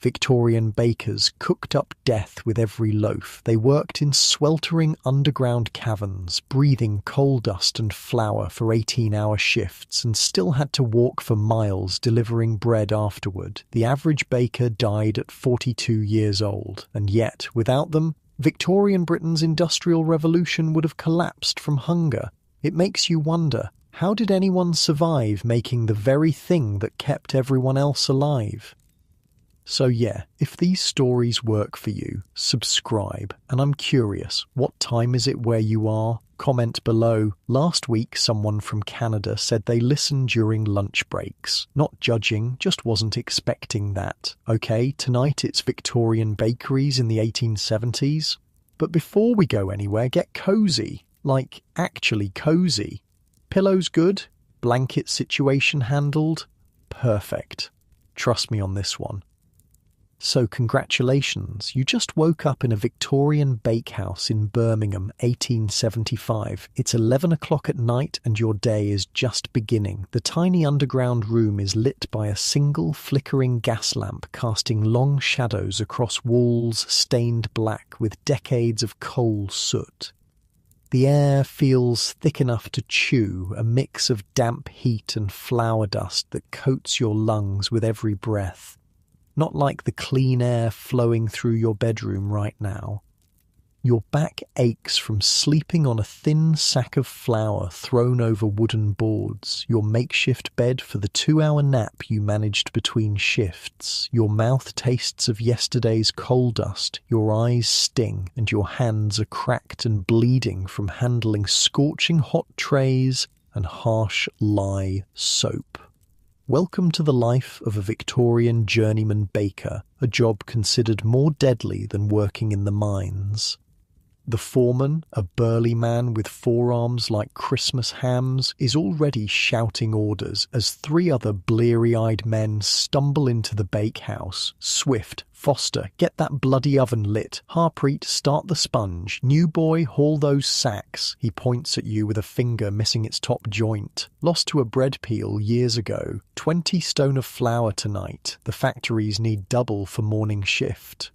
Victorian bakers cooked up death with every loaf. They worked in sweltering underground caverns, breathing coal dust and flour for 18-hour shifts, and still had to walk for miles delivering bread afterward. The average baker died at 42 years old, and yet, without them, Victorian Britain's Industrial Revolution would have collapsed from hunger. It makes you wonder, how did anyone survive making the very thing that kept everyone else alive? So yeah, if these stories work for you, subscribe. And I'm curious, what time is it where you are? Comment below. Last week, someone from Canada said they listened during lunch breaks. Not judging, just wasn't expecting that. Okay, tonight it's Victorian bakeries in the 1870s. But before we go anywhere, get cozy. Like, actually cozy. Pillows good? Blanket situation handled? Perfect. Trust me on this one. So congratulations, you just woke up in a Victorian bakehouse in Birmingham, 1875. It's 11 o'clock at night and your day is just beginning. The tiny underground room is lit by a single flickering gas lamp casting long shadows across walls stained black with decades of coal soot. The air feels thick enough to chew, a mix of damp heat and flour dust that coats your lungs with every breath. Not like the clean air flowing through your bedroom right now. Your back aches from sleeping on a thin sack of flour thrown over wooden boards, your makeshift bed for the 2-hour nap you managed between shifts. Your mouth tastes of yesterday's coal dust, your eyes sting, and your hands are cracked and bleeding from handling scorching hot trays and harsh lye soap. Welcome to the life of a Victorian journeyman baker, a job considered more deadly than working in the mines. The foreman, a burly man with forearms like Christmas hams, is already shouting orders as 3 other bleary-eyed men stumble into the bakehouse. Swift, Foster, get that bloody oven lit. Harpreet, start the sponge. New boy, haul those sacks. He points at you with a finger missing its top joint. Lost to a bread peel years ago. 20 stone of flour tonight. The factories need double for morning shift.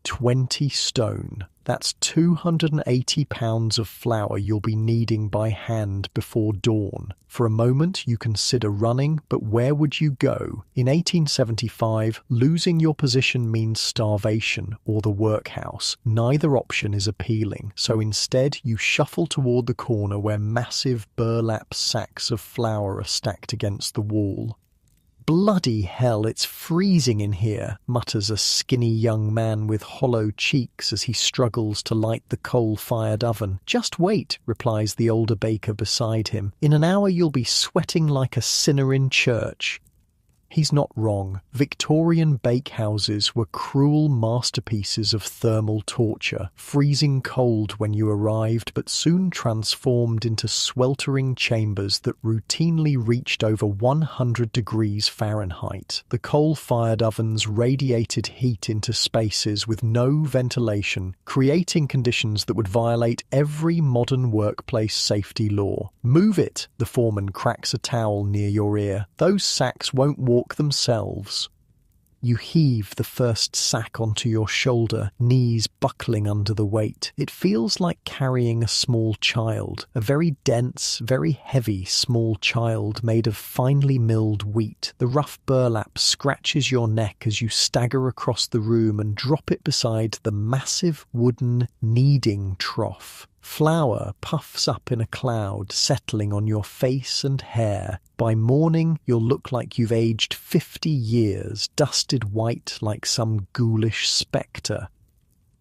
20 stone. That's 280 pounds of flour you'll be kneading by hand before dawn. For a moment you consider running, but where would you go? In 1875, losing your position means starvation or the workhouse. Neither option is appealing, so instead you shuffle toward the corner where massive burlap sacks of flour are stacked against the wall. "Bloody hell, it's freezing in here," mutters a skinny young man with hollow cheeks as he struggles to light the coal-fired oven. "Just wait," replies the older baker beside him. "In an hour you'll be sweating like a sinner in church." He's not wrong. Victorian bakehouses were cruel masterpieces of thermal torture, freezing cold when you arrived but soon transformed into sweltering chambers that routinely reached over 100 degrees Fahrenheit. The coal-fired ovens radiated heat into spaces with no ventilation, creating conditions that would violate every modern workplace safety law. "Move it," the foreman cracks a towel near your ear. "Those sacks won't walk themselves." You heave the first sack onto your shoulder, knees buckling under the weight. It feels like carrying a small child, a very dense, very heavy small child made of finely milled wheat. The rough burlap scratches your neck as you stagger across the room and drop it beside the massive wooden kneading trough. Flour puffs up in a cloud, settling on your face and hair. By morning, you'll look like you've aged 50 years, dusted white like some ghoulish spectre.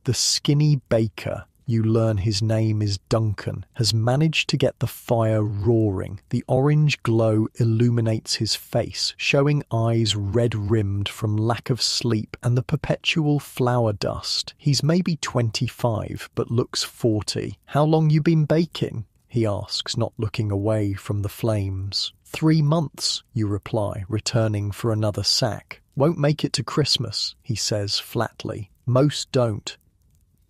The skinny baker, you learn his name is Duncan, has managed to get the fire roaring. The orange glow illuminates his face, showing eyes red-rimmed from lack of sleep and the perpetual flour dust. He's maybe 25, but looks 40. "How long you been baking?" he asks, not looking away from the flames. 3 months, you reply, returning for another sack. "Won't make it to Christmas," he says flatly. "Most don't."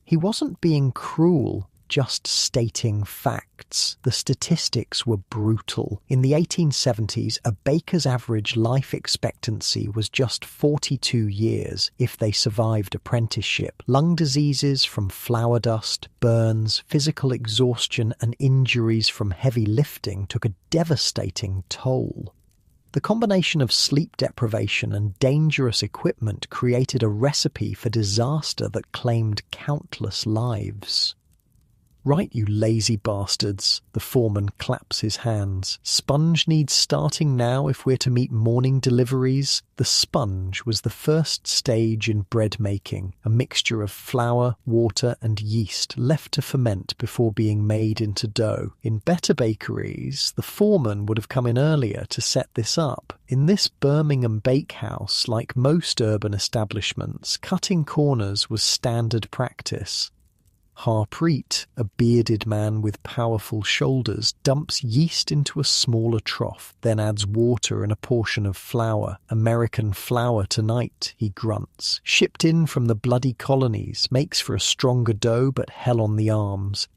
He wasn't being cruel, just stating facts. The statistics were brutal. In the 1870s, a baker's average life expectancy was just 42 years if they survived apprenticeship. Lung diseases from flour dust, burns, physical exhaustion, and injuries from heavy lifting took a devastating toll. The combination of sleep deprivation and dangerous equipment created a recipe for disaster that claimed countless lives. "Right, you lazy bastards," the foreman claps his hands. "Sponge needs starting now if we're to meet morning deliveries." The sponge was the first stage in bread making, a mixture of flour, water, and yeast left to ferment before being made into dough. In better bakeries, the foreman would have come in earlier to set this up. In this Birmingham bakehouse, like most urban establishments, cutting corners was standard practice. Harpreet, a bearded man with powerful shoulders, dumps yeast into a smaller trough, then adds water and a portion of flour. "American flour tonight," he grunts. "Shipped in from the bloody colonies, makes for a stronger dough but hell on the arms."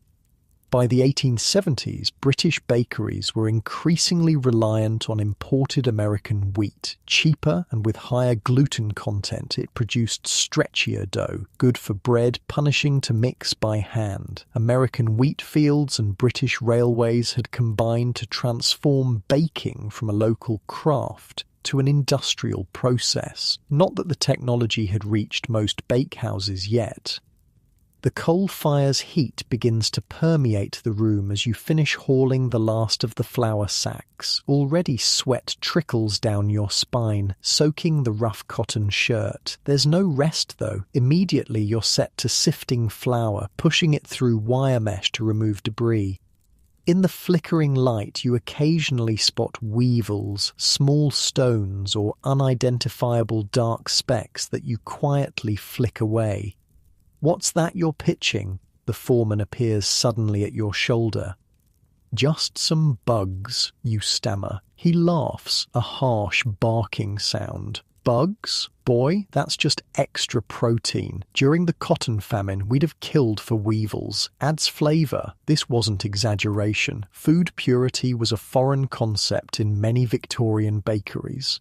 By the 1870s, British bakeries were increasingly reliant on imported American wheat. Cheaper and with higher gluten content, it produced stretchier dough, good for bread, punishing to mix by hand. American wheat fields and British railways had combined to transform baking from a local craft to an industrial process. Not that the technology had reached most bakehouses yet. The coal fire's heat begins to permeate the room as you finish hauling the last of the flour sacks. Already sweat trickles down your spine, soaking the rough cotton shirt. There's no rest though. Immediately you're set to sifting flour, pushing it through wire mesh to remove debris. In the flickering light, you occasionally spot weevils, small stones, or unidentifiable dark specks that you quietly flick away. "What's that you're pitching?" The foreman appears suddenly at your shoulder. "Just some bugs," you stammer. He laughs, a harsh barking sound. "Bugs? Boy, that's just extra protein. During the cotton famine, we'd have killed for weevils. Adds flavour." This wasn't exaggeration. Food purity was a foreign concept in many Victorian bakeries.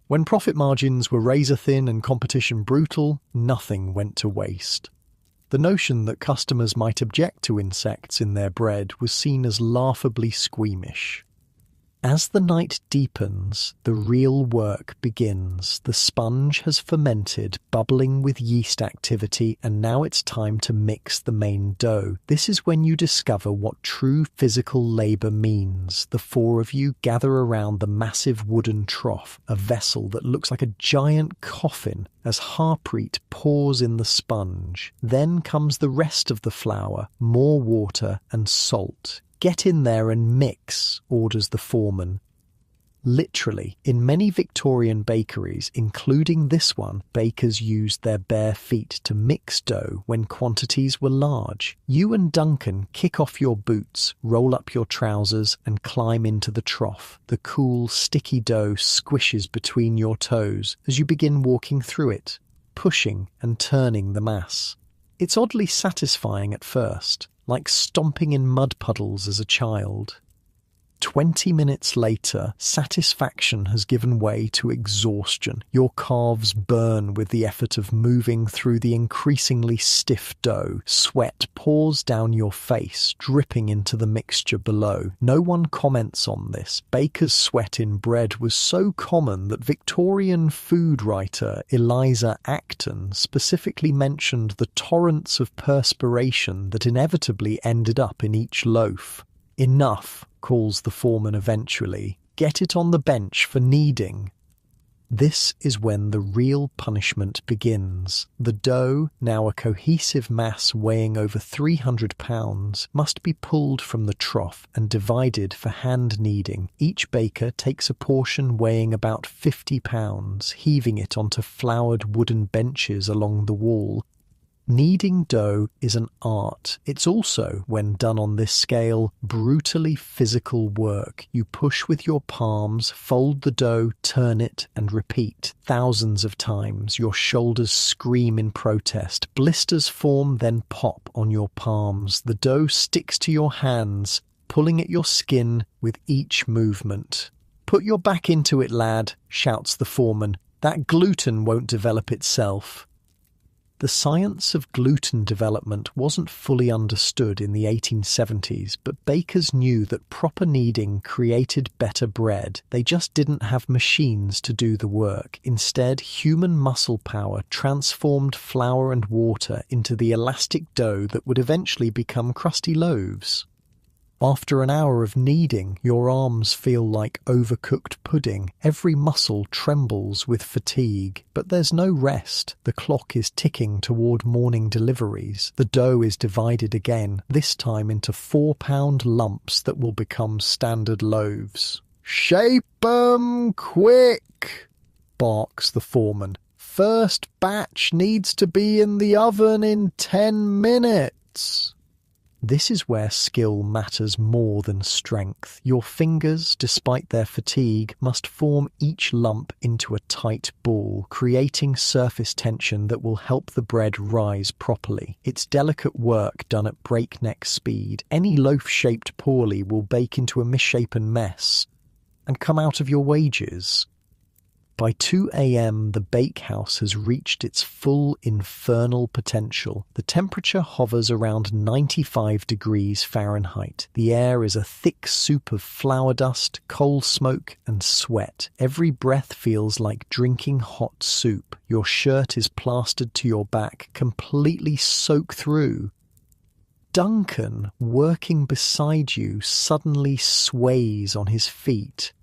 When profit margins were razor-thin and competition brutal, nothing went to waste. The notion that customers might object to insects in their bread was seen as laughably squeamish. As the night deepens, the real work begins. The sponge has fermented, bubbling with yeast activity, and now it's time to mix the main dough. This is when you discover what true physical labour means. The four of you gather around the massive wooden trough, a vessel that looks like a giant coffin, as Harpreet pours in the sponge. Then comes the rest of the flour, more water and salt. "Get in there and mix," orders the foreman. Literally, in many Victorian bakeries, including this one, bakers used their bare feet to mix dough when quantities were large. You and Duncan kick off your boots, roll up your trousers, and climb into the trough. The cool, sticky dough squishes between your toes as you begin walking through it, pushing and turning the mass. It's oddly satisfying at first, like stomping in mud puddles as a child. 20 minutes later, satisfaction has given way to exhaustion. Your calves burn with the effort of moving through the increasingly stiff dough. Sweat pours down your face, dripping into the mixture below. No one comments on this. Baker's sweat in bread was so common that Victorian food writer Eliza Acton specifically mentioned the torrents of perspiration that inevitably ended up in each loaf. "Enough," calls the foreman eventually. "Get it on the bench for kneading." This is when the real punishment begins. The dough, now a cohesive mass weighing over 300 pounds, must be pulled from the trough and divided for hand kneading. Each baker takes a portion weighing about 50 pounds, heaving it onto floured wooden benches along the wall. Kneading dough is an art. It's also, when done on this scale, brutally physical work. You push with your palms, fold the dough, turn it, and repeat thousands of times. Your shoulders scream in protest. Blisters form, then pop on your palms. The dough sticks to your hands, pulling at your skin with each movement. "Put your back into it, lad," shouts the foreman. "That gluten won't develop itself." The science of gluten development wasn't fully understood in the 1870s, but bakers knew that proper kneading created better bread. They just didn't have machines to do the work. Instead, human muscle power transformed flour and water into the elastic dough that would eventually become crusty loaves. After an hour of kneading, your arms feel like overcooked pudding. Every muscle trembles with fatigue. But there's no rest. The clock is ticking toward morning deliveries. The dough is divided again, this time into 4-pound lumps that will become standard loaves. "Shape 'em quick," barks the foreman. "First batch needs to be in the oven in 10 minutes. This is where skill matters more than strength. Your fingers, despite their fatigue, must form each lump into a tight ball, creating surface tension that will help the bread rise properly. It's delicate work done at breakneck speed. Any loaf shaped poorly will bake into a misshapen mess and come out of your wages. By 2 a.m., the bakehouse has reached its full infernal potential. The temperature hovers around 95 degrees Fahrenheit. The air is a thick soup of flour dust, coal smoke, and sweat. Every breath feels like drinking hot soup. Your shirt is plastered to your back, completely soaked through. Duncan, working beside you, suddenly sways on his feet.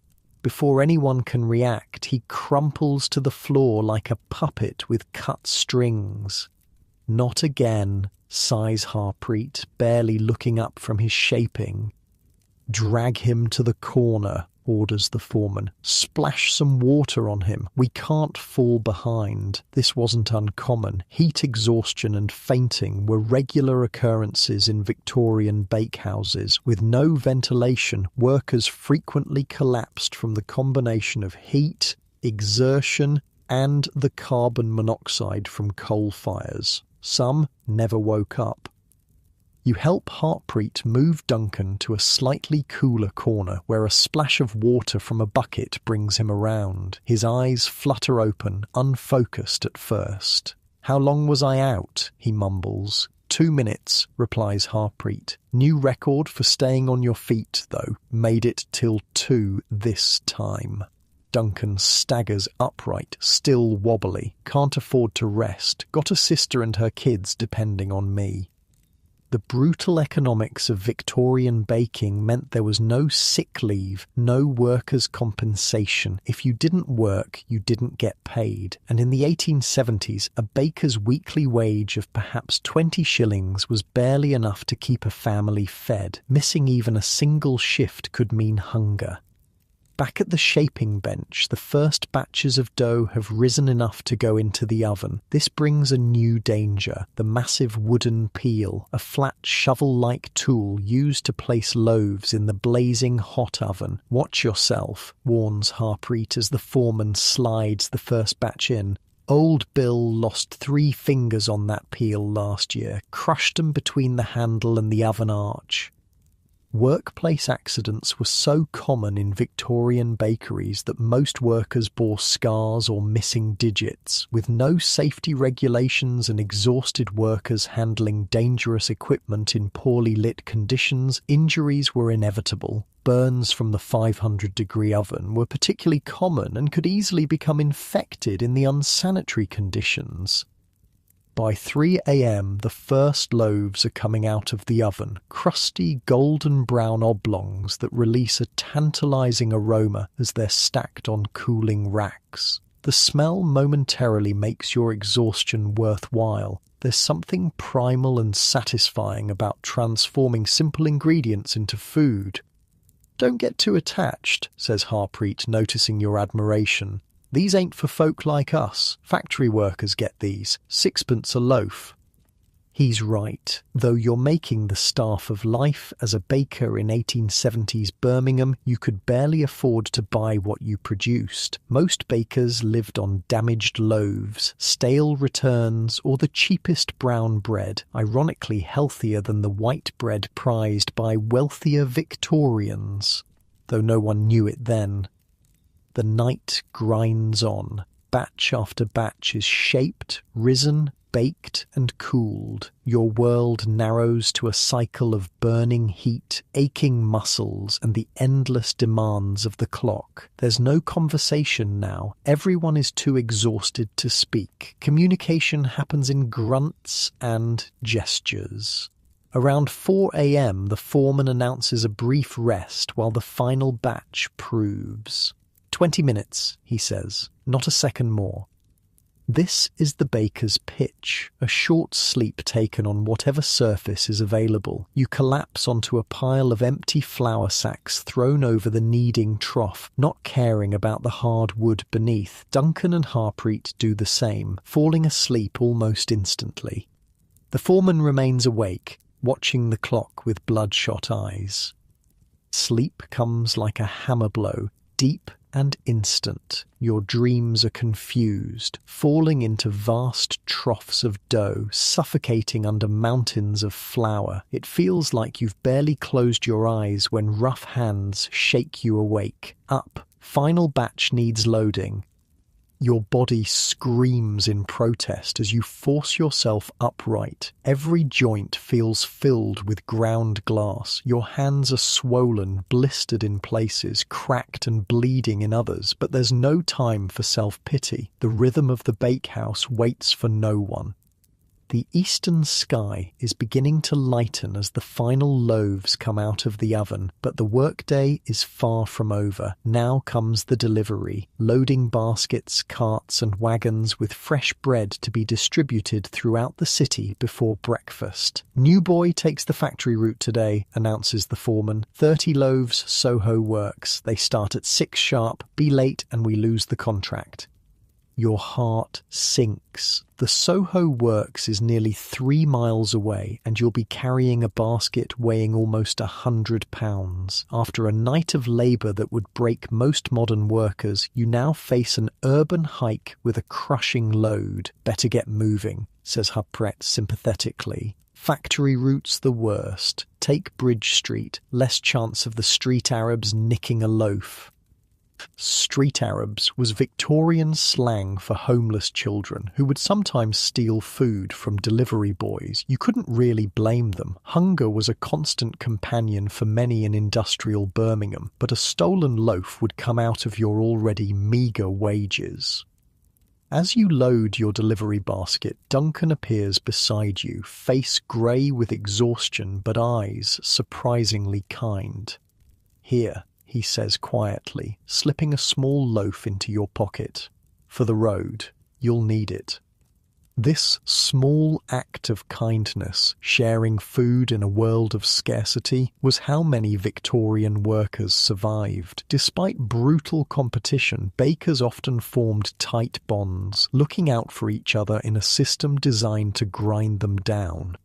Before anyone can react, he crumples to the floor like a puppet with cut strings. "Not again," sighs Harpreet, barely looking up from his shaping. "Drag him to the corner," orders the foreman. "Splash some water on him. We can't fall behind." This wasn't uncommon. Heat exhaustion and fainting were regular occurrences in Victorian bakehouses. With no ventilation, workers frequently collapsed from the combination of heat, exertion, and the carbon monoxide from coal fires. Some never woke up. You help Harpreet move Duncan to a slightly cooler corner where a splash of water from a bucket brings him around. His eyes flutter open, unfocused at first. "How long was I out?" he mumbles. 2 minutes, replies Harpreet. "New record for staying on your feet, though. Made it till 2 this time." Duncan staggers upright, still wobbly. "Can't afford to rest. Got a sister and her kids depending on me." The brutal economics of Victorian baking meant there was no sick leave, no workers' compensation. If you didn't work, you didn't get paid. And in the 1870s, a baker's weekly wage of perhaps 20 shillings was barely enough to keep a family fed. Missing even a single shift could mean hunger. Back at the shaping bench, the first batches of dough have risen enough to go into the oven. This brings a new danger, the massive wooden peel, a flat shovel-like tool used to place loaves in the blazing hot oven. "Watch yourself," warns Harpreet as the foreman slides the first batch in. "Old Bill lost 3 fingers on that peel last year, crushed 'em between the handle and the oven arch." Workplace accidents were so common in Victorian bakeries that most workers bore scars or missing digits. With no safety regulations and exhausted workers handling dangerous equipment in poorly lit conditions, injuries were inevitable. Burns from the 500-degree oven were particularly common and could easily become infected in the unsanitary conditions. By 3 a.m, the first loaves are coming out of the oven, crusty golden brown oblongs that release a tantalizing aroma as they're stacked on cooling racks. The smell momentarily makes your exhaustion worthwhile. There's something primal and satisfying about transforming simple ingredients into food. "Don't get too attached," says Harpreet, noticing your admiration. "These ain't for folk like us. Factory workers get these. 6pence a loaf." He's right. Though you're making the staff of life as a baker in 1870s Birmingham, you could barely afford to buy what you produced. Most bakers lived on damaged loaves, stale returns, or the cheapest brown bread, ironically healthier than the white bread prized by wealthier Victorians, though no one knew it then. The night grinds on. Batch after batch is shaped, risen, baked and cooled. Your world narrows to a cycle of burning heat, aching muscles, and the endless demands of the clock. There's no conversation now. Everyone is too exhausted to speak. Communication happens in grunts and gestures. Around 4 a.m., the foreman announces a brief rest while the final batch proves. 20 minutes, he says, not a second more. This is the baker's pitch, a short sleep taken on whatever surface is available. You collapse onto a pile of empty flour sacks thrown over the kneading trough, not caring about the hard wood beneath. Duncan and Harpreet do the same, falling asleep almost instantly. The foreman remains awake, watching the clock with bloodshot eyes. Sleep comes like a hammer blow, deep and instant. Your dreams are confused, falling into vast troughs of dough, suffocating under mountains of flour. It feels like you've barely closed your eyes when rough hands shake you awake. Up, final batch needs loading. Your body screams in protest as you force yourself upright. Every joint feels filled with ground glass. Your hands are swollen, blistered in places, cracked and bleeding in others, but there's no time for self-pity. The rhythm of the bakehouse waits for no one. The eastern sky is beginning to lighten as the final loaves come out of the oven, but the workday is far from over. Now comes the delivery, loading baskets, carts and wagons with fresh bread to be distributed throughout the city before breakfast. "New boy takes the factory route today," announces the foreman. 30 loaves, Soho works. They start at 6 sharp, be late and we lose the contract. Your heart sinks. The Soho Works is nearly 3 miles away, and you'll be carrying a basket weighing almost 100 pounds. After a night of labour that would break most modern workers, you now face an urban hike with a crushing load. "Better get moving," says Harpreet sympathetically. "Factory route's the worst. Take Bridge Street. Less chance of the street Arabs nicking a loaf." Street Arabs was Victorian slang for homeless children who would sometimes steal food from delivery boys. You couldn't really blame them. Hunger was a constant companion for many in industrial Birmingham, but a stolen loaf would come out of your already meagre wages. As you load your delivery basket, Duncan appears beside you, face grey with exhaustion but eyes surprisingly kind. "Here," he says quietly, slipping a small loaf into your pocket. "For the road. You'll need it." This small act of kindness, sharing food in a world of scarcity, was how many Victorian workers survived. Despite brutal competition, bakers often formed tight bonds, looking out for each other in a system designed to grind them down.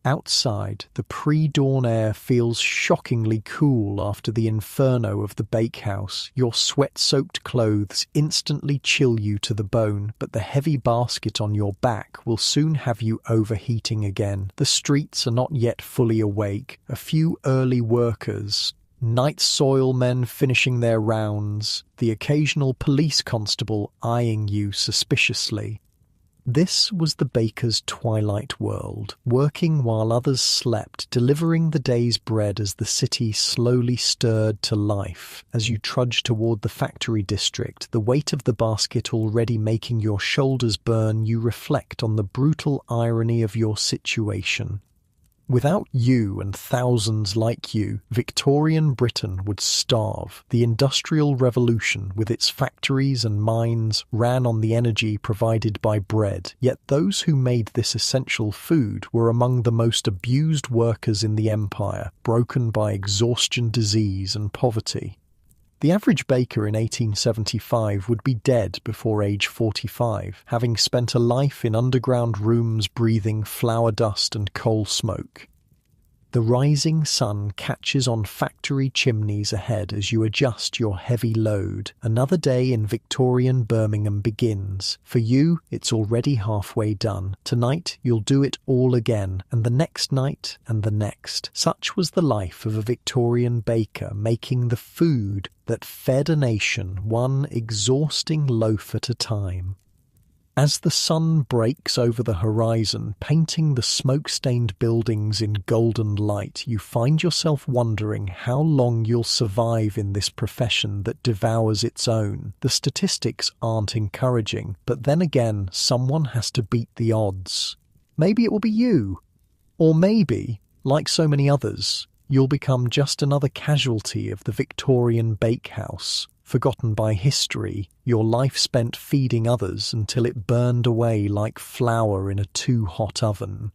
Outside, the pre-dawn air feels shockingly cool after the inferno of the bakehouse. Your sweat-soaked clothes instantly chill you to the bone, but the heavy basket on your back will soon have you overheating again. The streets are not yet fully awake. A few early workers, night soil men finishing their rounds, the occasional police constable eyeing you suspiciously. This was the baker's twilight world, working while others slept, delivering the day's bread as the city slowly stirred to life. As you trudge toward the factory district, the weight of the basket already making your shoulders burn, you reflect on the brutal irony of your situation. Without you and thousands like you, Victorian Britain would starve. The Industrial Revolution, with its factories and mines, ran on the energy provided by bread. Yet those who made this essential food were among the most abused workers in the empire, broken by exhaustion, disease and poverty. The average baker in 1875 would be dead before age 45, having spent a life in underground rooms breathing flour dust and coal smoke. The rising sun catches on factory chimneys ahead as you adjust your heavy load. Another day in Victorian Birmingham begins. For you, it's already halfway done. Tonight, you'll do it all again, and the next night, and the next. Such was the life of a Victorian baker, making the food that fed a nation, one exhausting loaf at a time. As the sun breaks over the horizon, painting the smoke-stained buildings in golden light, you find yourself wondering how long you'll survive in this profession that devours its own. The statistics aren't encouraging, but then again, someone has to beat the odds. Maybe it will be you. Or maybe, like so many others, you'll become just another casualty of the Victorian bakehouse. Forgotten by history, your life spent feeding others until it burned away like flour in a too-hot oven.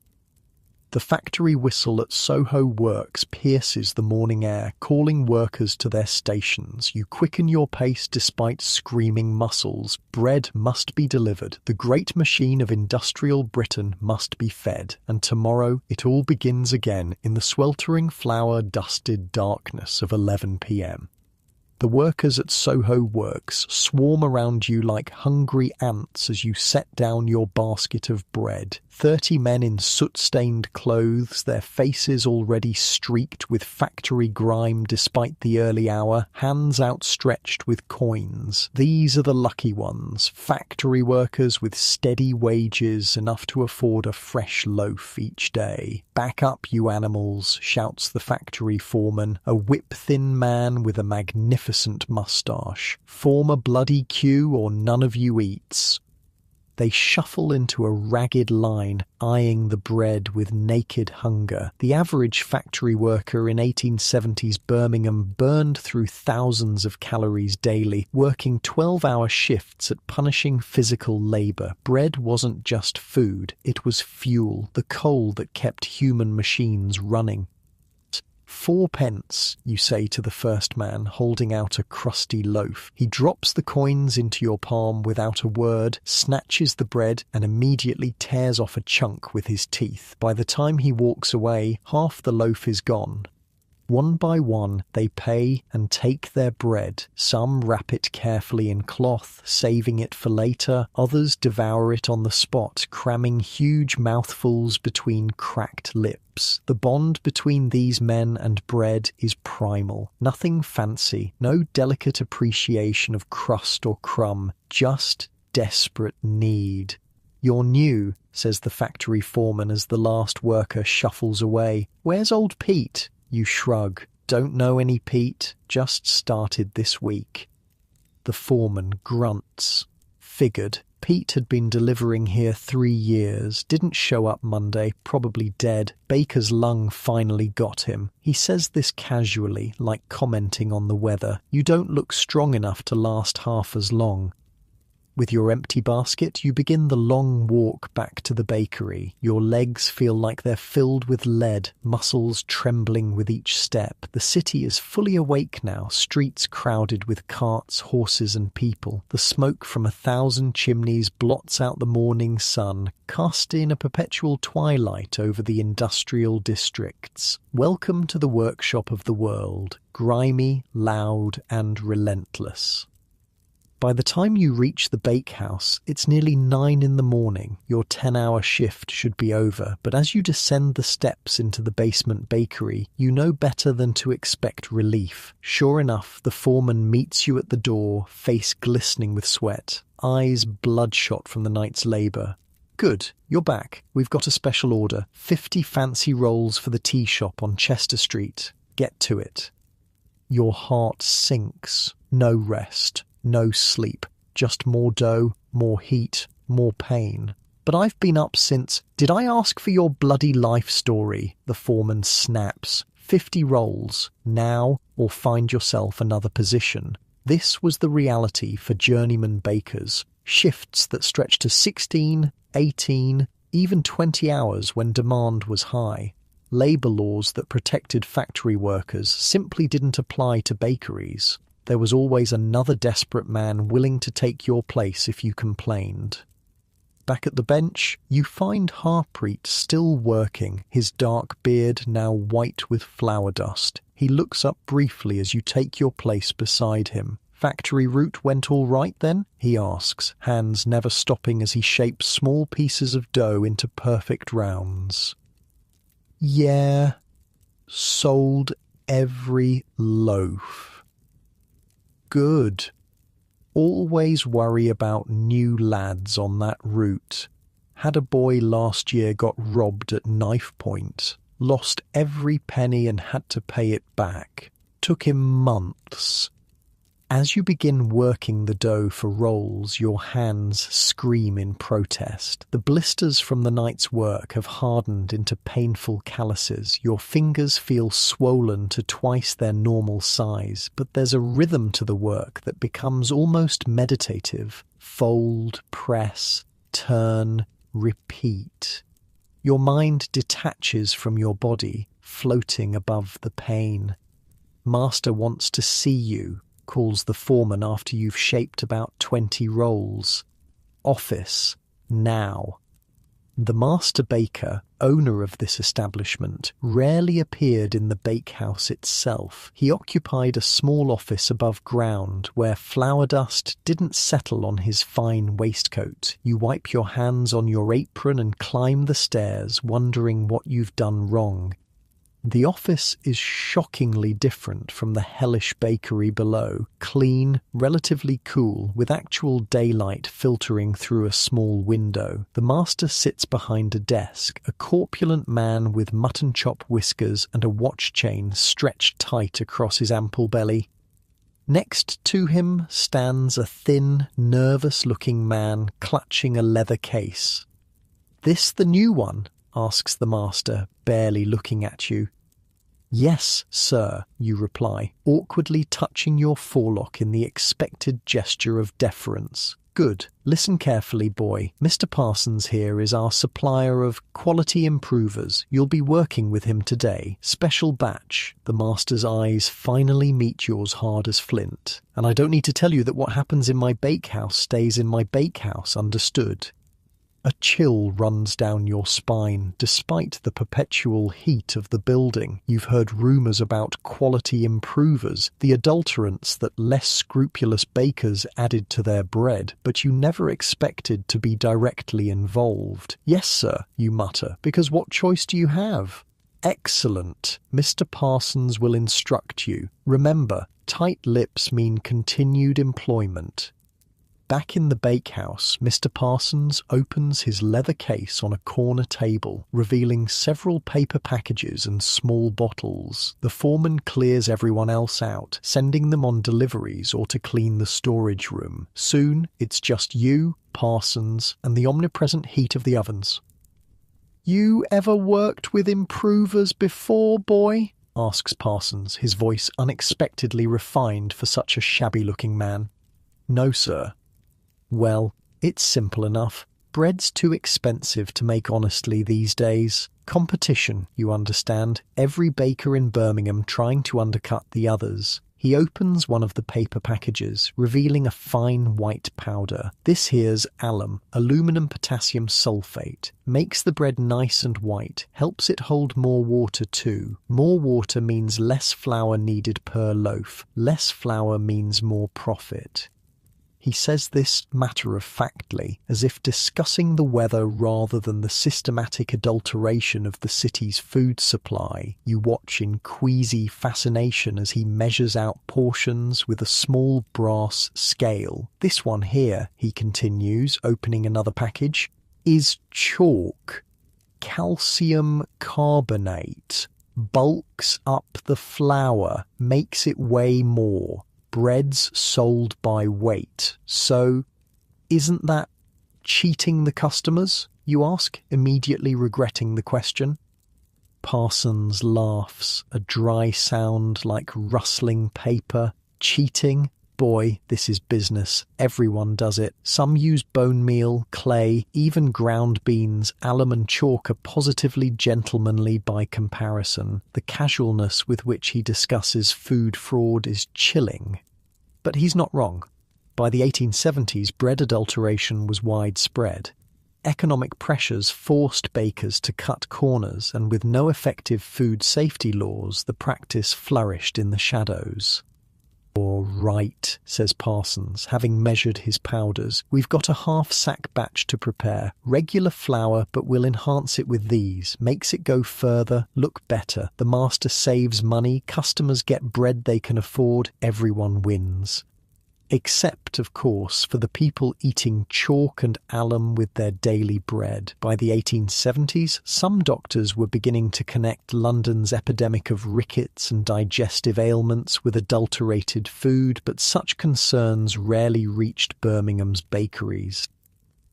The factory whistle at Soho Works pierces the morning air, calling workers to their stations. You quicken your pace despite screaming muscles. Bread must be delivered. The great machine of industrial Britain must be fed. And tomorrow it all begins again in the sweltering flour-dusted darkness of 11 p.m. The workers at Soho Works swarm around you like hungry ants as you set down your basket of bread. 30 men in soot-stained clothes, their faces already streaked with factory grime despite the early hour, hands outstretched with coins. These are the lucky ones, factory workers with steady wages enough to afford a fresh loaf each day. "Back up, you animals," shouts the factory foreman, a whip-thin man with a magnificent moustache. "Form a bloody queue or none of you eats." They shuffle into a ragged line, eyeing the bread with naked hunger. The average factory worker in 1870s Birmingham burned through thousands of calories daily, working 12-hour shifts at punishing physical labour. Bread wasn't just food, it was fuel, the coal that kept human machines running. "4 pence, you say to the first man, holding out a crusty loaf. He drops the coins into your palm without a word, snatches the bread, and immediately tears off a chunk with his teeth. By the time he walks away, half the loaf is gone. One by one, they pay and take their bread. Some wrap it carefully in cloth, saving it for later. Others devour it on the spot, cramming huge mouthfuls between cracked lips. The bond between these men and bread is primal. Nothing fancy, no delicate appreciation of crust or crumb, just desperate need. "You're new," says the factory foreman as the last worker shuffles away. "Where's old Pete?" You shrug. "Don't know any Pete, just started this week." The foreman grunts. Figured. Pete had been delivering here 3 years, didn't show up Monday, probably dead. Baker's lung finally got him. He says this casually, like commenting on the weather. "You don't look strong enough to last half as long." With your empty basket, you begin the long walk back to the bakery. Your legs feel like they're filled with lead, muscles trembling with each step. The city is fully awake now, streets crowded with carts, horses and people. The smoke from 1,000 chimneys blots out the morning sun, casting a perpetual twilight over the industrial districts. Welcome to the workshop of the world, grimy, loud and relentless. By the time you reach the bakehouse, it's nearly 9 in the morning. Your 10-hour shift should be over, but as you descend the steps into the basement bakery, you know better than to expect relief. Sure enough, the foreman meets you at the door, face glistening with sweat, eyes bloodshot from the night's labour. "Good, you're back. We've got a special order. 50 fancy rolls for the tea shop on Chester Street. Get to it." Your heart sinks. No rest. No sleep, just more dough, more heat, more pain. "But I've been up since—" "Did I ask for your bloody life story?" the foreman snaps. 50 rolls, now or find yourself another position. This was the reality for journeyman bakers. Shifts that stretched to 16, 18, even 20 hours when demand was high. Labour laws that protected factory workers simply didn't apply to bakeries. there was always another desperate man willing to take your place if you complained. Back at the bench, you find Harpreet still working, his dark beard now white with flour dust. He looks up briefly as you take your place beside him. "Factory route went all right then?" he asks, hands never stopping as he shapes small pieces of dough into perfect rounds. "Yeah, sold every loaf." "Good. Always worry about new lads on that route. Had a boy last year got robbed at knife point, lost every penny and had to pay it back. Took him months." As you begin working the dough for rolls, your hands scream in protest. The blisters from the night's work have hardened into painful calluses. Your fingers feel swollen to twice their normal size, but there's a rhythm to the work that becomes almost meditative. Fold, press, turn, repeat. Your mind detaches from your body, floating above the pain. "Master wants to see you," calls the foreman after you've shaped about 20 rolls. "Office, now." The master baker, owner of this establishment, rarely appeared in the bakehouse itself. He occupied a small office above ground where flour dust didn't settle on his fine waistcoat. You wipe your hands on your apron and climb the stairs, wondering what you've done wrong. The office is shockingly different from the hellish bakery below. Clean, relatively cool, with actual daylight filtering through a small window. The master sits behind a desk, a corpulent man with mutton chop whiskers and a watch chain stretched tight across his ample belly. Next to him stands a thin, nervous-looking man clutching a leather case. "This the new one?" asks the master, barely looking at you. "Yes, sir," you reply, awkwardly touching your forelock in the expected gesture of deference. "Good. Listen carefully, boy. Mr. Parsons here is our supplier of quality improvers. You'll be working with him today. Special batch." The master's eyes finally meet yours hard as flint. "And I don't need to tell you that what happens in my bakehouse stays in my bakehouse, understood?" A chill runs down your spine. Despite the perpetual heat of the building, you've heard rumours about quality improvers, the adulterants that less scrupulous bakers added to their bread, but you never expected to be directly involved. "Yes, sir," you mutter, "because what choice do you have?" "Excellent. Mr. Parsons will instruct you. Remember, tight lips mean continued employment." Back in the bakehouse, Mr. Parsons opens his leather case on a corner table, revealing several paper packages and small bottles. The foreman clears everyone else out, sending them on deliveries or to clean the storage room. Soon, it's just you, Parsons, and the omnipresent heat of the ovens. "You ever worked with improvers before, boy?" asks Parsons, his voice unexpectedly refined for such a shabby-looking man. "No, sir." "Well, it's simple enough. Bread's too expensive to make honestly these days. Competition, you understand. Every baker in Birmingham trying to undercut the others." He opens one of the paper packages, revealing a fine white powder. "This here's alum, aluminum potassium sulfate. Makes the bread nice and white, helps it hold more water too. More water means less flour needed per loaf. Less flour means more profit." He says this matter-of-factly, as if discussing the weather rather than the systematic adulteration of the city's food supply. You watch in queasy fascination as he measures out portions with a small brass scale. "This one here," he continues, opening another package, "is chalk. Calcium carbonate. Bulks up the flour, makes it weigh more. Bread's sold by weight. So, isn't that cheating the customers?" you ask, immediately regretting the question. Parsons laughs, a dry sound like rustling paper. "Cheating? Boy, this is business. Everyone does it. Some use bone meal, clay, even ground beans. Alum and chalk are positively gentlemanly by comparison." The casualness with which he discusses food fraud is chilling. But he's not wrong. By the 1870s, bread adulteration was widespread. Economic pressures forced bakers to cut corners, and with no effective food safety laws, the practice flourished in the shadows. "All right," says Parsons, having measured his powders. "We've got a half-sack batch to prepare. Regular flour, but we'll enhance it with these. Makes it go further, look better. The master saves money, customers get bread they can afford, everyone wins." Except, of course, for the people eating chalk and alum with their daily bread. By the 1870s, some doctors were beginning to connect London's epidemic of rickets and digestive ailments with adulterated food, but such concerns rarely reached Birmingham's bakeries.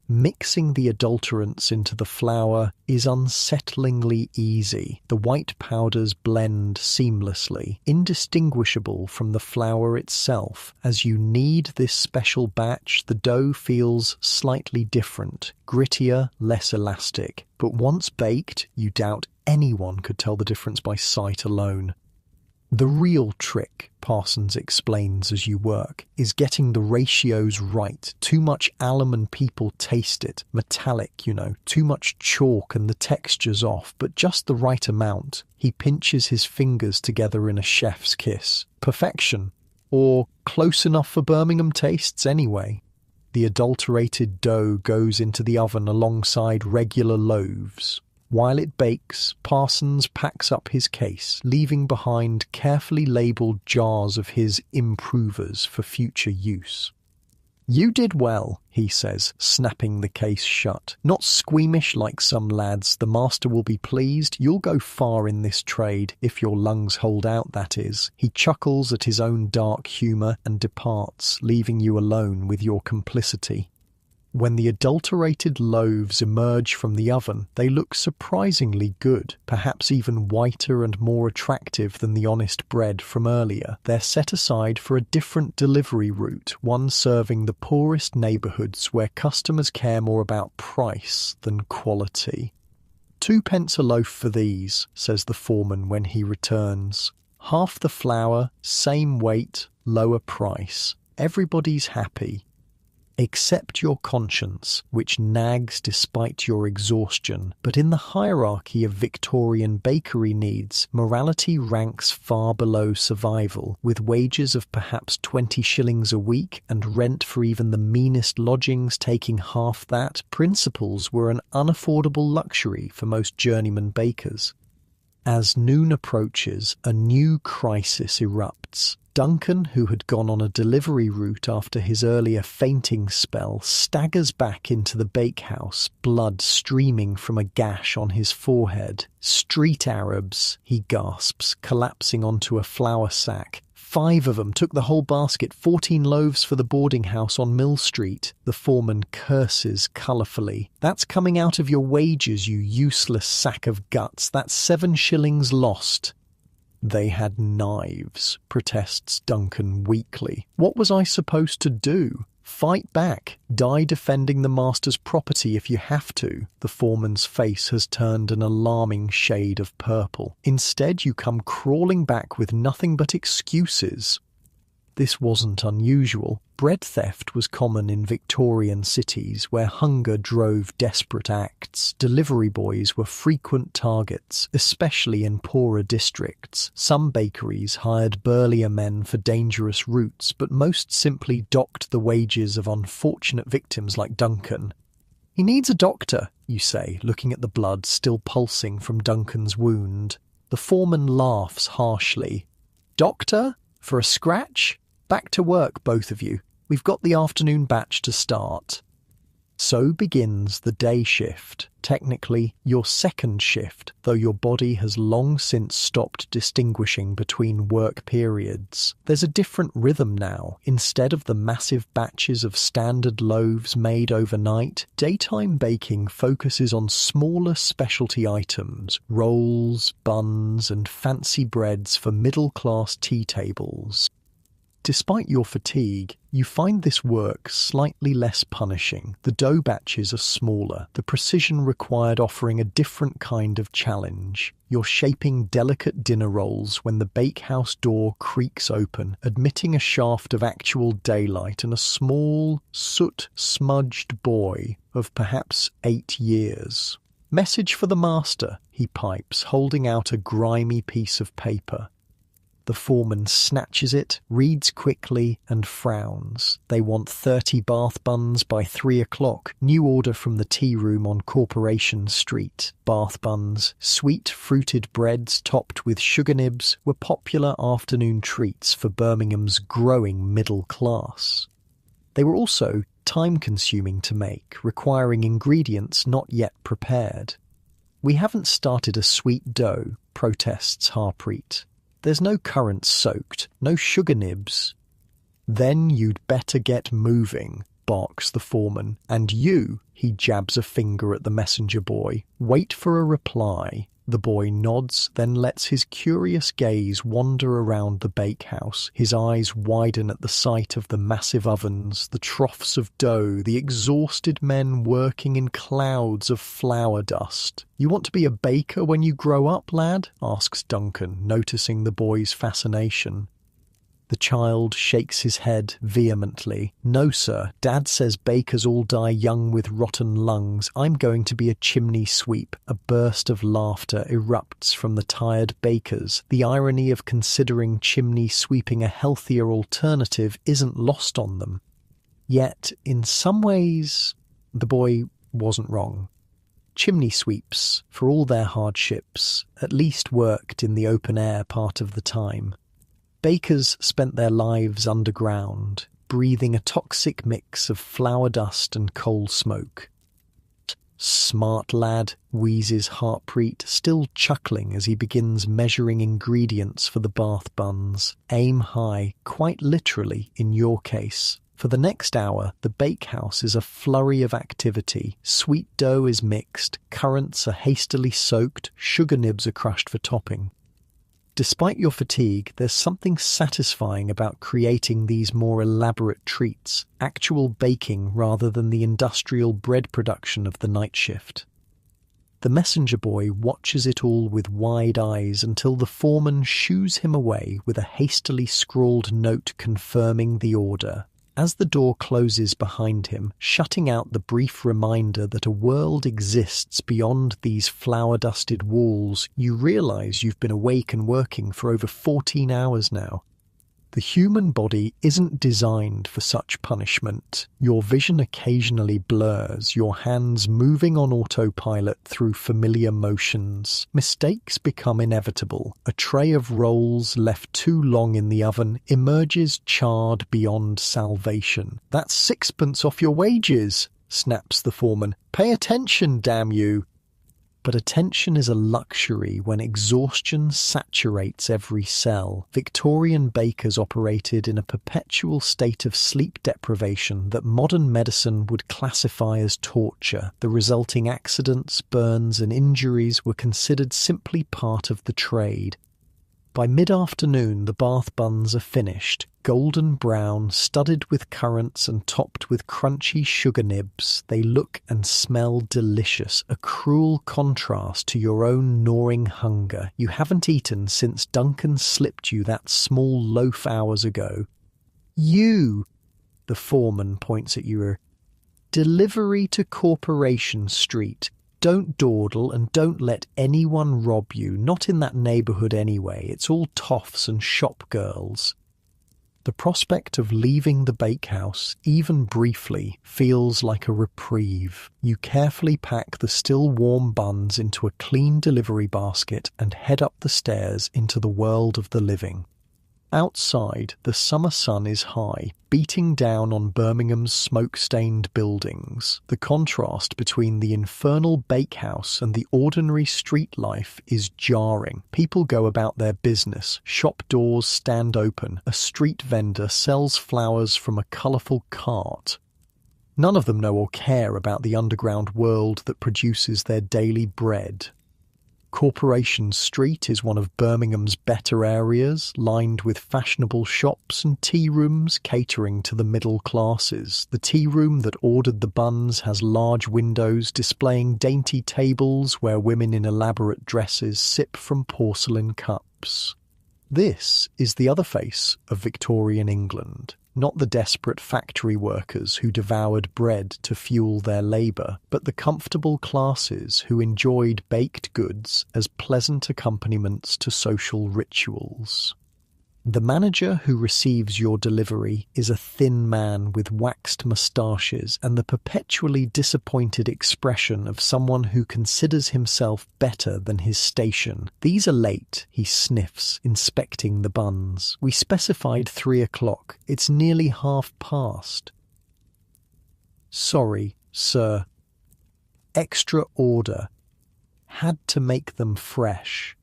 Mixing the adulterants into the flour is unsettlingly easy. The white powders blend seamlessly, indistinguishable from the flour itself. As you knead this special batch, the dough feels slightly different, grittier, less elastic. But once baked, you doubt anyone could tell the difference by sight alone. The real trick, Parsons explains as you work, is getting the ratios right. Too much alum and people taste it. Metallic, too much chalk and the texture's off, but just the right amount. He pinches his fingers together in a chef's kiss. Perfection. Or close enough for Birmingham tastes anyway. The adulterated dough goes into the oven alongside regular loaves. While it bakes, Parsons packs up his case, leaving behind carefully labelled jars of his improvers for future use. "You did well," he says, snapping the case shut. "Not squeamish like some lads. The master will be pleased. You'll go far in this trade, if your lungs hold out, that is." He chuckles at his own dark humour and departs, leaving you alone with your complicity. When the adulterated loaves emerge from the oven, they look surprisingly good, perhaps even whiter and more attractive than the honest bread from earlier. They're set aside for a different delivery route, one serving the poorest neighbourhoods where customers care more about price than quality. "2 pence a loaf for these," says the foreman when he returns. "Half the flour, same weight, lower price. Everybody's happy. Except your conscience, which nags despite your exhaustion. But in the hierarchy of Victorian bakery needs, morality ranks far below survival. With wages of perhaps 20 shillings a week and rent for even the meanest lodgings taking half that, principles were an unaffordable luxury for most journeyman bakers. As noon approaches, a new crisis erupts. Duncan, who had gone on a delivery route after his earlier fainting spell, staggers back into the bakehouse, blood streaming from a gash on his forehead. "Street Arabs," he gasps, collapsing onto a flour sack. "5 of them took the whole basket, 14 loaves for the boarding house on Mill Street." The foreman curses colourfully. "That's coming out of your wages, you useless sack of guts. That's 7 shillings lost." "They had knives," protests Duncan weakly. "What was I supposed to do? Fight back. Die defending the master's property if you have to." The foreman's face has turned an alarming shade of purple. "Instead, you come crawling back with nothing but excuses." This wasn't unusual. Bread theft was common in Victorian cities where hunger drove desperate acts. Delivery boys were frequent targets, especially in poorer districts. Some bakeries hired burlier men for dangerous routes, but most simply docked the wages of unfortunate victims like Duncan. "He needs a doctor," you say, looking at the blood still pulsing from Duncan's wound. The foreman laughs harshly. "Doctor? For a scratch? Back to work, both of you. We've got the afternoon batch to start." So begins the day shift, technically your second shift, though your body has long since stopped distinguishing between work periods. There's a different rhythm now. Instead of the massive batches of standard loaves made overnight, daytime baking focuses on smaller specialty items, rolls, buns, and fancy breads for middle-class tea tables. Despite your fatigue, you find this work slightly less punishing. The dough batches are smaller, the precision required offering a different kind of challenge. You're shaping delicate dinner rolls when the bakehouse door creaks open, admitting a shaft of actual daylight and a small, soot-smudged boy of perhaps 8 years. "Message for the master," he pipes, holding out a grimy piece of paper. The foreman snatches it, reads quickly, and frowns. They want 30 bath buns by 3 o'clock. New order from the tea room on Corporation Street. Bath buns, sweet fruited breads topped with sugar nibs, were popular afternoon treats for Birmingham's growing middle class. They were also time-consuming to make, requiring ingredients not yet prepared. "We haven't started a sweet dough," protests Harpreet. "There's no currants soaked, no sugar nibs." "Then you'd better get moving," barks the foreman. "And you," he jabs a finger at the messenger boy, "wait for a reply." The boy nods, then lets his curious gaze wander around the bakehouse. His eyes widen at the sight of the massive ovens, the troughs of dough, the exhausted men working in clouds of flour dust. "You want to be a baker when you grow up, lad?" asks Duncan, noticing the boy's fascination. The child shakes his head vehemently. "No, sir. Dad says bakers all die young with rotten lungs. I'm going to be a chimney sweep." A burst of laughter erupts from the tired bakers. The irony of considering chimney sweeping a healthier alternative isn't lost on them. Yet, in some ways, the boy wasn't wrong. Chimney sweeps, for all their hardships, at least worked in the open air part of the time. Bakers spent their lives underground, breathing a toxic mix of flour dust and coal smoke. "Smart lad," wheezes Harpreet, still chuckling as he begins measuring ingredients for the bath buns. "Aim high, quite literally in your case." For the next hour, the bakehouse is a flurry of activity. Sweet dough is mixed, currants are hastily soaked, sugar nibs are crushed for topping. Despite your fatigue, there's something satisfying about creating these more elaborate treats, actual baking rather than the industrial bread production of the night shift. The messenger boy watches it all with wide eyes until the foreman shoos him away with a hastily scrawled note confirming the order. As the door closes behind him, shutting out the brief reminder that a world exists beyond these flour-dusted walls, you realize you've been awake and working for over 14 hours now. The human body isn't designed for such punishment. Your vision occasionally blurs, your hands moving on autopilot through familiar motions. Mistakes become inevitable. A tray of rolls left too long in the oven emerges charred beyond salvation. "That's 6pence off your wages," snaps the foreman. "Pay attention, damn you!" But attention is a luxury when exhaustion saturates every cell. Victorian bakers operated in a perpetual state of sleep deprivation that modern medicine would classify as torture. The resulting accidents, burns, and injuries were considered simply part of the trade. By mid-afternoon, the bath buns are finished. Golden brown, studded with currants and topped with crunchy sugar nibs, they look and smell delicious, a cruel contrast to your own gnawing hunger. You haven't eaten since Duncan slipped you that small loaf hours ago. "You," the foreman points at you, "delivery to Corporation Street. Don't dawdle and don't let anyone rob you, not in that neighbourhood anyway. It's all toffs and shop girls." The prospect of leaving the bakehouse, even briefly, feels like a reprieve. You carefully pack the still warm buns into a clean delivery basket and head up the stairs into the world of the living. Outside, the summer sun is high, beating down on Birmingham's smoke-stained buildings. The contrast between the infernal bakehouse and the ordinary street life is jarring. People go about their business. Shop doors stand open. A street vendor sells flowers from a colourful cart. None of them know or care about the underground world that produces their daily bread. Corporation Street is one of Birmingham's better areas, lined with fashionable shops and tea rooms catering to the middle classes. The tea room that ordered the buns has large windows displaying dainty tables where women in elaborate dresses sip from porcelain cups. This is the other face of Victorian England. Not the desperate factory workers who devoured bread to fuel their labour, but the comfortable classes who enjoyed baked goods as pleasant accompaniments to social rituals. The manager who receives your delivery is a thin man with waxed moustaches and the perpetually disappointed expression of someone who considers himself better than his station. "These are late," he sniffs, inspecting the buns. "We specified 3 o'clock. It's nearly past." "Sorry, sir. Extra order. Had to make them fresh."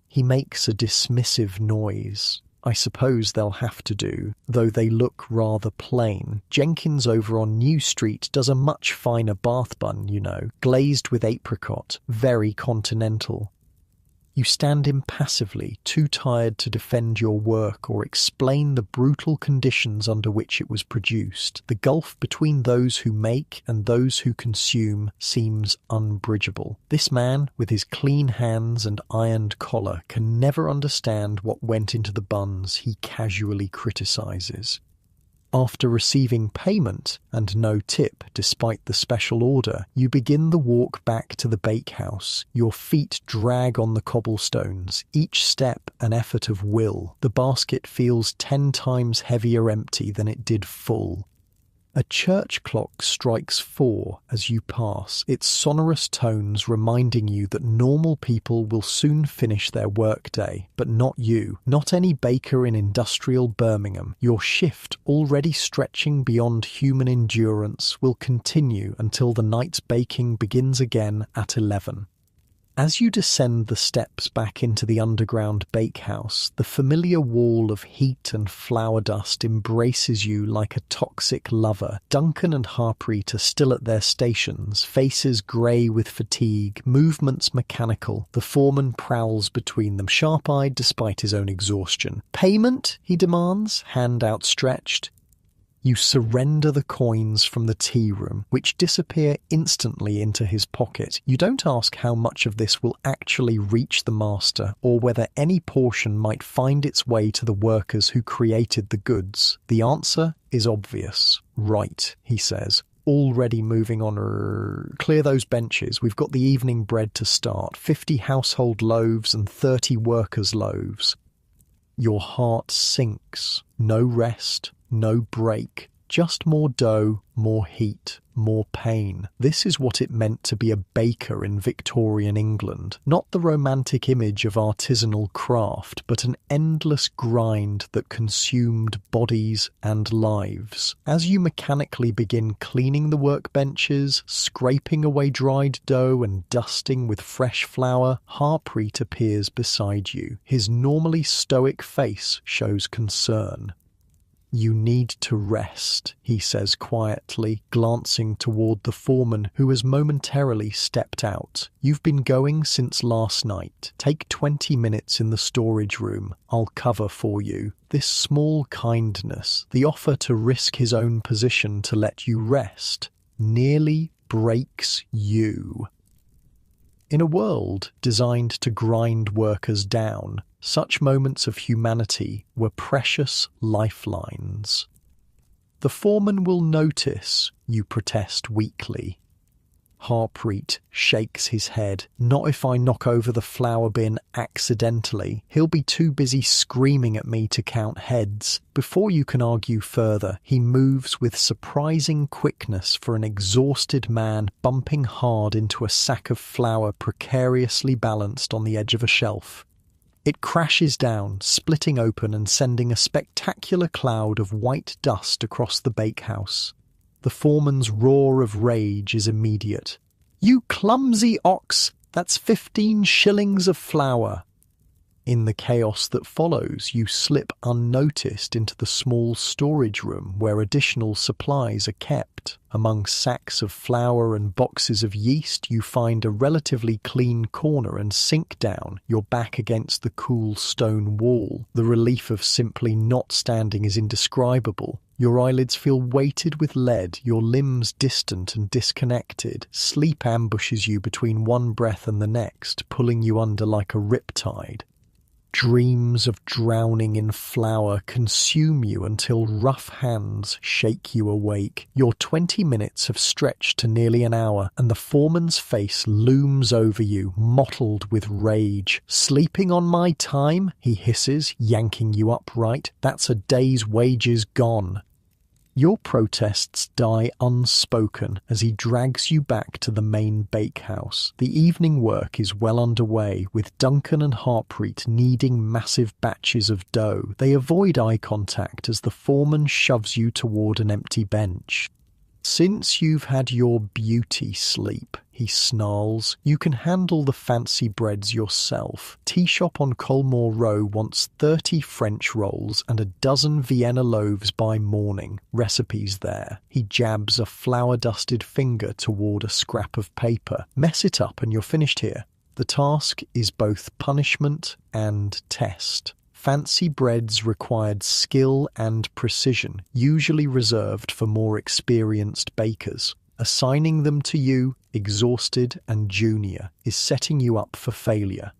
He makes a dismissive noise. "I suppose they'll have to do, though they look rather plain. Jenkins over on New Street does a much finer bath bun, you know, glazed with apricot, very continental." You stand impassively, too tired to defend your work or explain the brutal conditions under which it was produced. The gulf between those who make and those who consume seems unbridgeable. This man, with his clean hands and ironed collar, can never understand what went into the buns he casually criticizes. After receiving payment and no tip despite the special order, you begin the walk back to the bakehouse. Your feet drag on the cobblestones, each step an effort of will. The basket feels 10 times heavier empty than it did full. A church clock strikes 4 as you pass, its sonorous tones reminding you that normal people will soon finish their workday, but not you, not any baker in industrial Birmingham. Your shift, already stretching beyond human endurance, will continue until the night's baking begins again at 11. As you descend the steps back into the underground bakehouse, the familiar wall of heat and flour dust embraces you like a toxic lover. Duncan and Harpreet are still at their stations, faces grey with fatigue, movements mechanical. The foreman prowls between them, sharp-eyed despite his own exhaustion. "Payment?" he demands, hand outstretched. You surrender the coins from the tea room, which disappear instantly into his pocket. You don't ask how much of this will actually reach the master, or whether any portion might find its way to the workers who created the goods. The answer is obvious. "Right," he says, already moving on. "Clear those benches. We've got the evening bread to start. 50 household loaves and 30 workers' loaves." Your heart sinks. No rest. No break, just more dough, more heat, more pain. This is what it meant to be a baker in Victorian England. Not the romantic image of artisanal craft, but an endless grind that consumed bodies and lives. As you mechanically begin cleaning the workbenches, scraping away dried dough and dusting with fresh flour, Harpreet appears beside you. His normally stoic face shows concern. "You need to rest," he says quietly, glancing toward the foreman who has momentarily stepped out. "You've been going since last night. Take 20 minutes in the storage room. I'll cover for you." This small kindness, the offer to risk his own position to let you rest, nearly breaks you. In a world designed to grind workers down, such moments of humanity were precious lifelines. "The foreman will notice," you protest weakly. Harpreet shakes his head. "Not if I knock over the flour bin accidentally. He'll be too busy screaming at me to count heads." Before you can argue further, he moves with surprising quickness for an exhausted man bumping hard into a sack of flour precariously balanced on the edge of a shelf. It crashes down, splitting open and sending a spectacular cloud of white dust across the bakehouse. The foreman's roar of rage is immediate. "You clumsy ox! That's 15 shillings of flour!" In the chaos that follows, you slip unnoticed into the small storage room where additional supplies are kept. Among sacks of flour and boxes of yeast, you find a relatively clean corner and sink down, your back against the cool stone wall. The relief of simply not standing is indescribable. Your eyelids feel weighted with lead, your limbs distant and disconnected. Sleep ambushes you between one breath and the next, pulling you under like a riptide. Dreams of drowning in flour consume you until rough hands shake you awake. Your 20 minutes have stretched to nearly an hour, and the foreman's face looms over you, mottled with rage. "Sleeping on my time?" he hisses, yanking you upright. "That's a day's wages gone." Your protests die unspoken as he drags you back to the main bakehouse. The evening work is well underway, with Duncan and Harpreet kneading massive batches of dough. They avoid eye contact as the foreman shoves you toward an empty bench. "Since you've had your beauty sleep," he snarls, "you can handle the fancy breads yourself. Tea shop on Colmore Row wants 30 French rolls and a dozen Vienna loaves by morning. Recipes there." He jabs a flour-dusted finger toward a scrap of paper. "Mess it up and you're finished here." The task is both punishment and test. Fancy breads required skill and precision, usually reserved for more experienced bakers. Assigning them to you, exhausted and junior, is setting you up for failure.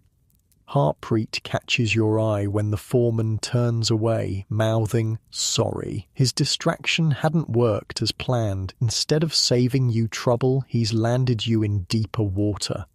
Harpreet catches your eye when the foreman turns away, mouthing, "Sorry." His distraction hadn't worked as planned. Instead of saving you trouble, he's landed you in deeper water.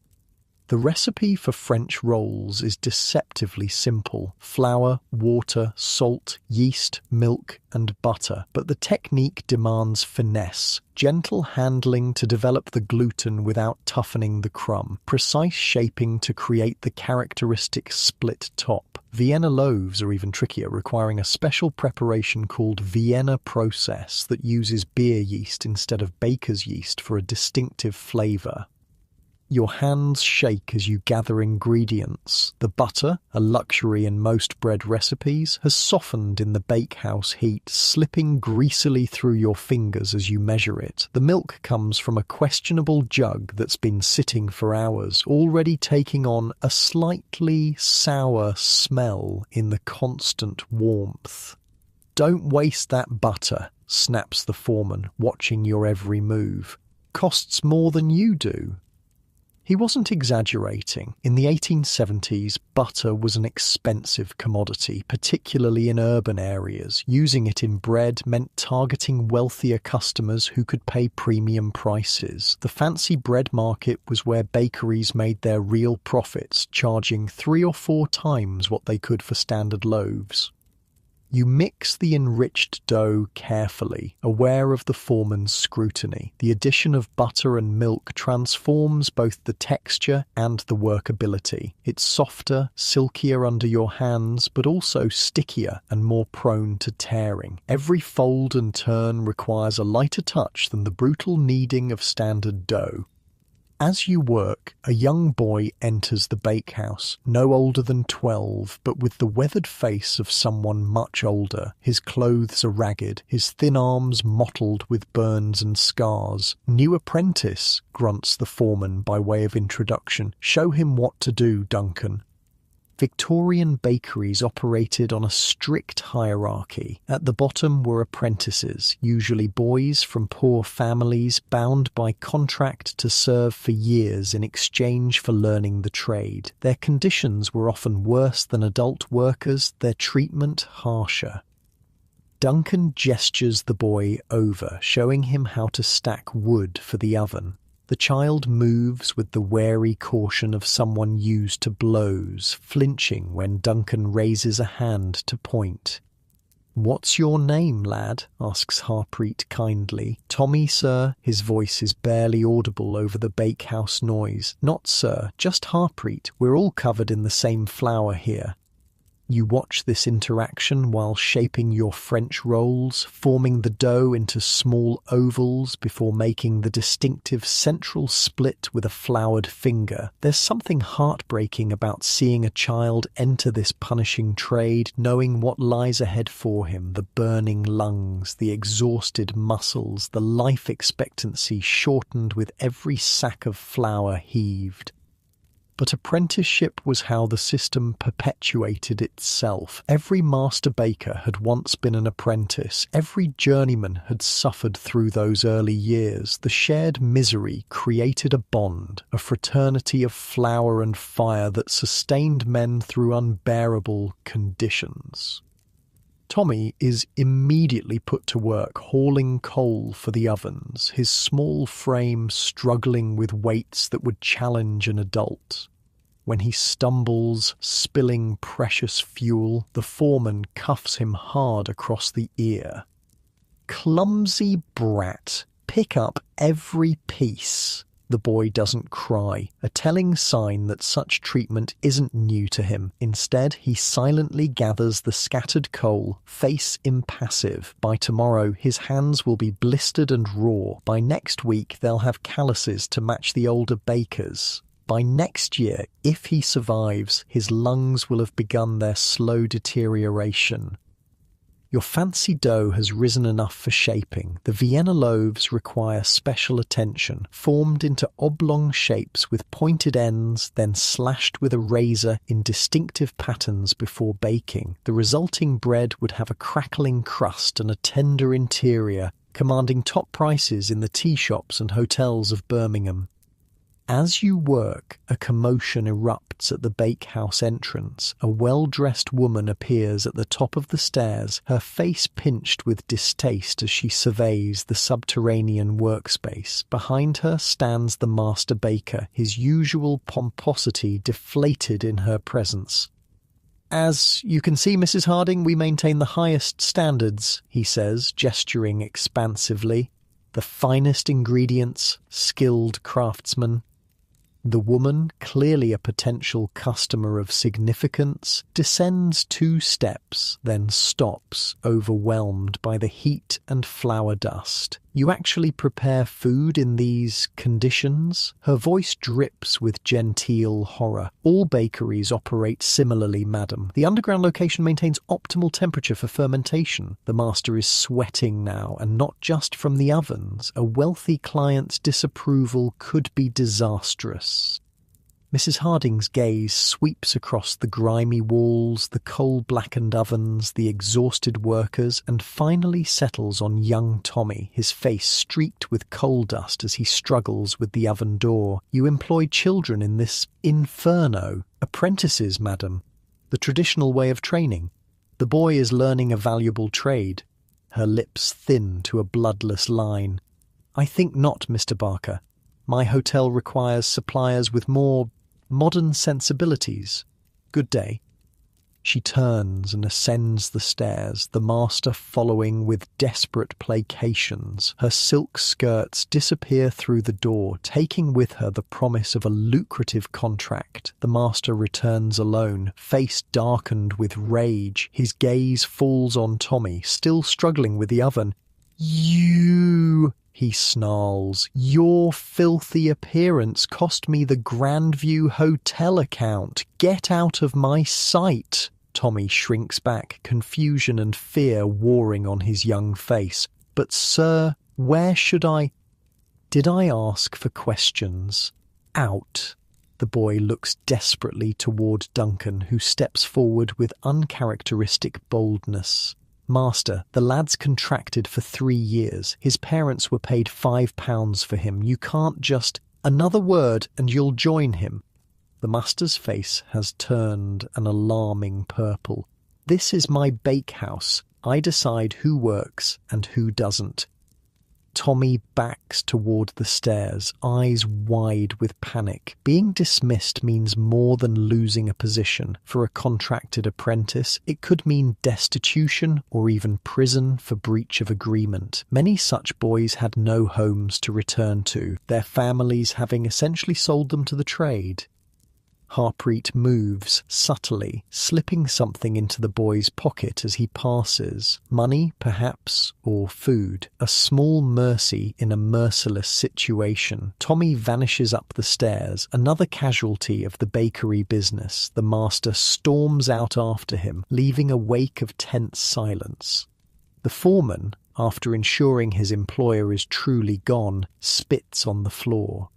The recipe for French rolls is deceptively simple: flour, water, salt, yeast, milk, and butter. But the technique demands finesse, gentle handling to develop the gluten without toughening the crumb, precise shaping to create the characteristic split top. Vienna loaves are even trickier, requiring a special preparation called Vienna process that uses beer yeast instead of baker's yeast for a distinctive flavour. Your hands shake as you gather ingredients. The butter, a luxury in most bread recipes, has softened in the bakehouse heat, slipping greasily through your fingers as you measure it. The milk comes from a questionable jug that's been sitting for hours, already taking on a slightly sour smell in the constant warmth. "Don't waste that butter," snaps the foreman, watching your every move. "Costs more than you do." He wasn't exaggerating. In the 1870s, butter was an expensive commodity, particularly in urban areas. Using it in bread meant targeting wealthier customers who could pay premium prices. The fancy bread market was where bakeries made their real profits, charging 3 or 4 times what they could for standard loaves. You mix the enriched dough carefully, aware of the foreman's scrutiny. The addition of butter and milk transforms both the texture and the workability. It's softer, silkier under your hands, but also stickier and more prone to tearing. Every fold and turn requires a lighter touch than the brutal kneading of standard dough. As you work, a young boy enters the bakehouse, no older than 12, but with the weathered face of someone much older. His clothes are ragged, his thin arms mottled with burns and scars. "New apprentice," grunts the foreman by way of introduction. "Show him what to do, Duncan." Victorian bakeries operated on a strict hierarchy. At the bottom were apprentices, usually boys from poor families bound by contract to serve for years in exchange for learning the trade. Their conditions were often worse than adult workers, their treatment harsher. Duncan gestures the boy over, showing him how to stack wood for the oven. The child moves with the wary caution of someone used to blows, flinching when Duncan raises a hand to point. "What's your name, lad?" asks Harpreet kindly. "Tommy, sir." His voice is barely audible over the bakehouse noise. "Not sir, just Harpreet. We're all covered in the same flour here." You watch this interaction while shaping your French rolls, forming the dough into small ovals before making the distinctive central split with a floured finger. There's something heartbreaking about seeing a child enter this punishing trade, knowing what lies ahead for him: the burning lungs, the exhausted muscles, the life expectancy shortened with every sack of flour heaved. But apprenticeship was how the system perpetuated itself. Every master baker had once been an apprentice. Every journeyman had suffered through those early years. The shared misery created a bond, a fraternity of flour and fire that sustained men through unbearable conditions. Tommy is immediately put to work hauling coal for the ovens, his small frame struggling with weights that would challenge an adult. When he stumbles, spilling precious fuel, the foreman cuffs him hard across the ear. "Clumsy brat, pick up every piece." The boy doesn't cry, a telling sign that such treatment isn't new to him. Instead, he silently gathers the scattered coal, face impassive. By tomorrow, his hands will be blistered and raw. By next week, they'll have calluses to match the older bakers. By next year, if he survives, his lungs will have begun their slow deterioration. Your fancy dough has risen enough for shaping. The Vienna loaves require special attention, formed into oblong shapes with pointed ends, then slashed with a razor in distinctive patterns before baking. The resulting bread would have a crackling crust and a tender interior, commanding top prices in the tea shops and hotels of Birmingham. As you work, a commotion erupts at the bakehouse entrance. A well-dressed woman appears at the top of the stairs, her face pinched with distaste as she surveys the subterranean workspace. Behind her stands the master baker, his usual pomposity deflated in her presence. "As you can see, Mrs. Harding, we maintain the highest standards," he says, gesturing expansively. "The finest ingredients, skilled craftsmen." The woman, clearly a potential customer of significance, descends 2 steps, then stops, overwhelmed by the heat and flour dust. "You actually prepare food in these conditions?" Her voice drips with genteel horror. "All bakeries operate similarly, madam. The underground location maintains optimal temperature for fermentation." The master is sweating now, and not just from the ovens. A wealthy client's disapproval could be disastrous. Mrs. Harding's gaze sweeps across the grimy walls, the coal-blackened ovens, the exhausted workers, and finally settles on young Tommy, his face streaked with coal dust as he struggles with the oven door. "You employ children in this inferno." "Apprentices, madam. The traditional way of training. The boy is learning a valuable trade." Her lips thin to a bloodless line. "I think not, Mr. Barker. My hotel requires suppliers with more modern sensibilities. Good day." She turns and ascends the stairs, the master following with desperate placations. Her silk skirts disappear through the door, taking with her the promise of a lucrative contract. The master returns alone, face darkened with rage. His gaze falls on Tommy, still struggling with the oven. "You..." he snarls. "Your filthy appearance cost me the Grandview Hotel account. Get out of my sight." Tommy shrinks back, confusion and fear warring on his young face. "But sir, where should I..." "Did I ask for questions?" "Out." The boy looks desperately toward Duncan, who steps forward with uncharacteristic boldness. "Master, the lad's contracted for 3 years. His parents were paid £5 for him. You can't just..." "Another word and you'll join him." The master's face has turned an alarming purple. "This is my bakehouse. I decide who works and who doesn't." Tommy backs toward the stairs, eyes wide with panic. Being dismissed means more than losing a position. For a contracted apprentice, it could mean destitution or even prison for breach of agreement. Many such boys had no homes to return to, their families having essentially sold them to the trade. Harpreet moves subtly, slipping something into the boy's pocket as he passes. Money, perhaps, or food. A small mercy in a merciless situation. Tommy vanishes up the stairs, another casualty of the bakery business. The master storms out after him, leaving a wake of tense silence. The foreman, after ensuring his employer is truly gone, spits on the floor.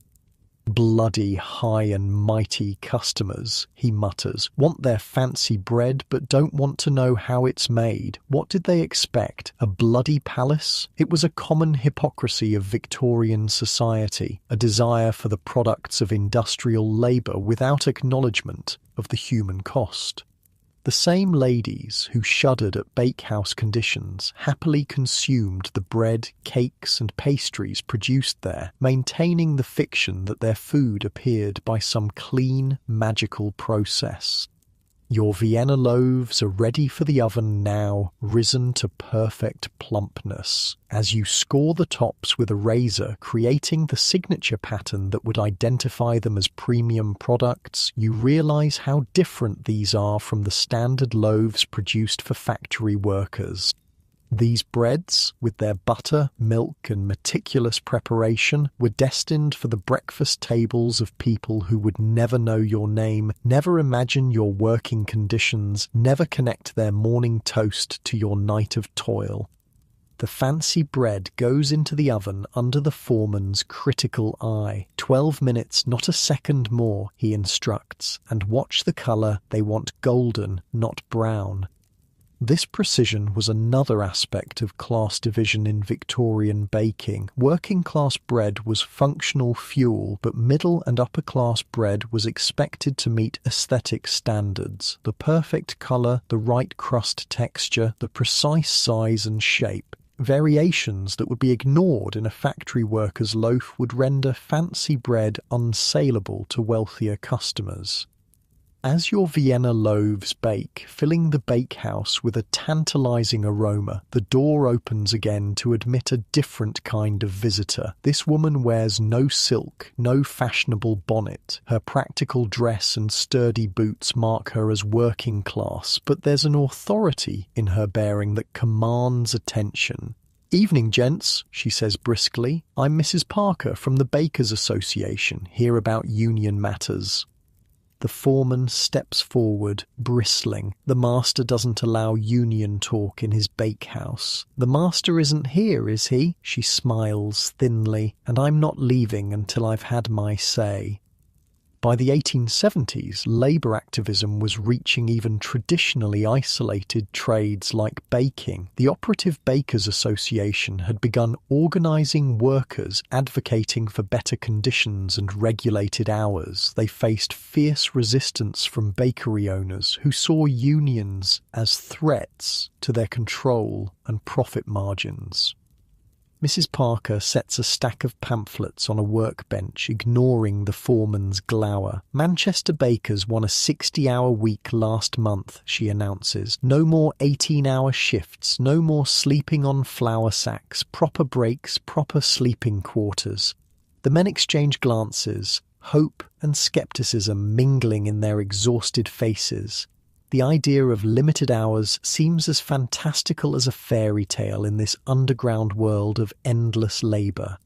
"Bloody high and mighty customers," he mutters, "want their fancy bread but don't want to know how it's made. What did they expect? A bloody palace?" It was a common hypocrisy of Victorian society, a desire for the products of industrial labour without acknowledgement of the human cost. The same ladies who shuddered at bakehouse conditions happily consumed the bread, cakes and pastries produced there, maintaining the fiction that their food appeared by some clean, magical process. Your Vienna loaves are ready for the oven now, risen to perfect plumpness. As you score the tops with a razor, creating the signature pattern that would identify them as premium products, you realize how different these are from the standard loaves produced for factory workers. These breads, with their butter, milk and meticulous preparation, were destined for the breakfast tables of people who would never know your name, never imagine your working conditions, never connect their morning toast to your night of toil. The fancy bread goes into the oven under the foreman's critical eye. 12 minutes, not a second more, he instructs, and watch the colour, they want golden, not brown. This precision was another aspect of class division in Victorian baking. Working-class bread was functional fuel, but middle and upper-class bread was expected to meet aesthetic standards. The perfect colour, the right crust texture, the precise size and shape. Variations that would be ignored in a factory worker's loaf would render fancy bread unsaleable to wealthier customers. As your Vienna loaves bake, filling the bakehouse with a tantalizing aroma, the door opens again to admit a different kind of visitor. This woman wears no silk, no fashionable bonnet. Her practical dress and sturdy boots mark her as working class, but there's an authority in her bearing that commands attention. "Evening, gents," she says briskly. "I'm Mrs. Parker from the Bakers' Association, here about union matters." The foreman steps forward, bristling. The master doesn't allow union talk in his bakehouse. "The master isn't here, is he?" She smiles thinly. "And I'm not leaving until I've had my say." By the 1870s, labour activism was reaching even traditionally isolated trades like baking. The Operative Bakers Association had begun organising workers advocating for better conditions and regulated hours. They faced fierce resistance from bakery owners who saw unions as threats to their control and profit margins. Mrs. Parker sets a stack of pamphlets on a workbench, ignoring the foreman's glower. "Manchester bakers won a 60-hour week last month," she announces. "No more 18-hour shifts, no more sleeping on flour sacks, proper breaks, proper sleeping quarters." The men exchange glances, hope and scepticism mingling in their exhausted faces. The idea of limited hours seems as fantastical as a fairy tale in this underground world of endless labour.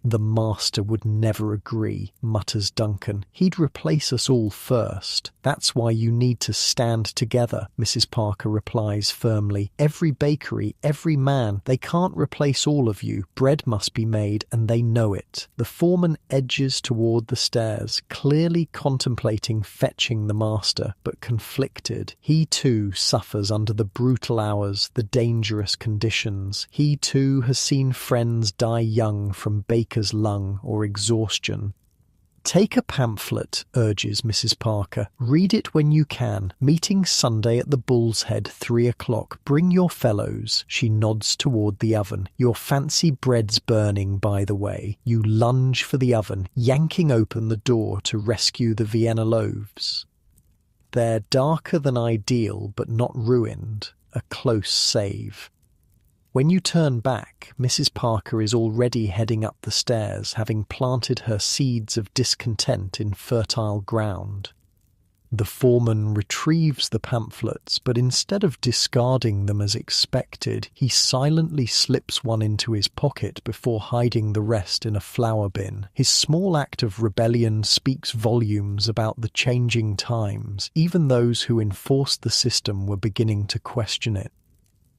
"The master would never agree," mutters Duncan. "He'd replace us all first." "That's why you need to stand together," Mrs. Parker replies firmly. "Every bakery, every man, they can't replace all of you. Bread must be made, and they know it." The foreman edges toward the stairs, clearly contemplating fetching the master, but conflicted. He too suffers under the brutal hours, the dangerous conditions. He too has seen friends die young from baker's lung or exhaustion. "Take a pamphlet," urges Mrs. Parker. "Read it when you can. Meeting Sunday at the Bull's Head, 3 o'clock. Bring your fellows." She nods toward the oven. "Your fancy bread's burning, by the way." You lunge for the oven, yanking open the door to rescue the Vienna loaves. They're darker than ideal, but not ruined. A close save. When you turn back, Mrs. Parker is already heading up the stairs, having planted her seeds of discontent in fertile ground. The foreman retrieves the pamphlets, but instead of discarding them as expected, he silently slips one into his pocket before hiding the rest in a flour bin. His small act of rebellion speaks volumes about the changing times. Even those who enforced the system were beginning to question it.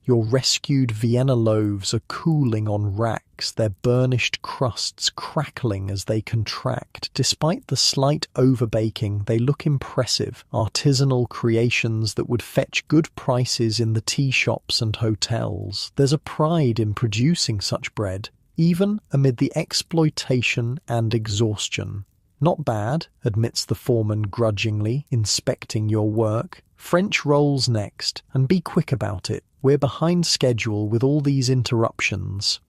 Your rescued Vienna loaves are cooling on racks, their burnished crusts crackling as they contract. Despite the slight overbaking, they look impressive, artisanal creations that would fetch good prices in the tea shops and hotels. There's a pride in producing such bread, even amid the exploitation and exhaustion. Not bad, admits the foreman grudgingly, inspecting your work. French rolls next, and be quick about it. We're behind schedule with all these interruptions.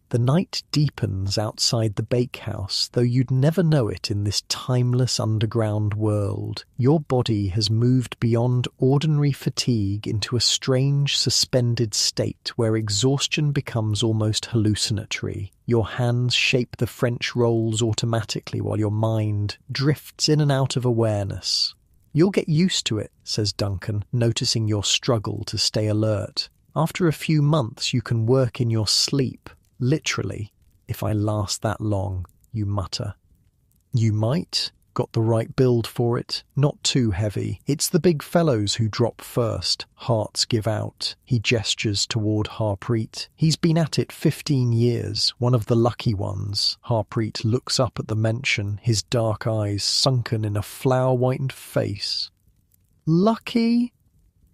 The night deepens outside the bakehouse, though you'd never know it in this timeless underground world. Your body has moved beyond ordinary fatigue into a strange suspended state where exhaustion becomes almost hallucinatory. Your hands shape the French rolls automatically while your mind drifts in and out of awareness. You'll get used to it, says Duncan, noticing your struggle to stay alert. After a few months you can work in your sleep. Literally, if I last that long, you mutter. You might. Got the right build for it. Not too heavy. It's the big fellows who drop first. Hearts give out. He gestures toward Harpreet. He's been at it 15 years, one of the lucky ones. Harpreet looks up at the mention, his dark eyes sunken in a flower-whitened face. Lucky?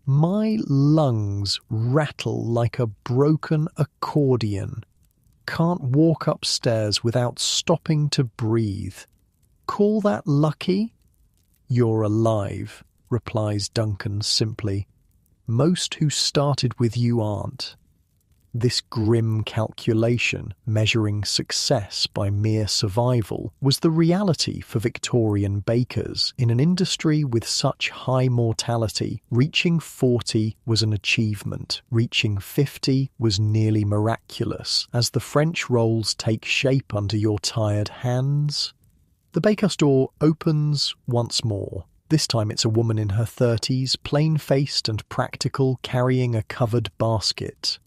My lungs rattle like a broken accordion. Can't walk upstairs without stopping to breathe. Call that lucky? You're alive, replies Duncan simply. Most who started with you aren't. This grim calculation, measuring success by mere survival, was the reality for Victorian bakers. In an industry with such high mortality, reaching 40 was an achievement. Reaching 50 was nearly miraculous, as the French rolls take shape under your tired hands. The baker's door opens once more. This time it's a woman in her 30s, plain-faced and practical, carrying a covered basket.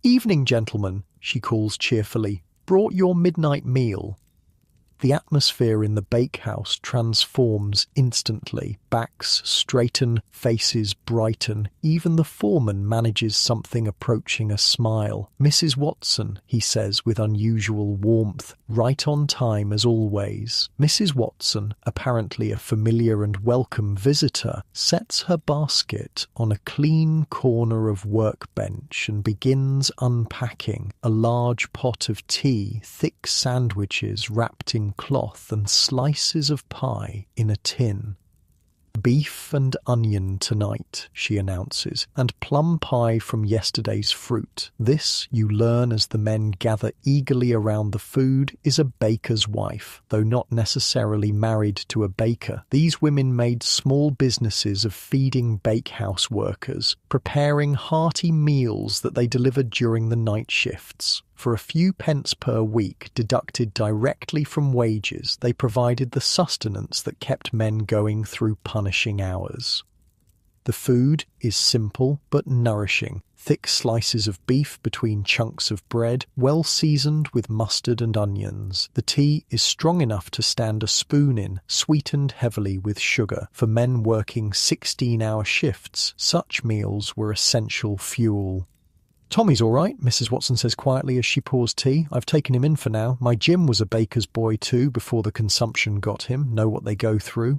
"Evening, gentlemen," she calls cheerfully. "Brought your midnight meal." The atmosphere in the bakehouse transforms instantly. Backs straighten, faces brighten. Even the foreman manages something approaching a smile. "Mrs. Watson," he says with unusual warmth, right on time as always. Mrs. Watson, apparently a familiar and welcome visitor, sets her basket on a clean corner of workbench and begins unpacking a large pot of tea, thick sandwiches wrapped in cloth and slices of pie in a tin. "Beef and onion tonight," she announces, "and plum pie from yesterday's fruit." This, you learn as the men gather eagerly around the food, is a baker's wife. Though not necessarily married to a baker, these women made small businesses of feeding bakehouse workers, preparing hearty meals that they delivered during the night shifts. For a few pence per week, deducted directly from wages, they provided the sustenance that kept men going through punishing hours. The food is simple but nourishing. Thick slices of beef between chunks of bread, well seasoned with mustard and onions. The tea is strong enough to stand a spoon in, sweetened heavily with sugar. For men working 16-hour shifts, such meals were essential fuel. "Tommy's all right," Mrs. Watson says quietly as she pours tea. "I've taken him in for now. My Jim was a baker's boy too before the consumption got him. Know what they go through."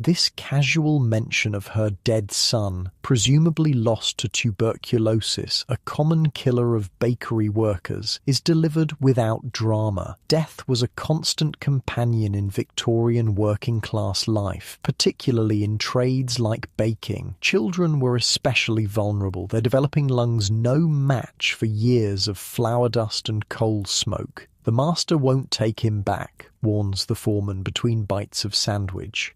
This casual mention of her dead son, presumably lost to tuberculosis, a common killer of bakery workers, is delivered without drama. Death was a constant companion in Victorian working-class life, particularly in trades like baking. Children were especially vulnerable, their developing lungs no match for years of flour dust and coal smoke. "The master won't take him back," warns the foreman between bites of sandwich.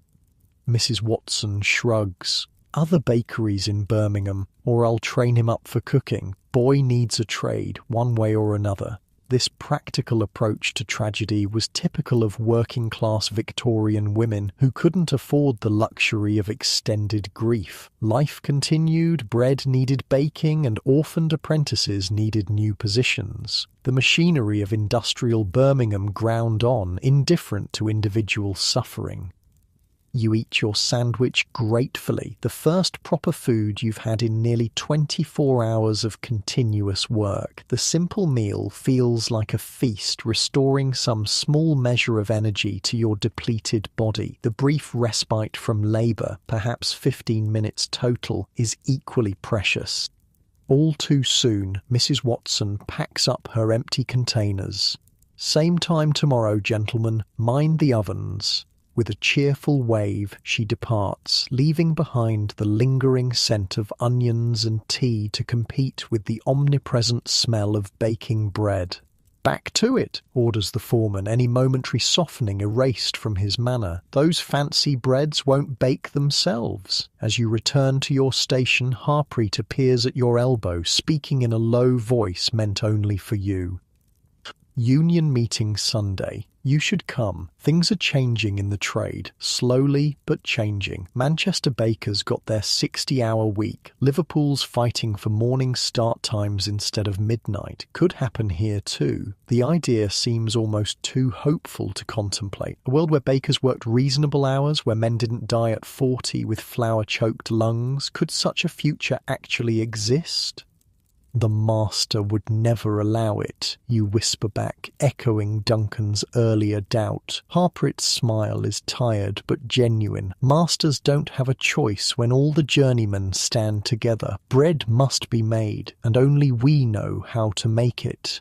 Mrs. Watson shrugs. "Other bakeries in Birmingham, or I'll train him up for cooking. Boy needs a trade, one way or another." This practical approach to tragedy was typical of working-class Victorian women who couldn't afford the luxury of extended grief. Life continued, bread needed baking, and orphaned apprentices needed new positions. The machinery of industrial Birmingham ground on, indifferent to individual suffering. You eat your sandwich gratefully, the first proper food you've had in nearly 24 hours of continuous work. The simple meal feels like a feast, restoring some small measure of energy to your depleted body. The brief respite from labour, perhaps 15 minutes total, is equally precious. All too soon, Mrs. Watson packs up her empty containers. "Same time tomorrow, gentlemen. Mind the ovens." With a cheerful wave, she departs, leaving behind the lingering scent of onions and tea to compete with the omnipresent smell of baking bread. "Back to it," orders the foreman, any momentary softening erased from his manner. "Those fancy breads won't bake themselves." As you return to your station, Harpreet appears at your elbow, speaking in a low voice meant only for you. Union meeting Sunday. You should come. Things are changing in the trade, slowly but changing. Manchester bakers got their 60-hour week. Liverpool's fighting for morning start times instead of midnight. Could happen here too. The idea seems almost too hopeful to contemplate. A world where bakers worked reasonable hours, where men didn't die at 40 with flour-choked lungs. Could such a future actually exist? "The master would never allow it," you whisper back, echoing Duncan's earlier doubt. Harpreet's smile is tired but genuine. Masters don't have a choice when all the journeymen stand together. Bread must be made, and only we know how to make it.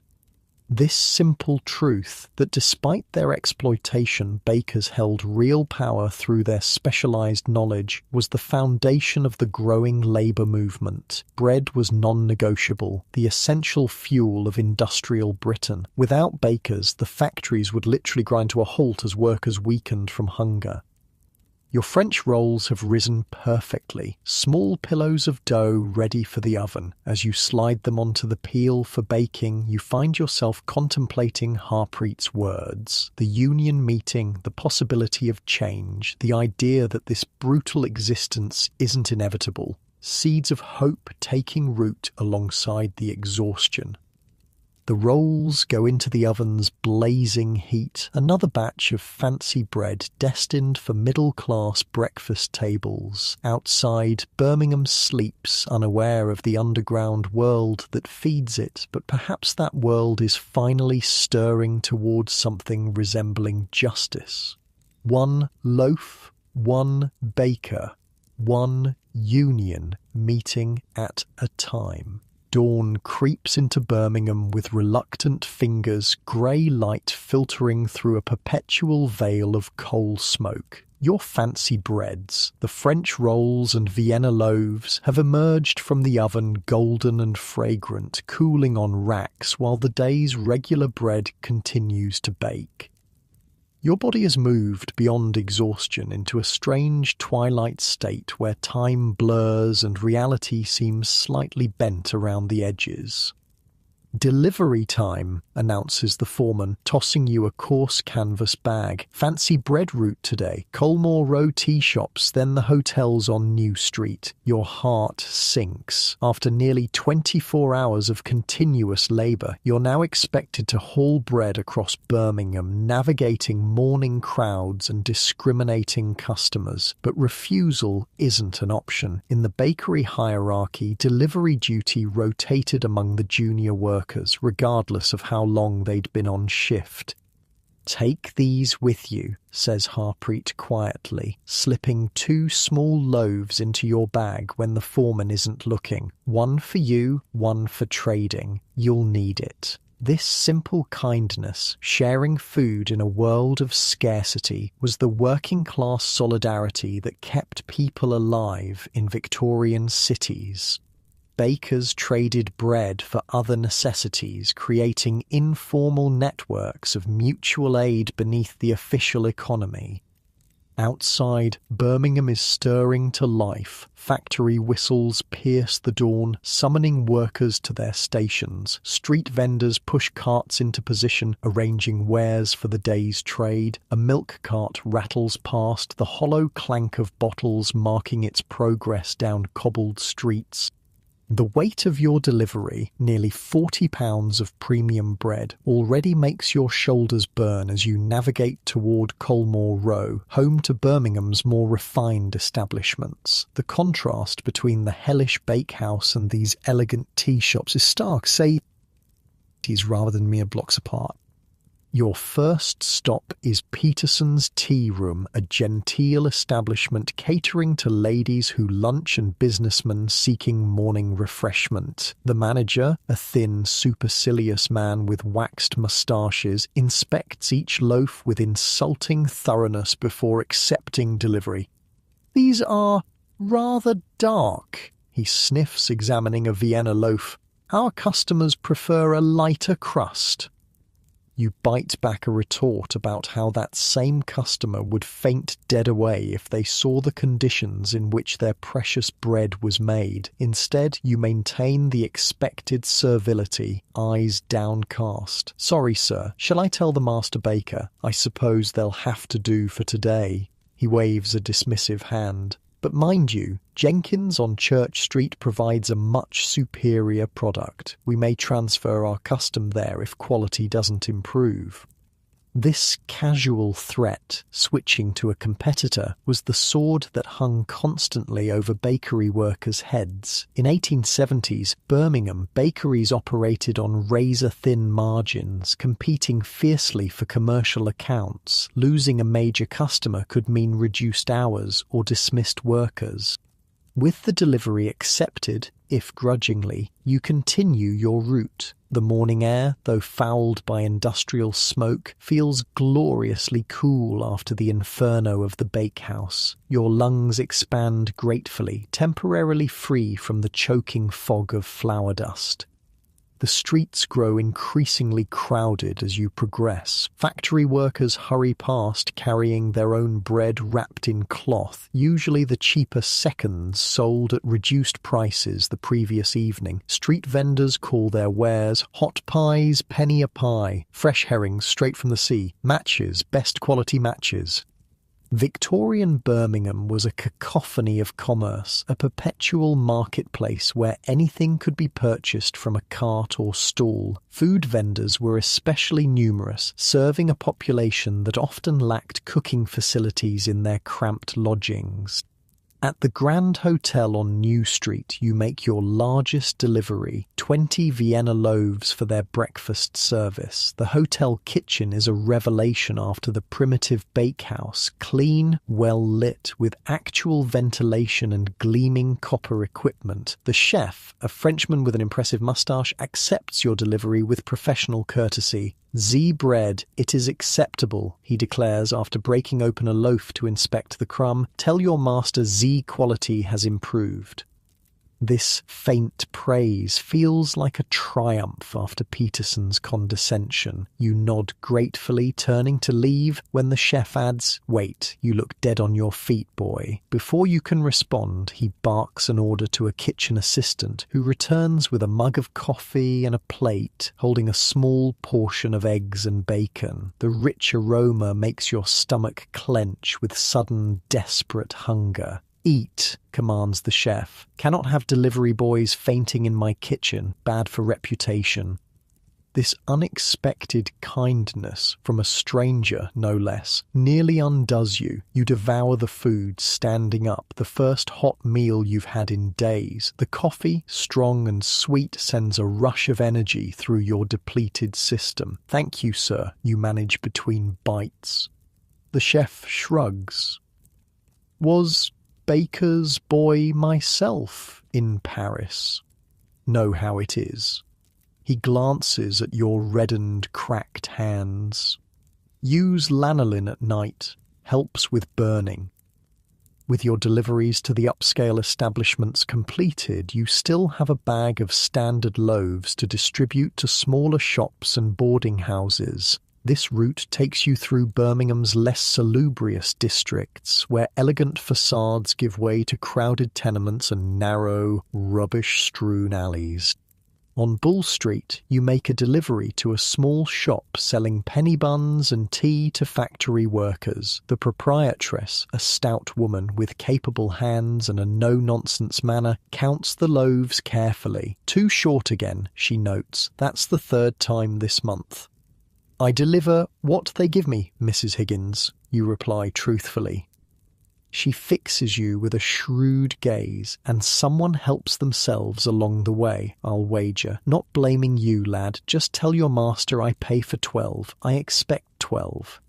This simple truth, that despite their exploitation, bakers held real power through their specialized knowledge, was the foundation of the growing labor movement. Bread was non-negotiable, the essential fuel of industrial Britain. Without bakers, the factories would literally grind to a halt as workers weakened from hunger. Your French rolls have risen perfectly, small pillows of dough ready for the oven. As you slide them onto the peel for baking, you find yourself contemplating Harpreet's words. The union meeting, the possibility of change, the idea that this brutal existence isn't inevitable. Seeds of hope taking root alongside the exhaustion. The rolls go into the oven's blazing heat, another batch of fancy bread destined for middle-class breakfast tables. Outside, Birmingham sleeps, unaware of the underground world that feeds it, but perhaps that world is finally stirring towards something resembling justice. One loaf, one baker, one union meeting at a time. Dawn creeps into Birmingham with reluctant fingers, grey light filtering through a perpetual veil of coal smoke. Your fancy breads, the French rolls and Vienna loaves, have emerged from the oven golden and fragrant, cooling on racks while the day's regular bread continues to bake. Your body has moved beyond exhaustion into a strange twilight state where time blurs and reality seems slightly bent around the edges. "Delivery time," announces the foreman, tossing you a coarse canvas bag. "Fancy bread route today. Colmore Row tea shops, then the hotels on New Street." Your heart sinks. After nearly 24 hours of continuous labour, you're now expected to haul bread across Birmingham, navigating morning crowds and discriminating customers. But refusal isn't an option. In the bakery hierarchy, delivery duty rotated among the junior workers, regardless of how long they'd been on shift. "Take these with you," says Harpreet quietly, slipping 2 small loaves into your bag when the foreman isn't looking. "One for you, one for trading. You'll need it." This simple kindness, sharing food in a world of scarcity, was the working-class solidarity that kept people alive in Victorian cities. Bakers traded bread for other necessities, creating informal networks of mutual aid beneath the official economy. Outside, Birmingham is stirring to life. Factory whistles pierce the dawn, summoning workers to their stations. Street vendors push carts into position, arranging wares for the day's trade. A milk cart rattles past, the hollow clank of bottles marking its progress down cobbled streets. The weight of your delivery, nearly 40 pounds of premium bread, already makes your shoulders burn as you navigate toward Colmore Row, home to Birmingham's more refined establishments. The contrast between the hellish bakehouse and these elegant tea shops is stark, say, rather than mere blocks apart. Your first stop is Peterson's Tea Room, a genteel establishment catering to ladies who lunch and businessmen seeking morning refreshment. The manager, a thin, supercilious man with waxed moustaches, inspects each loaf with insulting thoroughness before accepting delivery. "These are rather dark," he sniffs, examining a Vienna loaf. "Our customers prefer a lighter crust." You bite back a retort about how that same customer would faint dead away if they saw the conditions in which their precious bread was made. Instead, you maintain the expected servility, eyes downcast. "Sorry, sir, shall I tell the master baker? I suppose they'll have to do for today." He waves a dismissive hand. But mind you, Jenkins on Church Street provides a much superior product. We may transfer our custom there if quality doesn't improve. This casual threat, switching to a competitor, was the sword that hung constantly over bakery workers' heads. In 1870s, Birmingham, bakeries operated on razor-thin margins, competing fiercely for commercial accounts. Losing a major customer could mean reduced hours or dismissed workers. With the delivery accepted, if grudgingly, you continue your route. The morning air, though fouled by industrial smoke, feels gloriously cool after the inferno of the bakehouse. Your lungs expand gratefully, temporarily free from the choking fog of flour dust. The streets grow increasingly crowded as you progress. Factory workers hurry past carrying their own bread wrapped in cloth, usually the cheaper seconds sold at reduced prices the previous evening. Street vendors call their wares hot pies, penny a pie, fresh herrings straight from the sea, matches, best quality matches. Victorian Birmingham was a cacophony of commerce, a perpetual marketplace where anything could be purchased from a cart or stall. Food vendors were especially numerous, serving a population that often lacked cooking facilities in their cramped lodgings. At the Grand Hotel on New Street, you make your largest delivery, 20 Vienna loaves for their breakfast service. The hotel kitchen is a revelation after the primitive bakehouse, clean, well lit, with actual ventilation and gleaming copper equipment. The chef, a Frenchman with an impressive moustache, accepts your delivery with professional courtesy. "Z bread, it is acceptable," he declares after breaking open a loaf to inspect the crumb. "Tell your master Z quality has improved." This faint praise feels like a triumph after Peterson's condescension. You nod gratefully, turning to leave, when the chef adds, "Wait, you look dead on your feet, boy." Before you can respond, he barks an order to a kitchen assistant, who returns with a mug of coffee and a plate, holding a small portion of eggs and bacon. The rich aroma makes your stomach clench with sudden, desperate hunger. "Eat," commands the chef. "Cannot have delivery boys fainting in my kitchen. Bad for reputation." This unexpected kindness, from a stranger no less, nearly undoes you. You devour the food, standing up, the first hot meal you've had in days. The coffee, strong and sweet, sends a rush of energy through your depleted system. "Thank you, sir," you manage between bites. The chef shrugs. "Was baker's boy myself in Paris. Know how it is." He glances at your reddened, cracked hands. "Use lanolin at night. Helps with burning." With your deliveries to the upscale establishments completed, you still have a bag of standard loaves to distribute to smaller shops and boarding houses. This route takes you through Birmingham's less salubrious districts, where elegant facades give way to crowded tenements and narrow, rubbish-strewn alleys. On Bull Street, you make a delivery to a small shop selling penny buns and tea to factory workers. The proprietress, a stout woman with capable hands and a no-nonsense manner, counts the loaves carefully. "Too short again," she notes. "That's the third time this month." "I deliver what they give me, Mrs. Higgins," you reply truthfully. She fixes you with a shrewd gaze, and someone helps themselves along the way, I'll wager. "Not blaming you, lad. Just tell your master I pay for 12. I expect 12.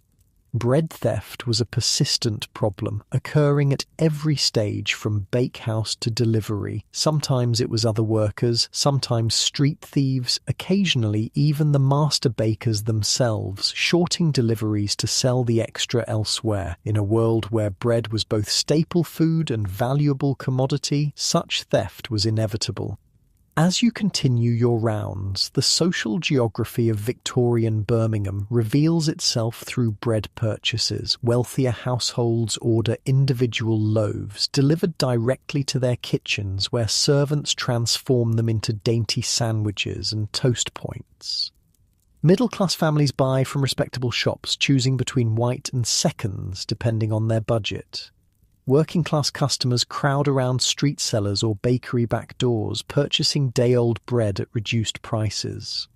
Bread theft was a persistent problem, occurring at every stage from bakehouse to delivery. Sometimes it was other workers, sometimes street thieves, occasionally even the master bakers themselves, shorting deliveries to sell the extra elsewhere. In a world where bread was both staple food and valuable commodity, such theft was inevitable. As you continue your rounds, the social geography of Victorian Birmingham reveals itself through bread purchases. Wealthier households order individual loaves, delivered directly to their kitchens, where servants transform them into dainty sandwiches and toast points. Middle-class families buy from respectable shops, choosing between white and seconds, depending on their budget. Working-class customers crowd around street sellers or bakery back doors, purchasing day-old bread at reduced prices.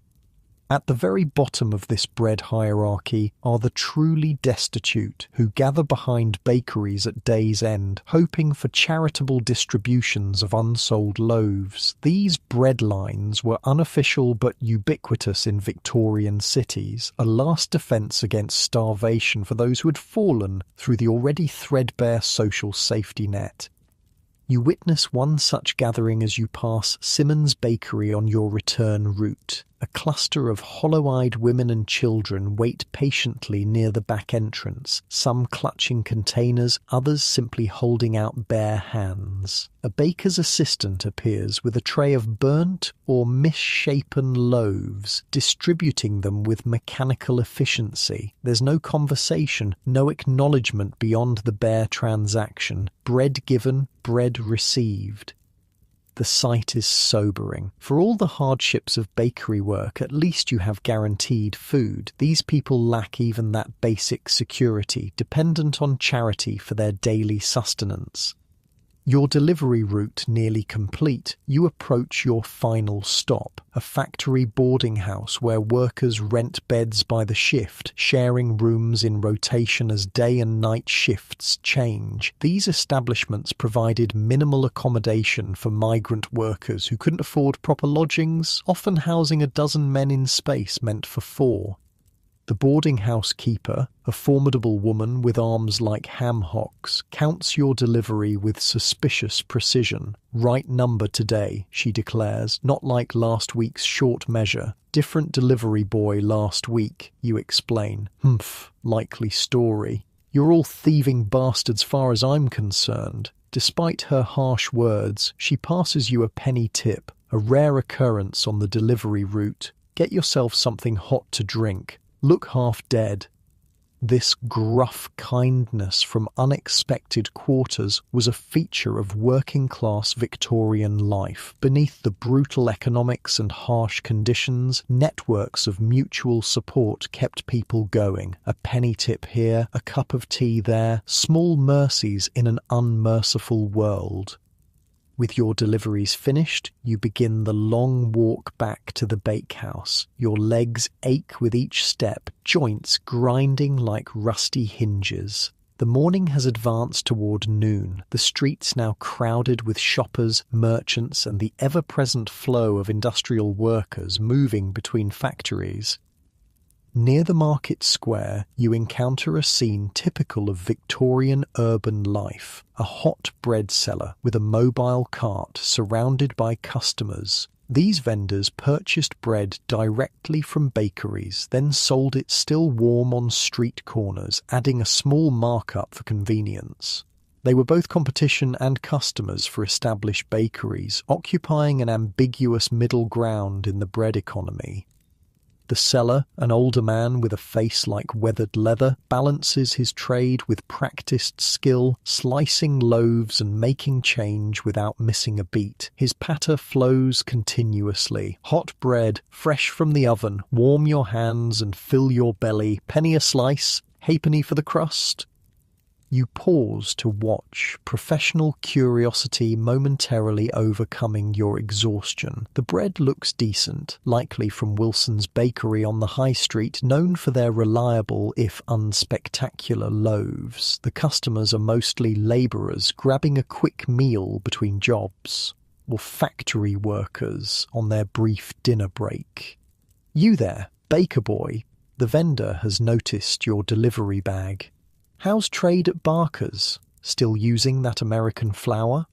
At the very bottom of this bread hierarchy are the truly destitute, who gather behind bakeries at day's end, hoping for charitable distributions of unsold loaves. These bread lines were unofficial but ubiquitous in Victorian cities, a last defence against starvation for those who had fallen through the already threadbare social safety net. You witness one such gathering as you pass Simmons Bakery on your return route. A cluster of hollow-eyed women and children wait patiently near the back entrance, some clutching containers, others simply holding out bare hands. A baker's assistant appears with a tray of burnt or misshapen loaves, distributing them with mechanical efficiency. There's no conversation, no acknowledgement beyond the bare transaction. Bread given, bread received. The sight is sobering. For all the hardships of bakery work, at least you have guaranteed food. These people lack even that basic security, dependent on charity for their daily sustenance. Your delivery route nearly complete, you approach your final stop, a factory boarding house where workers rent beds by the shift, sharing rooms in rotation as day and night shifts change. These establishments provided minimal accommodation for migrant workers who couldn't afford proper lodgings, often housing a dozen men in space meant for 4. The boarding house keeper, a formidable woman with arms like ham hocks, counts your delivery with suspicious precision. "Right number today," she declares, "not like last week's short measure. Different delivery boy last week," you explain. "Humph, likely story. You're all thieving bastards far as I'm concerned." Despite her harsh words, she passes you a penny tip, a rare occurrence on the delivery route. "Get yourself something hot to drink. Look half dead." This gruff kindness from unexpected quarters was a feature of working-class Victorian life. Beneath the brutal economics and harsh conditions, networks of mutual support kept people going. A penny tip here, a cup of tea there, small mercies in an unmerciful world. With your deliveries finished, you begin the long walk back to the bakehouse. Your legs ache with each step, joints grinding like rusty hinges. The morning has advanced toward noon, the streets now crowded with shoppers, merchants, and the ever-present flow of industrial workers moving between factories. Near the market square, you encounter a scene typical of Victorian urban life, a hot bread seller with a mobile cart surrounded by customers. These vendors purchased bread directly from bakeries, then sold it still warm on street corners, adding a small markup for convenience. They were both competition and customers for established bakeries, occupying an ambiguous middle ground in the bread economy. The seller, an older man with a face like weathered leather, balances his trade with practiced skill, slicing loaves and making change without missing a beat. His patter flows continuously. Hot bread, fresh from the oven, warm your hands and fill your belly. Penny a slice, halfpenny for the crust. You pause to watch, professional curiosity momentarily overcoming your exhaustion. The bread looks decent, likely from Wilson's Bakery on the High Street, known for their reliable, if unspectacular, loaves. The customers are mostly labourers grabbing a quick meal between jobs, or factory workers on their brief dinner break. You there, baker boy. The vendor has noticed your delivery bag. How's trade at Barker's? Still using that American flour?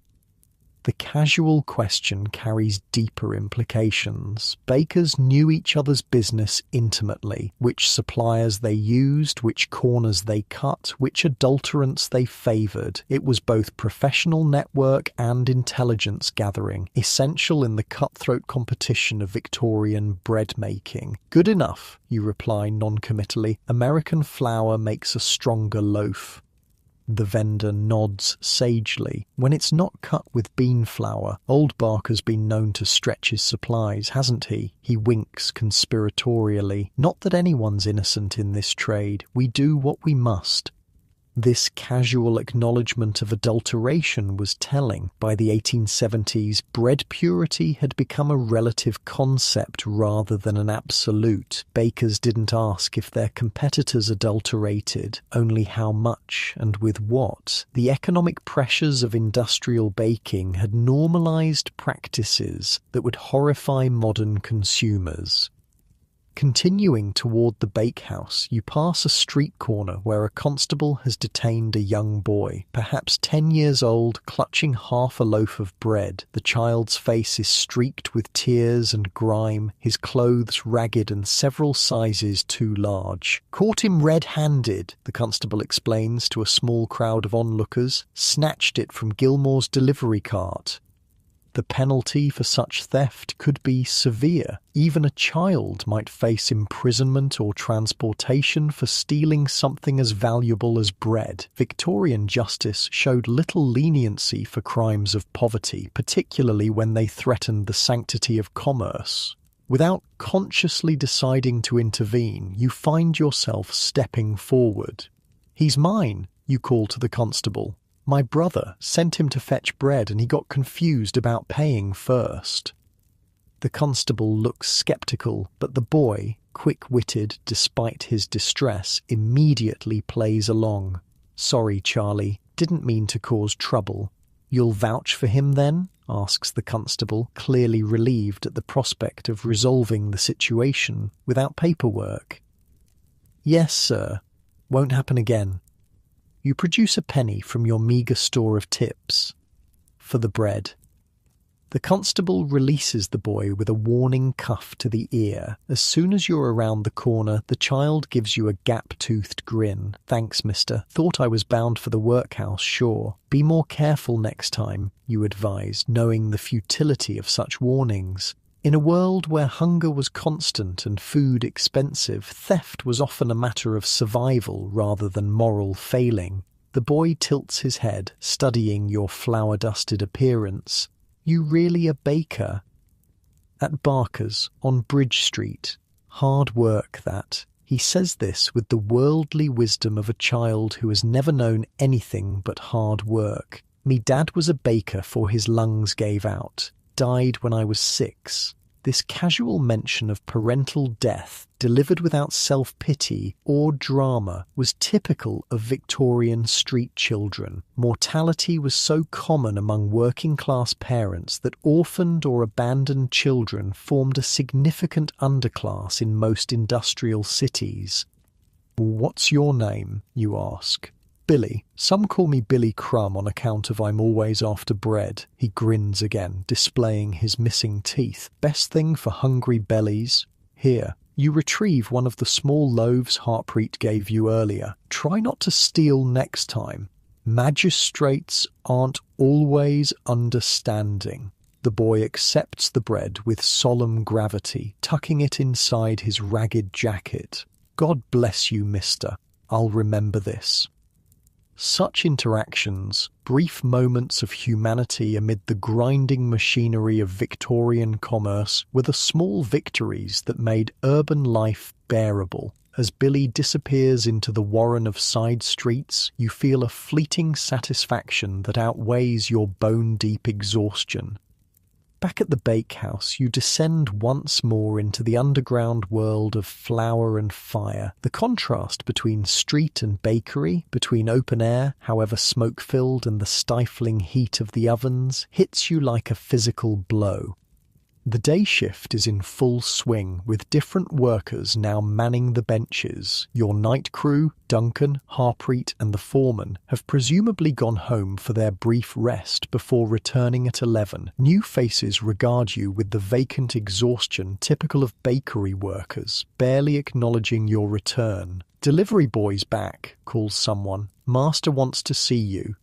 The casual question carries deeper implications. Bakers knew each other's business intimately, which suppliers they used, which corners they cut, which adulterants they favoured. It was both professional network and intelligence gathering, essential in the cutthroat competition of Victorian bread making. Good enough, you reply non-committally. American flour makes a stronger loaf. The vendor nods sagely. When it's not cut with bean flour, old Barker's been known to stretch his supplies, hasn't he? He winks conspiratorially. Not that anyone's innocent in this trade. We do what we must. This casual acknowledgement of adulteration was telling. By the 1870s, bread purity had become a relative concept rather than an absolute. Bakers didn't ask if their competitors adulterated, only how much and with what. The economic pressures of industrial baking had normalized practices that would horrify modern consumers. Continuing toward the bakehouse, you pass a street corner where a constable has detained a young boy, perhaps 10 years old, clutching half a loaf of bread. The child's face is streaked with tears and grime, his clothes ragged and several sizes too large. Caught him red-handed, the constable explains to a small crowd of onlookers. Snatched it from Gilmore's delivery cart. The penalty for such theft could be severe. Even a child might face imprisonment or transportation for stealing something as valuable as bread. Victorian justice showed little leniency for crimes of poverty, particularly when they threatened the sanctity of commerce. Without consciously deciding to intervene, you find yourself stepping forward. "He's mine," you call to the constable. "My brother sent him to fetch bread and he got confused about paying first." The constable looks sceptical, but the boy, quick-witted despite his distress, immediately plays along. "Sorry, Charlie, didn't mean to cause trouble." "You'll vouch for him then?" asks the constable, clearly relieved at the prospect of resolving the situation without paperwork. "Yes, sir. Won't happen again." You produce a penny from your meagre store of tips for the bread. The constable releases the boy with a warning cuff to the ear. As soon as you're around the corner, the child gives you a gap-toothed grin. "Thanks, mister. Thought I was bound for the workhouse, sure. Be more careful next time," you advise, knowing the futility of such warnings. In a world where hunger was constant and food expensive, theft was often a matter of survival rather than moral failing. The boy tilts his head, studying your flour-dusted appearance. "You really a baker?" "At Barker's, on Bridge Street. Hard work, that." He says this with the worldly wisdom of a child who has never known anything but hard work. "Me dad was a baker 'fore his lungs gave out. Died when I was 6. This casual mention of parental death, delivered without self-pity or drama, was typical of Victorian street children. Mortality was so common among working-class parents that orphaned or abandoned children formed a significant underclass in most industrial cities. "What's your name?" you ask. "Billy. Some call me Billy Crumb on account of I'm always after bread." He grins again, displaying his missing teeth. "Best thing for hungry bellies. Here." You retrieve one of the small loaves Harpreet gave you earlier. "Try not to steal next time. Magistrates aren't always understanding." The boy accepts the bread with solemn gravity, tucking it inside his ragged jacket. God bless you, mister. I'll remember this. Such interactions, brief moments of humanity amid the grinding machinery of Victorian commerce, were the small victories that made urban life bearable. As Billy disappears into the warren of side streets, you feel a fleeting satisfaction that outweighs your bone-deep exhaustion. Back at the bakehouse, you descend once more into the underground world of flour and fire. The contrast between street and bakery, between open air, however smoke-filled, and the stifling heat of the ovens, hits you like a physical blow. The day shift is in full swing, with different workers now manning the benches. Your night crew, Duncan, Harpreet and the foreman, have presumably gone home for their brief rest before returning at 11. New faces regard you with the vacant exhaustion typical of bakery workers, barely acknowledging your return. "Delivery boy's back," calls someone. "Master wants to see you."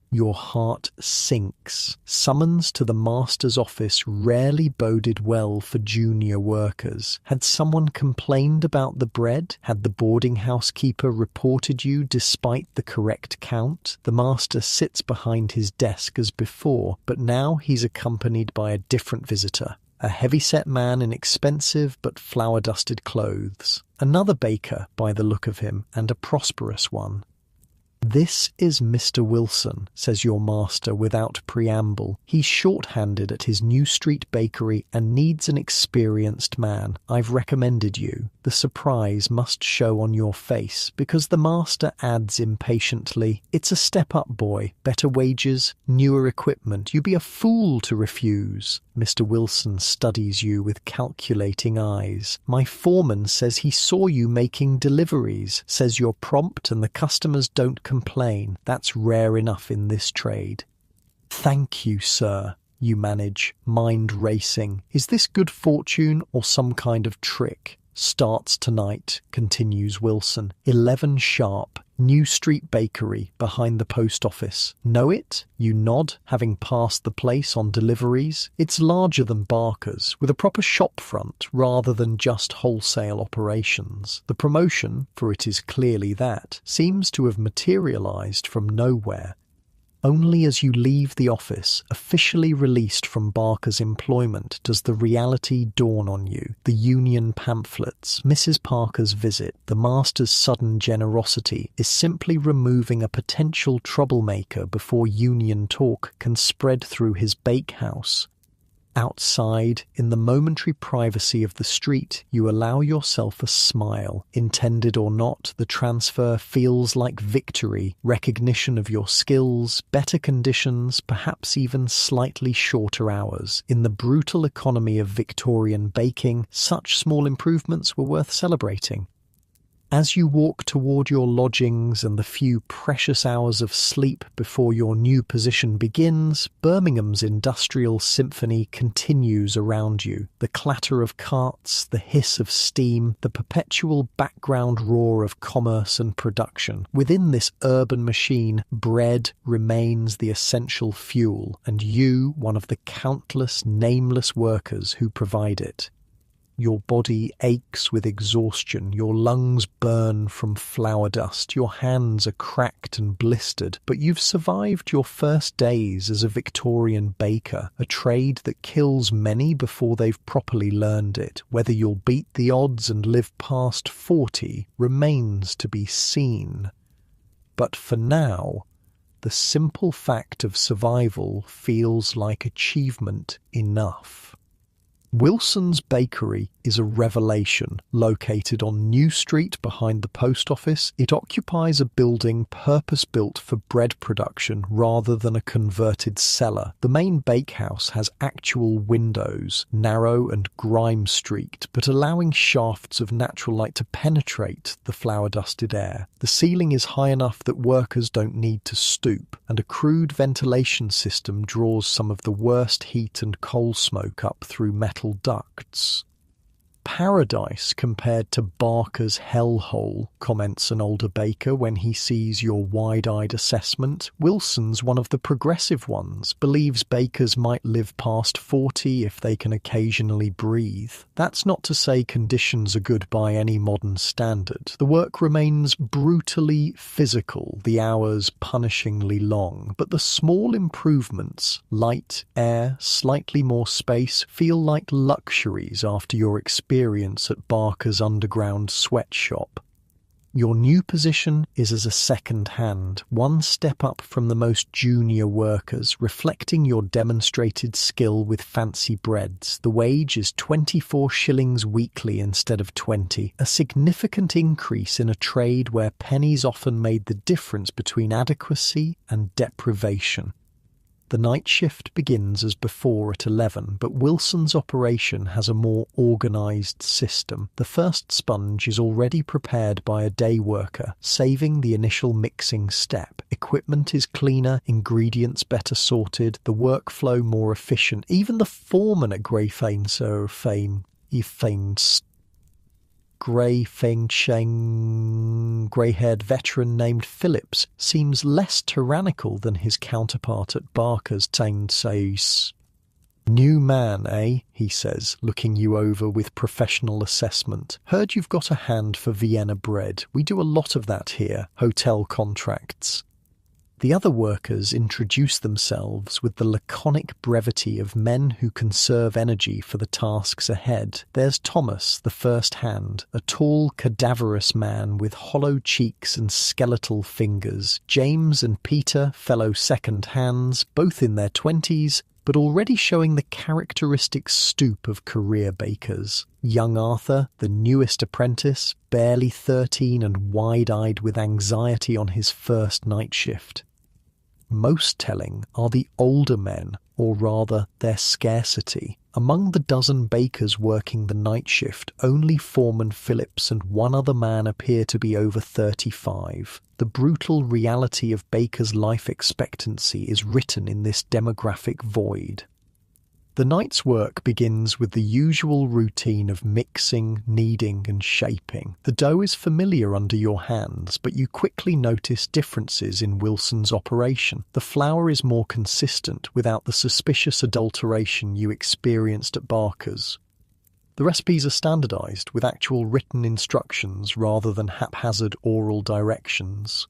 Your heart sinks. Summons to the master's office rarely boded well for junior workers. Had someone complained about the bread? Had the boarding house keeper reported you despite the correct count? The master sits behind his desk as before, but now he's accompanied by a different visitor. A heavy-set man in expensive but flour-dusted clothes. Another baker, by the look of him, and a prosperous one. "This is Mr. Wilson," says your master without preamble. "He's short-handed at his New Street bakery and needs an experienced man. I've recommended you." The surprise must show on your face, because the master adds impatiently, "It's a step up, boy. Better wages, newer equipment. You'd be a fool to refuse." Mr. Wilson studies you with calculating eyes. "My foreman says he saw you making deliveries, says you're prompt and the customers don't complain. That's rare enough in this trade." "Thank you, sir," you manage, mind racing. Is this good fortune or some kind of trick? "Starts tonight," continues Wilson. 11 sharp. New Street Bakery, behind the post office. Know it? You nod, having passed the place on deliveries. It's larger than Barker's, with a proper shop front rather than just wholesale operations. The promotion, for it is clearly that, seems to have materialized from nowhere. Only as you leave the office, officially released from Barker's employment, does the reality dawn on you. The union pamphlets, Mrs. Parker's visit, the master's sudden generosity is simply removing a potential troublemaker before union talk can spread through his bakehouse. Outside, in the momentary privacy of the street, you allow yourself a smile. Intended or not, the transfer feels like victory, recognition of your skills, better conditions, perhaps even slightly shorter hours. In the brutal economy of Victorian baking, such small improvements were worth celebrating. As you walk toward your lodgings and the few precious hours of sleep before your new position begins, Birmingham's industrial symphony continues around you. The clatter of carts, the hiss of steam, the perpetual background roar of commerce and production. Within this urban machine, bread remains the essential fuel, and you, one of the countless nameless workers who provide it. Your body aches with exhaustion, your lungs burn from flour dust, your hands are cracked and blistered, but you've survived your first days as a Victorian baker, a trade that kills many before they've properly learned it. Whether you'll beat the odds and live past 40 remains to be seen. But for now, the simple fact of survival feels like achievement enough. Wilson's Bakery is a revelation. Located on New Street behind the post office, it occupies a building purpose-built for bread production rather than a converted cellar. The main bakehouse has actual windows, narrow and grime-streaked, but allowing shafts of natural light to penetrate the flour-dusted air. The ceiling is high enough that workers don't need to stoop, and a crude ventilation system draws some of the worst heat and coal smoke up through metal ducts. paradise compared to Barker's hellhole, comments an older baker when he sees your wide-eyed assessment. Wilson's one of the progressive ones, believes bakers might live past 40 if they can occasionally breathe. That's not to say conditions are good by any modern standard. The work remains brutally physical, the hours punishingly long, but the small improvements, light, air, slightly more space, feel like luxuries after your experience at Barker's underground sweatshop. Your new position is as a second hand, one step up from the most junior workers, reflecting your demonstrated skill with fancy breads. The wage is 24 shillings weekly instead of 20, a significant increase in a trade where pennies often made the difference between adequacy and deprivation. The night shift begins as before at 11, but Wilson's operation has a more organised system. The first sponge is already prepared by a day worker, saving the initial mixing step. Equipment is cleaner, ingredients better sorted, the workflow more efficient. Even the foreman at grey-haired veteran named Phillips seems less tyrannical than his counterpart at Barker's says. "New man, eh?" he says, looking you over with professional assessment. "Heard you've got a hand for Vienna bread. We do a lot of that here. Hotel contracts." The other workers introduce themselves with the laconic brevity of men who conserve energy for the tasks ahead. There's Thomas, the first hand, a tall, cadaverous man with hollow cheeks and skeletal fingers. James and Peter, fellow second hands, both in their 20s, but already showing the characteristic stoop of career bakers. Young Arthur, the newest apprentice, barely 13 and wide-eyed with anxiety on his first night shift. Most telling are the older men, or rather their scarcity. Among the dozen bakers working the night shift, only Foreman Phillips and one other man appear to be over 35. The brutal reality of bakers' life expectancy is written in this demographic void. The night's work begins with the usual routine of mixing, kneading and shaping. The dough is familiar under your hands, but you quickly notice differences in Wilson's operation. The flour is more consistent without the suspicious adulteration you experienced at Barker's. The recipes are standardized with actual written instructions rather than haphazard oral directions.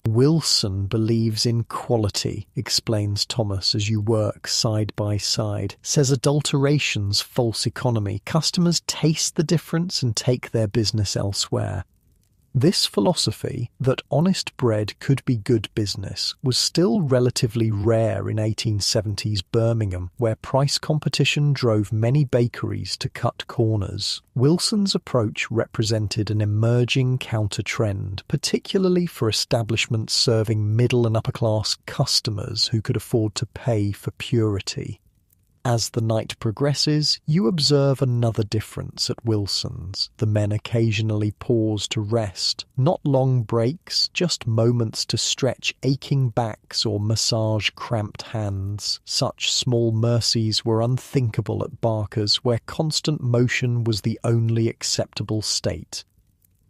"Wilson believes in quality," explains Thomas as you work side by side. "Says adulteration's false economy. Customers taste the difference and take their business elsewhere." This philosophy, that honest bread could be good business, was still relatively rare in 1870s Birmingham, where price competition drove many bakeries to cut corners. Wilson's approach represented an emerging counter-trend, particularly for establishments serving middle and upper-class customers who could afford to pay for purity. As the night progresses, you observe another difference at Wilson's. The men occasionally pause to rest. Not long breaks, just moments to stretch aching backs or massage cramped hands. Such small mercies were unthinkable at Barker's, where constant motion was the only acceptable state.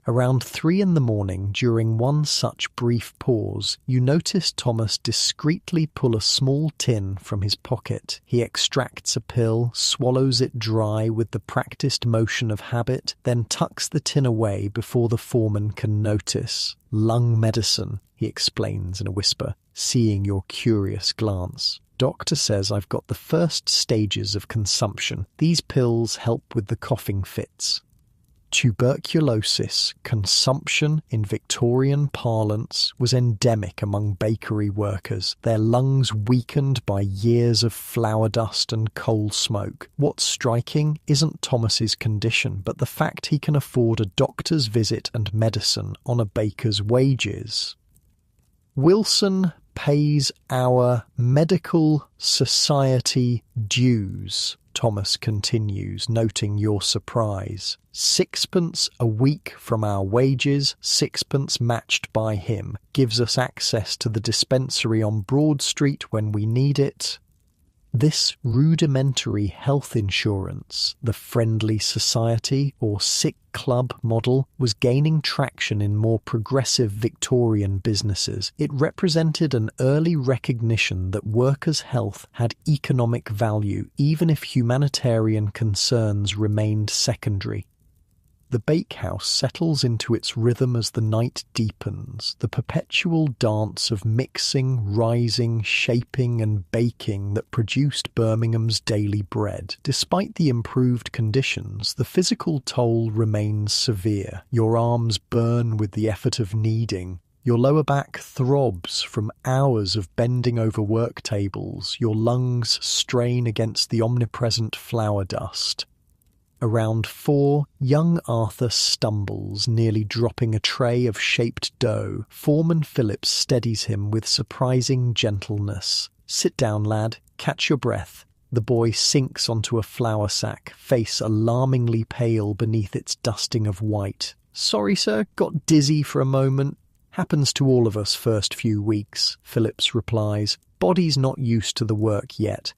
Around 3 a.m, during one such brief pause, you notice Thomas discreetly pull a small tin from his pocket. He extracts a pill, swallows it dry with the practiced motion of habit, then tucks the tin away before the foreman can notice. "Lung medicine," he explains in a whisper, seeing your curious glance. "Doctor says I've got the first stages of consumption. These pills help with the coughing fits." Tuberculosis, consumption in Victorian parlance, was endemic among bakery workers, their lungs weakened by years of flour dust and coal smoke. What's striking isn't Thomas's condition, but the fact he can afford a doctor's visit and medicine on a baker's wages. "Wilson pays our medical society dues," Thomas continues, noting your surprise. "6p a week from our wages, 6p matched by him. Gives us access to the dispensary on Broad Street when we need it." This rudimentary health insurance, the friendly society or sick club model, was gaining traction in more progressive Victorian businesses. It represented an early recognition that workers' health had economic value, even if humanitarian concerns remained secondary. The bakehouse settles into its rhythm as the night deepens, the perpetual dance of mixing, rising, shaping and baking that produced Birmingham's daily bread. Despite the improved conditions, the physical toll remains severe. Your arms burn with the effort of kneading. Your lower back throbs from hours of bending over work tables. Your lungs strain against the omnipresent flour dust. Around 4, young Arthur stumbles, nearly dropping a tray of shaped dough. Foreman Phillips steadies him with surprising gentleness. "Sit down, lad. Catch your breath." The boy sinks onto a flour sack, face alarmingly pale beneath its dusting of white. "Sorry, sir, got dizzy for a moment." "Happens to all of us first few weeks," Phillips replies. "Body's not used to the work yet."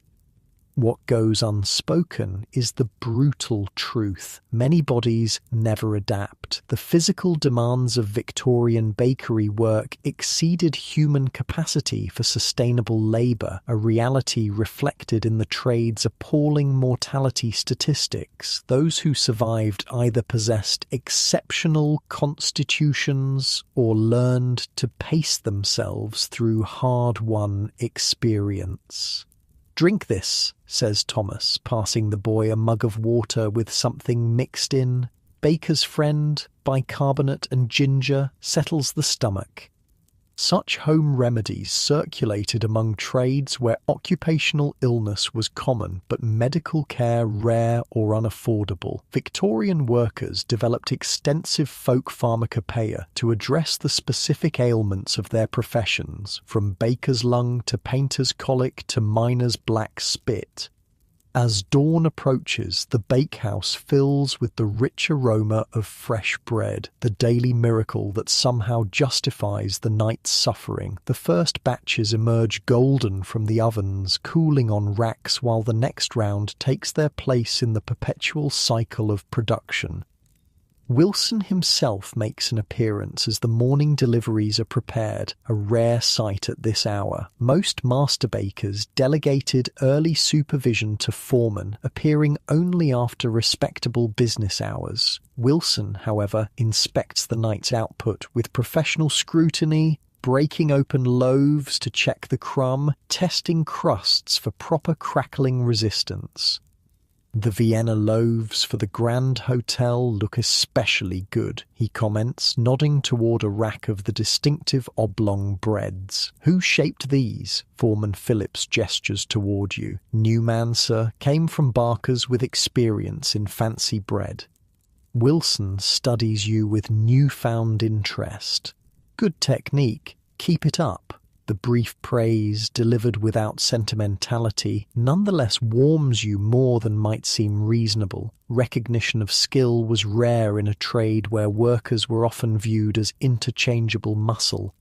What goes unspoken is the brutal truth. Many bodies never adapt. The physical demands of Victorian bakery work exceeded human capacity for sustainable labour, a reality reflected in the trade's appalling mortality statistics. Those who survived either possessed exceptional constitutions or learned to pace themselves through hard-won experience. "Drink this," says Thomas, passing the boy a mug of water with something mixed in. Baker's Friend, bicarbonate and ginger, settles the stomach. Such home remedies circulated among trades where occupational illness was common but medical care rare or unaffordable. Victorian workers developed extensive folk pharmacopoeia to address the specific ailments of their professions, from baker's lung to painter's colic to miner's black spit. As dawn approaches, the bakehouse fills with the rich aroma of fresh bread, the daily miracle that somehow justifies the night's suffering. The first batches emerge golden from the ovens, cooling on racks, while the next round takes their place in the perpetual cycle of production. Wilson himself makes an appearance as the morning deliveries are prepared, a rare sight at this hour. Most master bakers delegated early supervision to foremen, appearing only after respectable business hours. Wilson, however, inspects the night's output with professional scrutiny, breaking open loaves to check the crumb, testing crusts for proper crackling resistance. "The Vienna loaves for the Grand Hotel look especially good," he comments, nodding toward a rack of the distinctive oblong breads. "Who shaped these?" Foreman Phillips gestures toward you. "New man, sir. Came from Barker's with experience in fancy bread." Wilson studies you with newfound interest. "Good technique. Keep it up." The brief praise, delivered without sentimentality, nonetheless warms you more than might seem reasonable. Recognition of skill was rare in a trade where workers were often viewed as interchangeable muscle.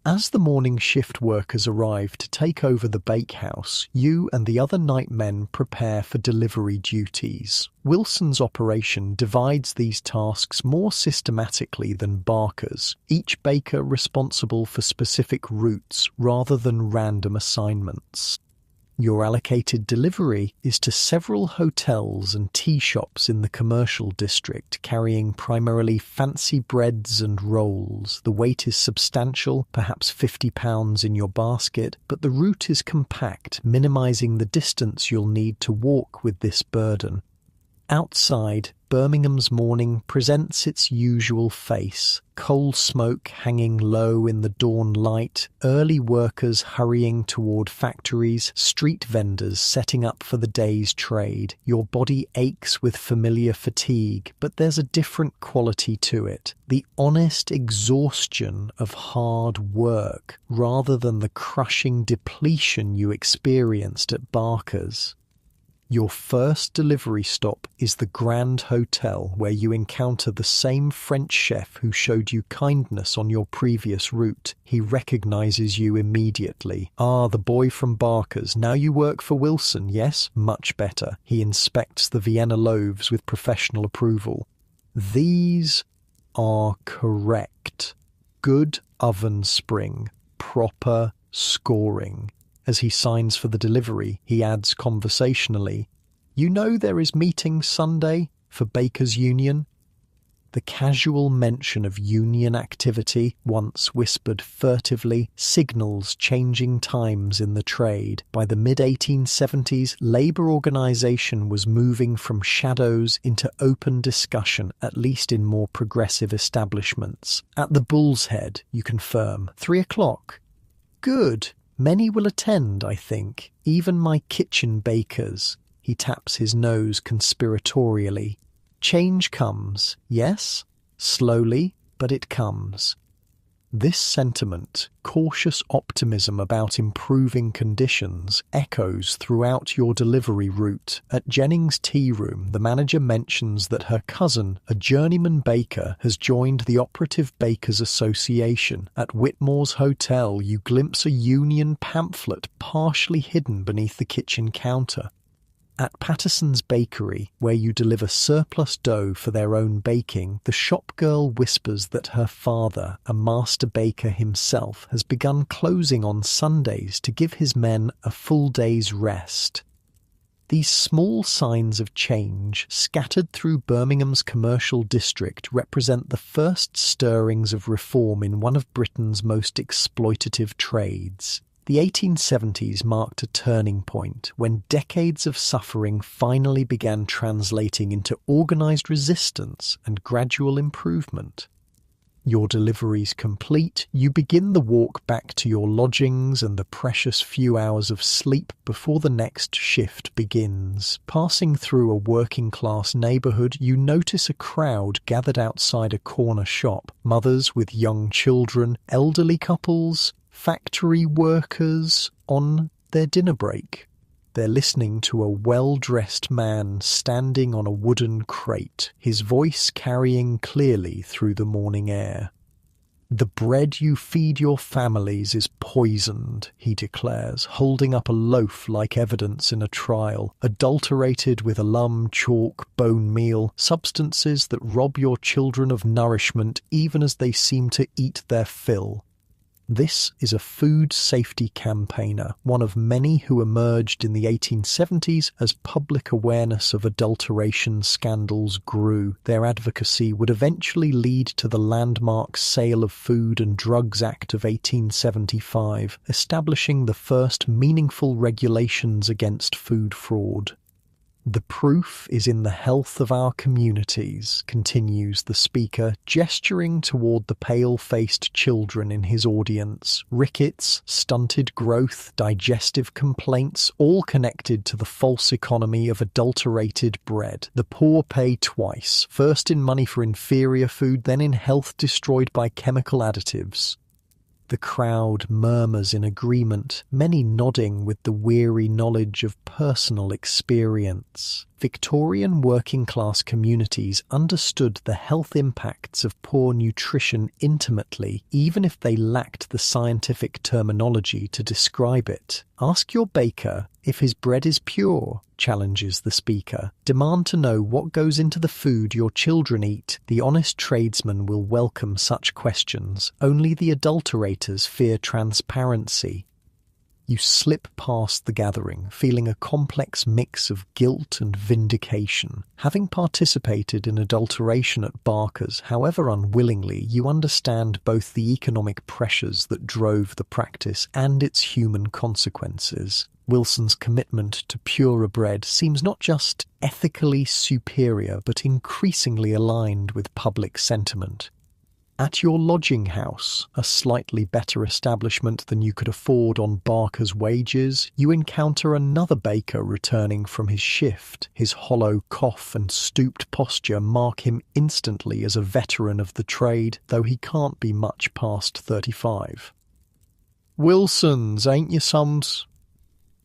As the morning shift workers arrive to take over the bakehouse, you and the other night men prepare for delivery duties. Wilson's operation divides these tasks more systematically than Barker's, each baker responsible for specific routes rather than random assignments. Your allocated delivery is to several hotels and tea shops in the commercial district, carrying primarily fancy breads and rolls. The weight is substantial, perhaps 50 pounds in your basket, but the route is compact, minimizing the distance you'll need to walk with this burden. Outside, Birmingham's morning presents its usual face. Coal smoke hanging low in the dawn light, early workers hurrying toward factories, street vendors setting up for the day's trade. Your body aches with familiar fatigue, but there's a different quality to it. The honest exhaustion of hard work, rather than the crushing depletion you experienced at Barker's. Your first delivery stop is the Grand Hotel, where you encounter the same French chef who showed you kindness on your previous route. He recognizes you immediately. "Ah, the boy from Barker's. Now you work for Wilson, yes? Much better." He inspects the Vienna loaves with professional approval. "These are correct. Good oven spring. Proper scoring." As he signs for the delivery, he adds conversationally, "You know there is meeting Sunday for Bakers' Union?" The casual mention of union activity, once whispered furtively, signals changing times in the trade. By the mid-1870s, labour organisation was moving from shadows into open discussion, at least in more progressive establishments. "At the Bull's Head, you confirm. 3 o'clock. Good. Many will attend, I think. Even my kitchen bakers." He taps his nose conspiratorially. "Change comes, yes? Slowly, but it comes." This sentiment, cautious optimism about improving conditions, echoes throughout your delivery route. At Jennings' tea room, the manager mentions that her cousin, a journeyman baker, has joined the Operative Bakers Association. At Whitmore's hotel, you glimpse a union pamphlet partially hidden beneath the kitchen counter. At Patterson's Bakery, where you deliver surplus dough for their own baking, the shopgirl whispers that her father, a master baker himself, has begun closing on Sundays to give his men a full day's rest. These small signs of change, scattered through Birmingham's commercial district, represent the first stirrings of reform in one of Britain's most exploitative trades. The 1870s marked a turning point when decades of suffering finally began translating into organised resistance and gradual improvement. Your deliveries complete, you begin the walk back to your lodgings and the precious few hours of sleep before the next shift begins. Passing through a working-class neighbourhood, you notice a crowd gathered outside a corner shop. Mothers with young children, elderly couples, factory workers on their dinner break. They're listening to a well-dressed man standing on a wooden crate, his voice carrying clearly through the morning air. "The bread you feed your families is poisoned," he declares, holding up a loaf like evidence in a trial, "adulterated with alum, chalk, bone meal, substances that rob your children of nourishment even as they seem to eat their fill." This is a food safety campaigner, one of many who emerged in the 1870s as public awareness of adulteration scandals grew. Their advocacy would eventually lead to the landmark Sale of Food and Drugs Act of 1875, establishing the first meaningful regulations against food fraud. "The proof is in the health of our communities," continues the speaker, gesturing toward the pale-faced children in his audience. "Rickets, stunted growth, digestive complaints, all connected to the false economy of adulterated bread. The poor pay twice, first in money for inferior food, then in health destroyed by chemical additives." The crowd murmurs in agreement, many nodding with the weary knowledge of personal experience. Victorian working-class communities understood the health impacts of poor nutrition intimately, even if they lacked the scientific terminology to describe it. "Ask your baker if his bread is pure," challenges the speaker. "Demand to know what goes into the food your children eat. The honest tradesman will welcome such questions. Only the adulterators fear transparency." You slip past the gathering, feeling a complex mix of guilt and vindication. Having participated in adulteration at Barker's, however unwillingly, you understand both the economic pressures that drove the practice and its human consequences. Wilson's commitment to purer bread seems not just ethically superior, but increasingly aligned with public sentiment. At your lodging house, a slightly better establishment than you could afford on Barker's wages, you encounter another baker returning from his shift. His hollow cough and stooped posture mark him instantly as a veteran of the trade, though he can't be much past 35. "Wilson's, ain't you, sons?"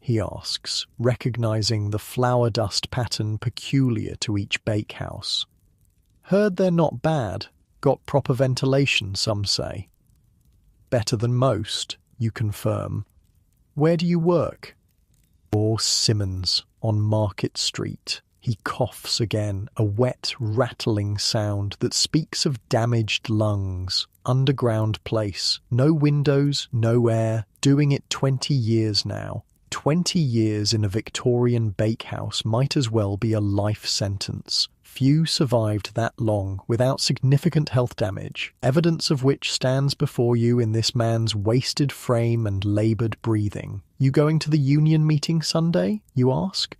he asks, recognizing the flour dust pattern peculiar to each bakehouse. Heard they're not bad. Got proper ventilation, some say. Better than most, you confirm. Where do you work? Or Simmons, on Market Street. He coughs again, a wet, rattling sound that speaks of damaged lungs. Underground place. No windows, no air. Doing it 20 years now. 20 years in a Victorian bakehouse might as well be a life sentence. Few survived that long without significant health damage, evidence of which stands before you in this man's wasted frame and laboured breathing. You going to the union meeting Sunday, you ask?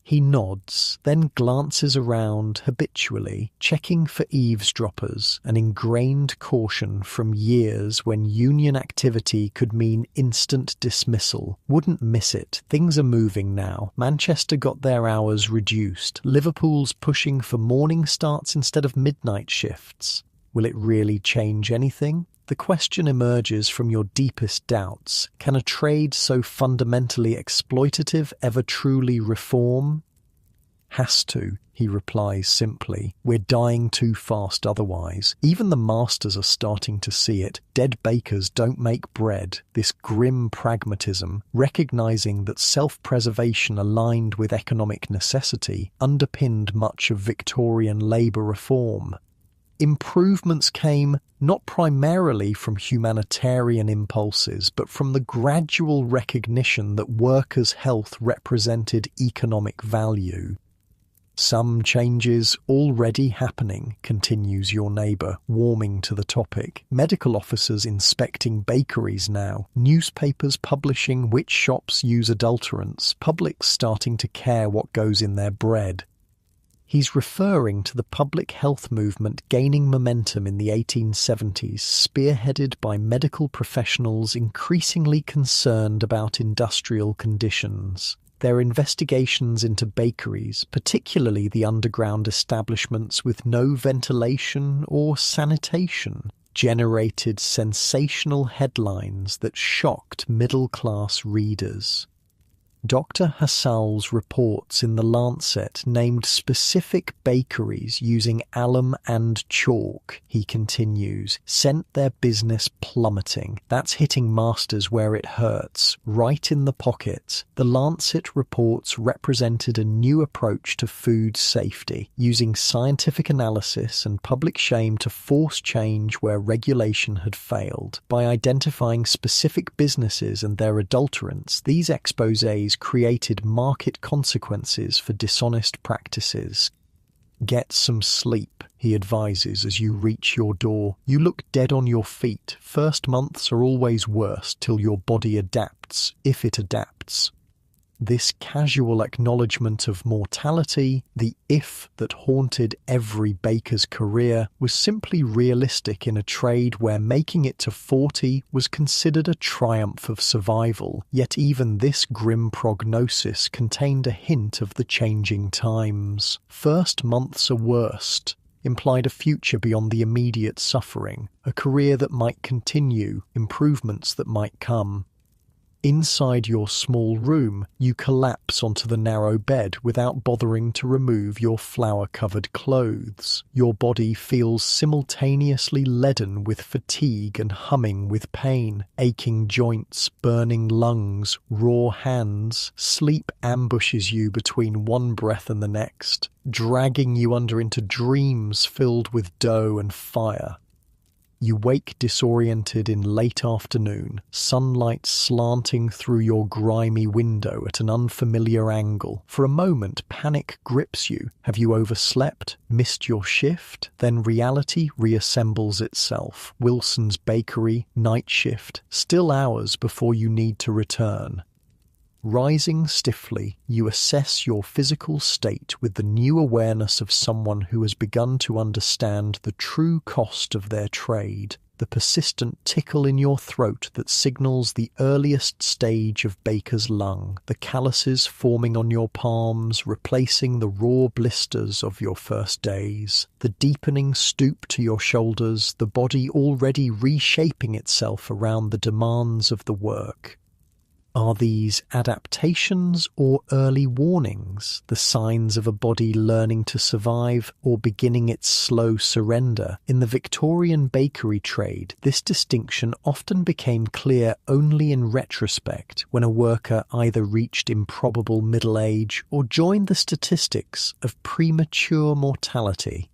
He nods, then glances around habitually, checking for eavesdroppers, an ingrained caution from years when union activity could mean instant dismissal. Wouldn't miss it. Things are moving now. Manchester got their hours reduced. Liverpool's pushing for morning starts instead of midnight shifts. Will it really change anything? The question emerges from your deepest doubts. Can a trade so fundamentally exploitative ever truly reform? Has to, he replies simply. We're dying too fast otherwise. Even the masters are starting to see it. Dead bakers don't make bread. This grim pragmatism, recognizing that self-preservation aligned with economic necessity, underpinned much of Victorian labour reform. Improvements came not primarily from humanitarian impulses, but from the gradual recognition that workers' health represented economic value. Some changes already happening, continues your neighbour, warming to the topic. Medical officers inspecting bakeries now, newspapers publishing which shops use adulterants, public starting to care what goes in their bread. He's referring to the public health movement gaining momentum in the 1870s, spearheaded by medical professionals increasingly concerned about industrial conditions. Their investigations into bakeries, particularly the underground establishments with no ventilation or sanitation, generated sensational headlines that shocked middle-class readers. Dr. Hassal's reports in The Lancet named specific bakeries using alum and chalk, he continues, sent their business plummeting. That's hitting masters where it hurts, right in the pocket. The Lancet reports represented a new approach to food safety, using scientific analysis and public shame to force change where regulation had failed. By identifying specific businesses and their adulterants, these exposés created market consequences for dishonest practices. Get some sleep, he advises as you reach your door. You look dead on your feet. First months are always worse till your body adapts, if it adapts. This casual acknowledgement of mortality, the if that haunted every baker's career, was simply realistic in a trade where making it to 40 was considered a triumph of survival. Yet even this grim prognosis contained a hint of the changing times. First months are worst implied a future beyond the immediate suffering, a career that might continue, improvements that might come. Inside your small room, you collapse onto the narrow bed without bothering to remove your flour-covered clothes. Your body feels simultaneously leaden with fatigue and humming with pain, aching joints, burning lungs, raw hands. Sleep ambushes you between one breath and the next, dragging you under into dreams filled with dough and fire. You wake disoriented in late afternoon, sunlight slanting through your grimy window at an unfamiliar angle. For a moment, panic grips you. Have you overslept? Missed your shift? Then reality reassembles itself. Wilson's Bakery, night shift, still hours before you need to return. Rising stiffly, you assess your physical state with the new awareness of someone who has begun to understand the true cost of their trade, the persistent tickle in your throat that signals the earliest stage of baker's lung, the calluses forming on your palms, replacing the raw blisters of your first days, the deepening stoop to your shoulders, the body already reshaping itself around the demands of the work. Are these adaptations or early warnings, the signs of a body learning to survive or beginning its slow surrender? In the Victorian bakery trade, this distinction often became clear only in retrospect, when a worker either reached improbable middle age or joined the statistics of premature mortality.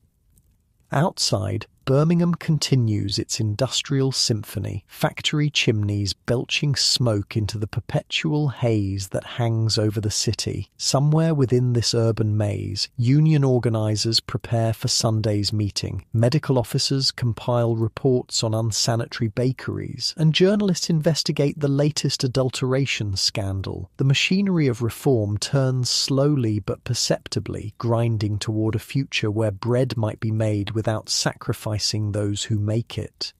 Outside, Birmingham continues its industrial symphony, factory chimneys belching smoke into the perpetual haze that hangs over the city. Somewhere within this urban maze, union organisers prepare for Sunday's meeting, medical officers compile reports on unsanitary bakeries, and journalists investigate the latest adulteration scandal. The machinery of reform turns slowly but perceptibly, grinding toward a future where bread might be made without sacrificing those who make it.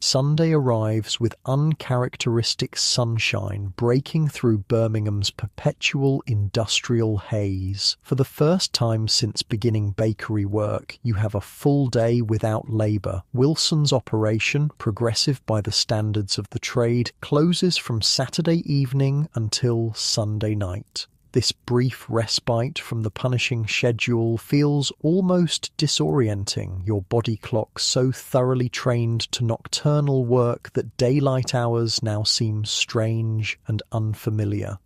Sunday arrives with uncharacteristic sunshine breaking through Birmingham's perpetual industrial haze. For the first time since beginning bakery work, you have a full day without labour. Wilson's operation, progressive by the standards of the trade, closes from Saturday evening until Sunday night. This brief respite from the punishing schedule feels almost disorienting, your body clock so thoroughly trained to nocturnal work that daylight hours now seem strange and unfamiliar.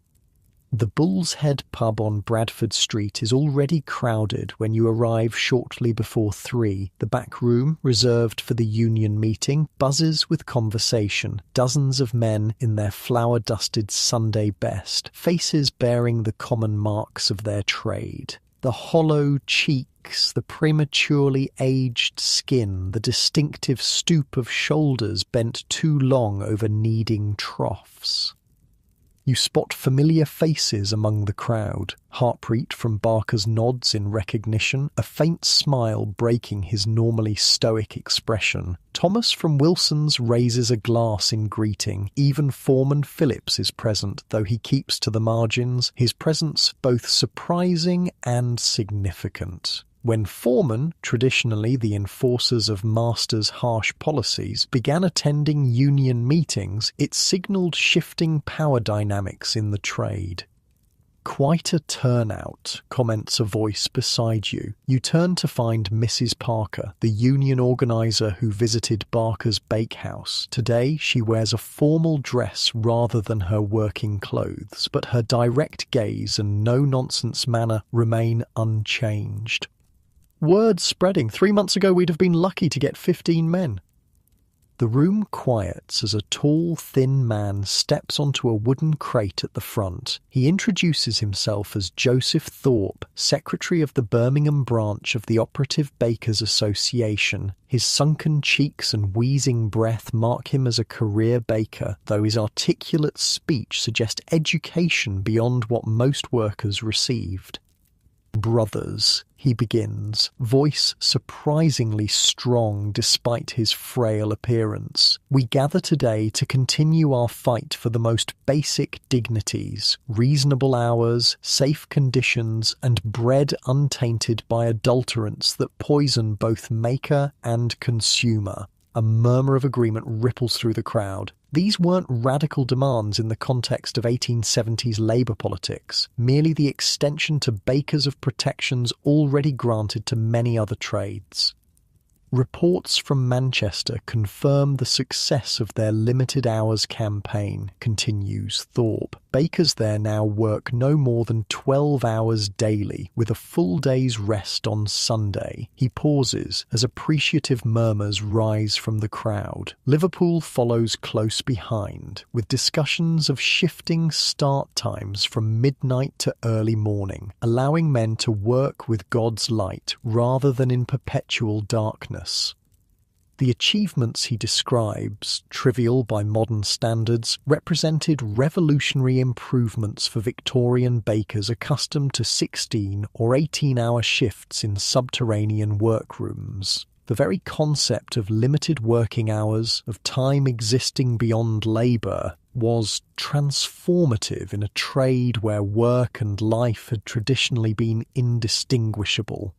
The Bull's Head pub on Bradford Street is already crowded when you arrive shortly before 3. The back room, reserved for the union meeting, buzzes with conversation. Dozens of men in their flower-dusted Sunday best, faces bearing the common marks of their trade. The hollow cheeks, the prematurely aged skin, the distinctive stoop of shoulders bent too long over kneading troughs. You spot familiar faces among the crowd. Harpreet from Barker's nods in recognition, a faint smile breaking his normally stoic expression. Thomas from Wilson's raises a glass in greeting. Even Foreman Phillips is present, though he keeps to the margins, his presence both surprising and significant. When foremen, traditionally the enforcers of masters' harsh policies, began attending union meetings, it signalled shifting power dynamics in the trade. "Quite a turnout," comments a voice beside you. You turn to find Mrs. Parker, the union organiser who visited Barker's bakehouse. Today she wears a formal dress rather than her working clothes, but her direct gaze and no-nonsense manner remain unchanged. "Word's spreading. 3 months ago we'd have been lucky to get 15 men. The room quiets as a tall, thin man steps onto a wooden crate at the front. He introduces himself as Joseph Thorpe, secretary of the Birmingham branch of the Operative Bakers Association. His sunken cheeks and wheezing breath mark him as a career baker, though his articulate speech suggests education beyond what most workers received. "Brothers," he begins, voice surprisingly strong despite his frail appearance. "We gather today to continue our fight for the most basic dignities, reasonable hours, safe conditions, and bread untainted by adulterants that poison both maker and consumer." A murmur of agreement ripples through the crowd. These weren't radical demands in the context of 1870s labour politics, merely the extension to bakers of protections already granted to many other trades. Reports from Manchester confirm the success of their limited hours campaign, continues Thorpe. Bakers there now work no more than 12 hours daily, with a full day's rest on Sunday. He pauses as appreciative murmurs rise from the crowd. Liverpool follows close behind, with discussions of shifting start times from midnight to early morning, allowing men to work with God's light rather than in perpetual darkness. The achievements he describes, trivial by modern standards, represented revolutionary improvements for Victorian bakers accustomed to 16 or 18-hour shifts in subterranean workrooms. The very concept of limited working hours, of time existing beyond labour, was transformative in a trade where work and life had traditionally been indistinguishable.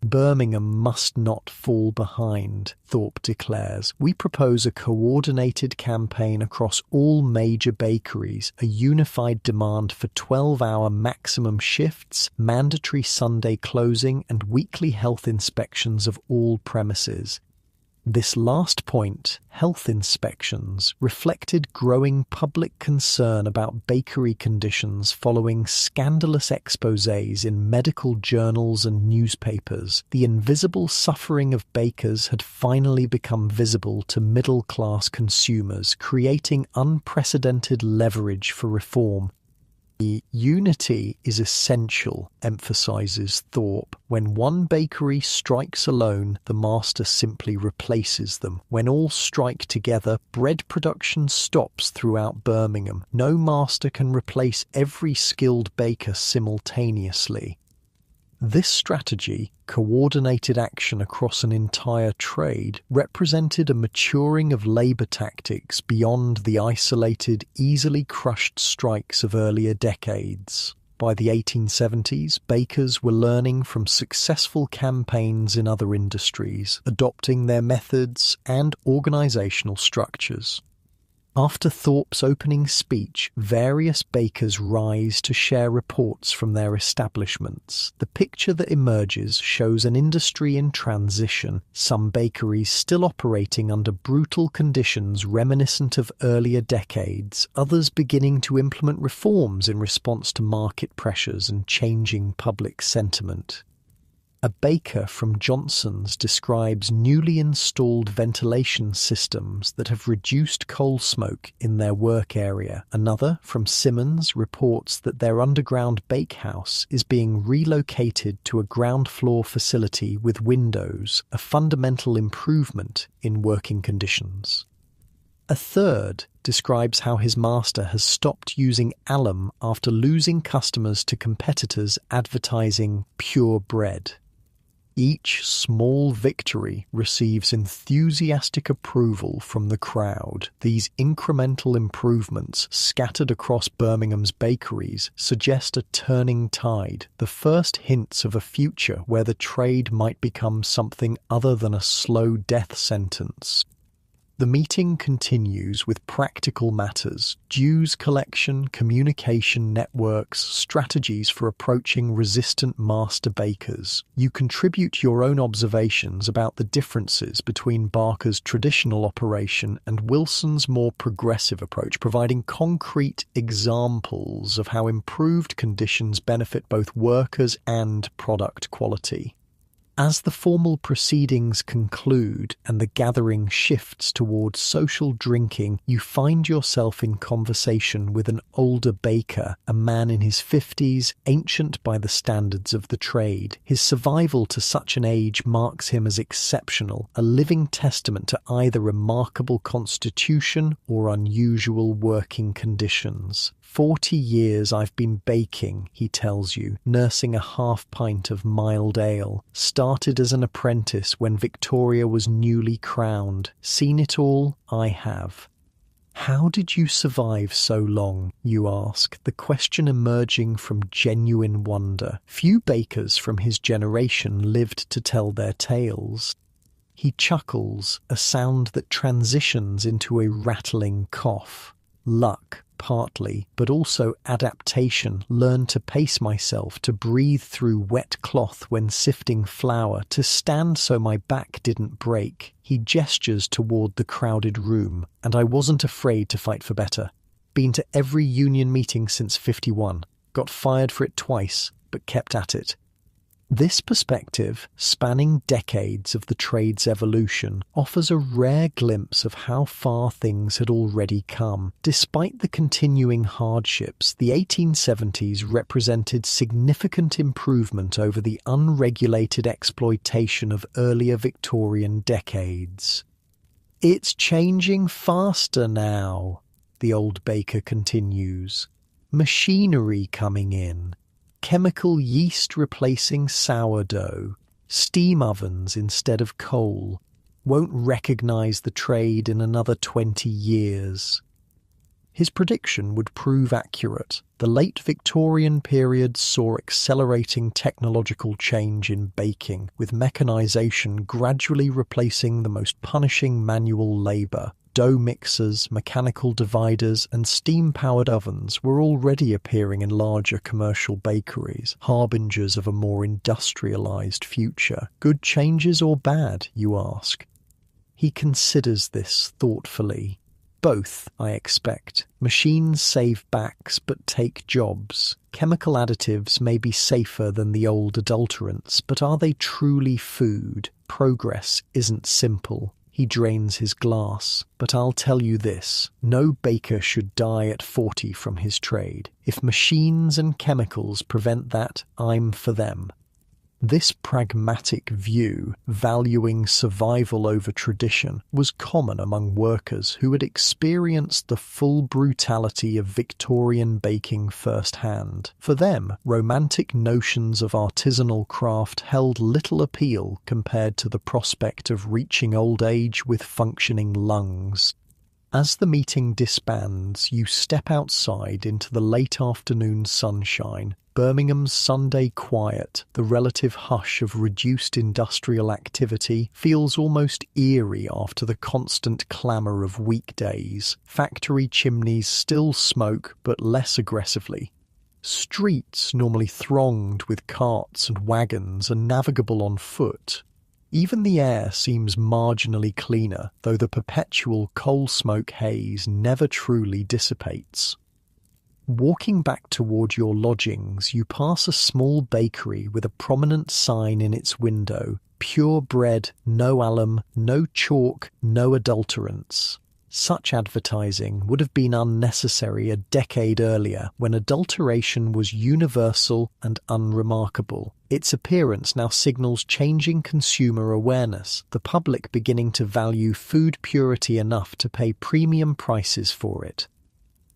Birmingham must not fall behind, Thorpe declares. We propose a coordinated campaign across all major bakeries, a unified demand for 12-hour maximum shifts, mandatory Sunday closing, and weekly health inspections of all premises. This last point, health inspections, reflected growing public concern about bakery conditions following scandalous exposés in medical journals and newspapers. The invisible suffering of bakers had finally become visible to middle-class consumers, creating unprecedented leverage for reform. Unity is essential, emphasizes Thorpe. When one bakery strikes alone, the master simply replaces them. When all strike together, bread production stops throughout Birmingham. No master can replace every skilled baker simultaneously. This strategy, coordinated action across an entire trade, represented a maturing of labour tactics beyond the isolated, easily crushed strikes of earlier decades. By the 1870s, bakers were learning from successful campaigns in other industries, adopting their methods and organisational structures. After Thorpe's opening speech, various bakers rise to share reports from their establishments. The picture that emerges shows an industry in transition, some bakeries still operating under brutal conditions reminiscent of earlier decades, others beginning to implement reforms in response to market pressures and changing public sentiment. A baker from Johnson's describes newly installed ventilation systems that have reduced coal smoke in their work area. Another, from Simmons, reports that their underground bakehouse is being relocated to a ground floor facility with windows, a fundamental improvement in working conditions. A third describes how his master has stopped using alum after losing customers to competitors advertising pure bread. Each small victory receives enthusiastic approval from the crowd. These incremental improvements scattered across Birmingham's bakeries suggest a turning tide, the first hints of a future where the trade might become something other than a slow death sentence. The meeting continues with practical matters, dues collection, communication networks, strategies for approaching resistant master bakers. You contribute your own observations about the differences between Barker's traditional operation and Wilson's more progressive approach, providing concrete examples of how improved conditions benefit both workers and product quality. As the formal proceedings conclude and the gathering shifts towards social drinking, you find yourself in conversation with an older baker, a man in his 50s, ancient by the standards of the trade. His survival to such an age marks him as exceptional, a living testament to either remarkable constitution or unusual working conditions. 40 years I've been baking, he tells you, nursing a half pint of mild ale. Started as an apprentice when Victoria was newly crowned. Seen it all? I have. How did you survive so long, you ask, the question emerging from genuine wonder. Few bakers from his generation lived to tell their tales. He chuckles, a sound that transitions into a rattling cough. Luck. Partly, but also adaptation. Learned to pace myself, to breathe through wet cloth when sifting flour, to stand so my back didn't break. He gestures toward the crowded room, and I wasn't afraid to fight for better. Been to every union meeting since 51. Got fired for it twice, but kept at it. This perspective, spanning decades of the trade's evolution, offers a rare glimpse of how far things had already come. Despite the continuing hardships, the 1870s represented significant improvement over the unregulated exploitation of earlier Victorian decades. "It's changing faster now," the old baker continues. "Machinery coming in. Chemical yeast replacing sourdough, steam ovens instead of coal, won't recognise the trade in another 20 years. His prediction would prove accurate. The late Victorian period saw accelerating technological change in baking, with mechanization gradually replacing the most punishing manual labor. Dough mixers, mechanical dividers, and steam-powered ovens were already appearing in larger commercial bakeries, harbingers of a more industrialized future. Good changes or bad, you ask? He considers this thoughtfully. Both, I expect. Machines save backs but take jobs. Chemical additives may be safer than the old adulterants, but are they truly food? Progress isn't simple. He drains his glass. But I'll tell you this, no baker should die at 40 from his trade. If machines and chemicals prevent that, I'm for them. This pragmatic view, valuing survival over tradition, was common among workers who had experienced the full brutality of Victorian baking firsthand. For them, romantic notions of artisanal craft held little appeal compared to the prospect of reaching old age with functioning lungs. As the meeting disbands, you step outside into the late afternoon sunshine. Birmingham's Sunday quiet, the relative hush of reduced industrial activity, feels almost eerie after the constant clamour of weekdays. Factory chimneys still smoke, but less aggressively. Streets, normally thronged with carts and wagons, are navigable on foot. Even the air seems marginally cleaner, though the perpetual coal smoke haze never truly dissipates. Walking back toward your lodgings, you pass a small bakery with a prominent sign in its window, "Pure bread, no alum, no chalk, no adulterants." Such advertising would have been unnecessary a decade earlier, when adulteration was universal and unremarkable. Its appearance now signals changing consumer awareness, the public beginning to value food purity enough to pay premium prices for it.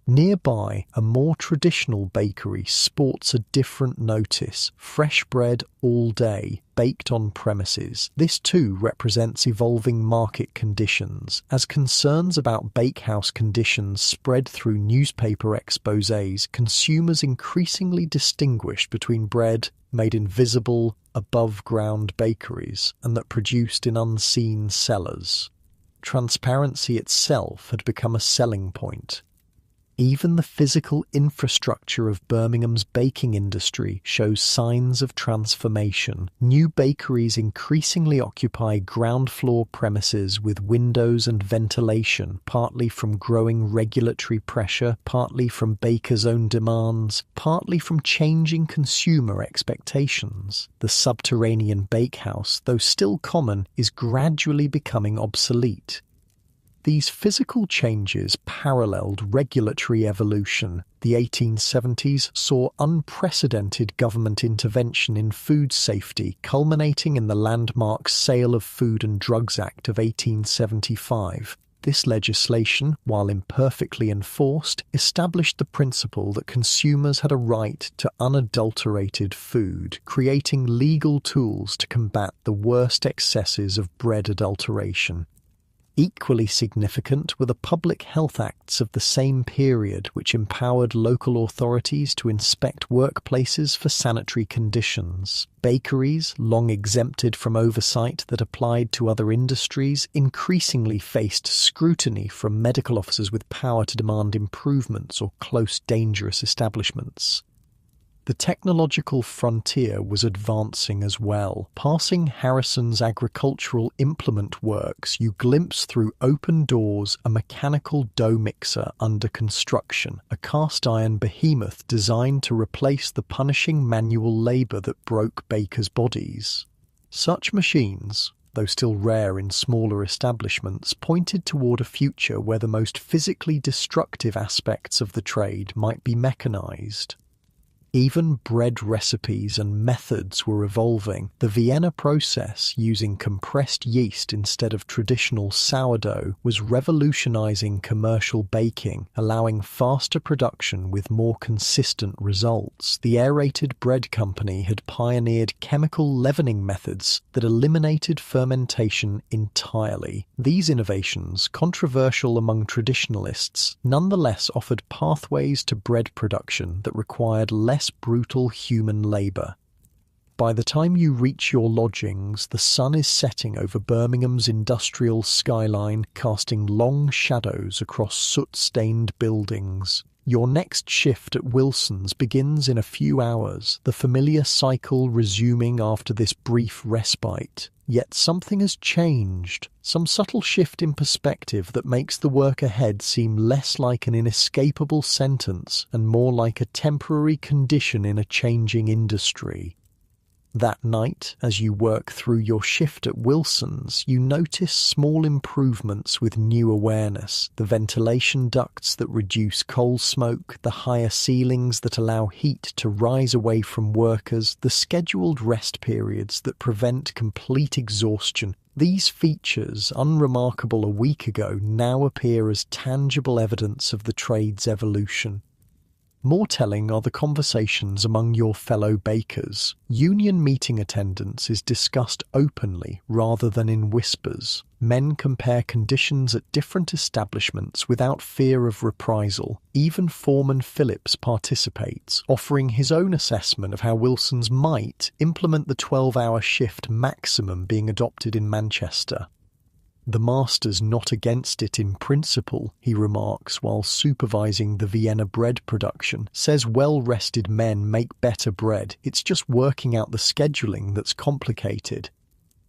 Nearby, a more traditional bakery sports a different notice: fresh bread all day, baked on premises. This too represents evolving market conditions. As concerns about bakehouse conditions spread through newspaper exposés, consumers increasingly distinguished between bread made in visible, above-ground bakeries and that produced in unseen cellars. Transparency itself had become a selling point. Even the physical infrastructure of Birmingham's baking industry shows signs of transformation. New bakeries increasingly occupy ground floor premises with windows and ventilation, partly from growing regulatory pressure, partly from bakers' own demands, partly from changing consumer expectations. The subterranean bakehouse, though still common, is gradually becoming obsolete. These physical changes paralleled regulatory evolution. The 1870s saw unprecedented government intervention in food safety, culminating in the landmark Sale of Food and Drugs Act of 1875. This legislation, while imperfectly enforced, established the principle that consumers had a right to unadulterated food, creating legal tools to combat the worst excesses of bread adulteration. Equally significant were the Public Health Acts of the same period, which empowered local authorities to inspect workplaces for sanitary conditions. Bakeries, long exempted from oversight that applied to other industries, increasingly faced scrutiny from medical officers with power to demand improvements or close dangerous establishments. The technological frontier was advancing as well. Passing Harrison's agricultural implement works, you glimpse through open doors a mechanical dough mixer under construction, a cast-iron behemoth designed to replace the punishing manual labour that broke bakers' bodies. Such machines, though still rare in smaller establishments, pointed toward a future where the most physically destructive aspects of the trade might be mechanised. Even bread recipes and methods were evolving. The Vienna process, using compressed yeast instead of traditional sourdough, was revolutionizing commercial baking, allowing faster production with more consistent results. The aerated bread company had pioneered chemical leavening methods that eliminated fermentation entirely. These innovations, controversial among traditionalists, nonetheless offered pathways to bread production that required less brutal human labour. By the time you reach your lodgings, the sun is setting over Birmingham's industrial skyline, casting long shadows across soot-stained buildings. Your next shift at Wilson's begins in a few hours, the familiar cycle resuming after this brief respite. Yet something has changed, some subtle shift in perspective that makes the work ahead seem less like an inescapable sentence and more like a temporary condition in a changing industry. That night, as you work through your shift at Wilson's, you notice small improvements with new awareness. The ventilation ducts that reduce coal smoke, the higher ceilings that allow heat to rise away from workers, the scheduled rest periods that prevent complete exhaustion. These features, unremarkable a week ago, now appear as tangible evidence of the trade's evolution. More telling are the conversations among your fellow bakers. Union meeting attendance is discussed openly rather than in whispers. Men compare conditions at different establishments without fear of reprisal. Even Foreman Phillips participates, offering his own assessment of how Wilson's might implement the 12-hour shift maximum being adopted in Manchester. "The master's not against it in principle," he remarks while supervising the Vienna bread production. "Says well-rested men make better bread. It's just working out the scheduling that's complicated."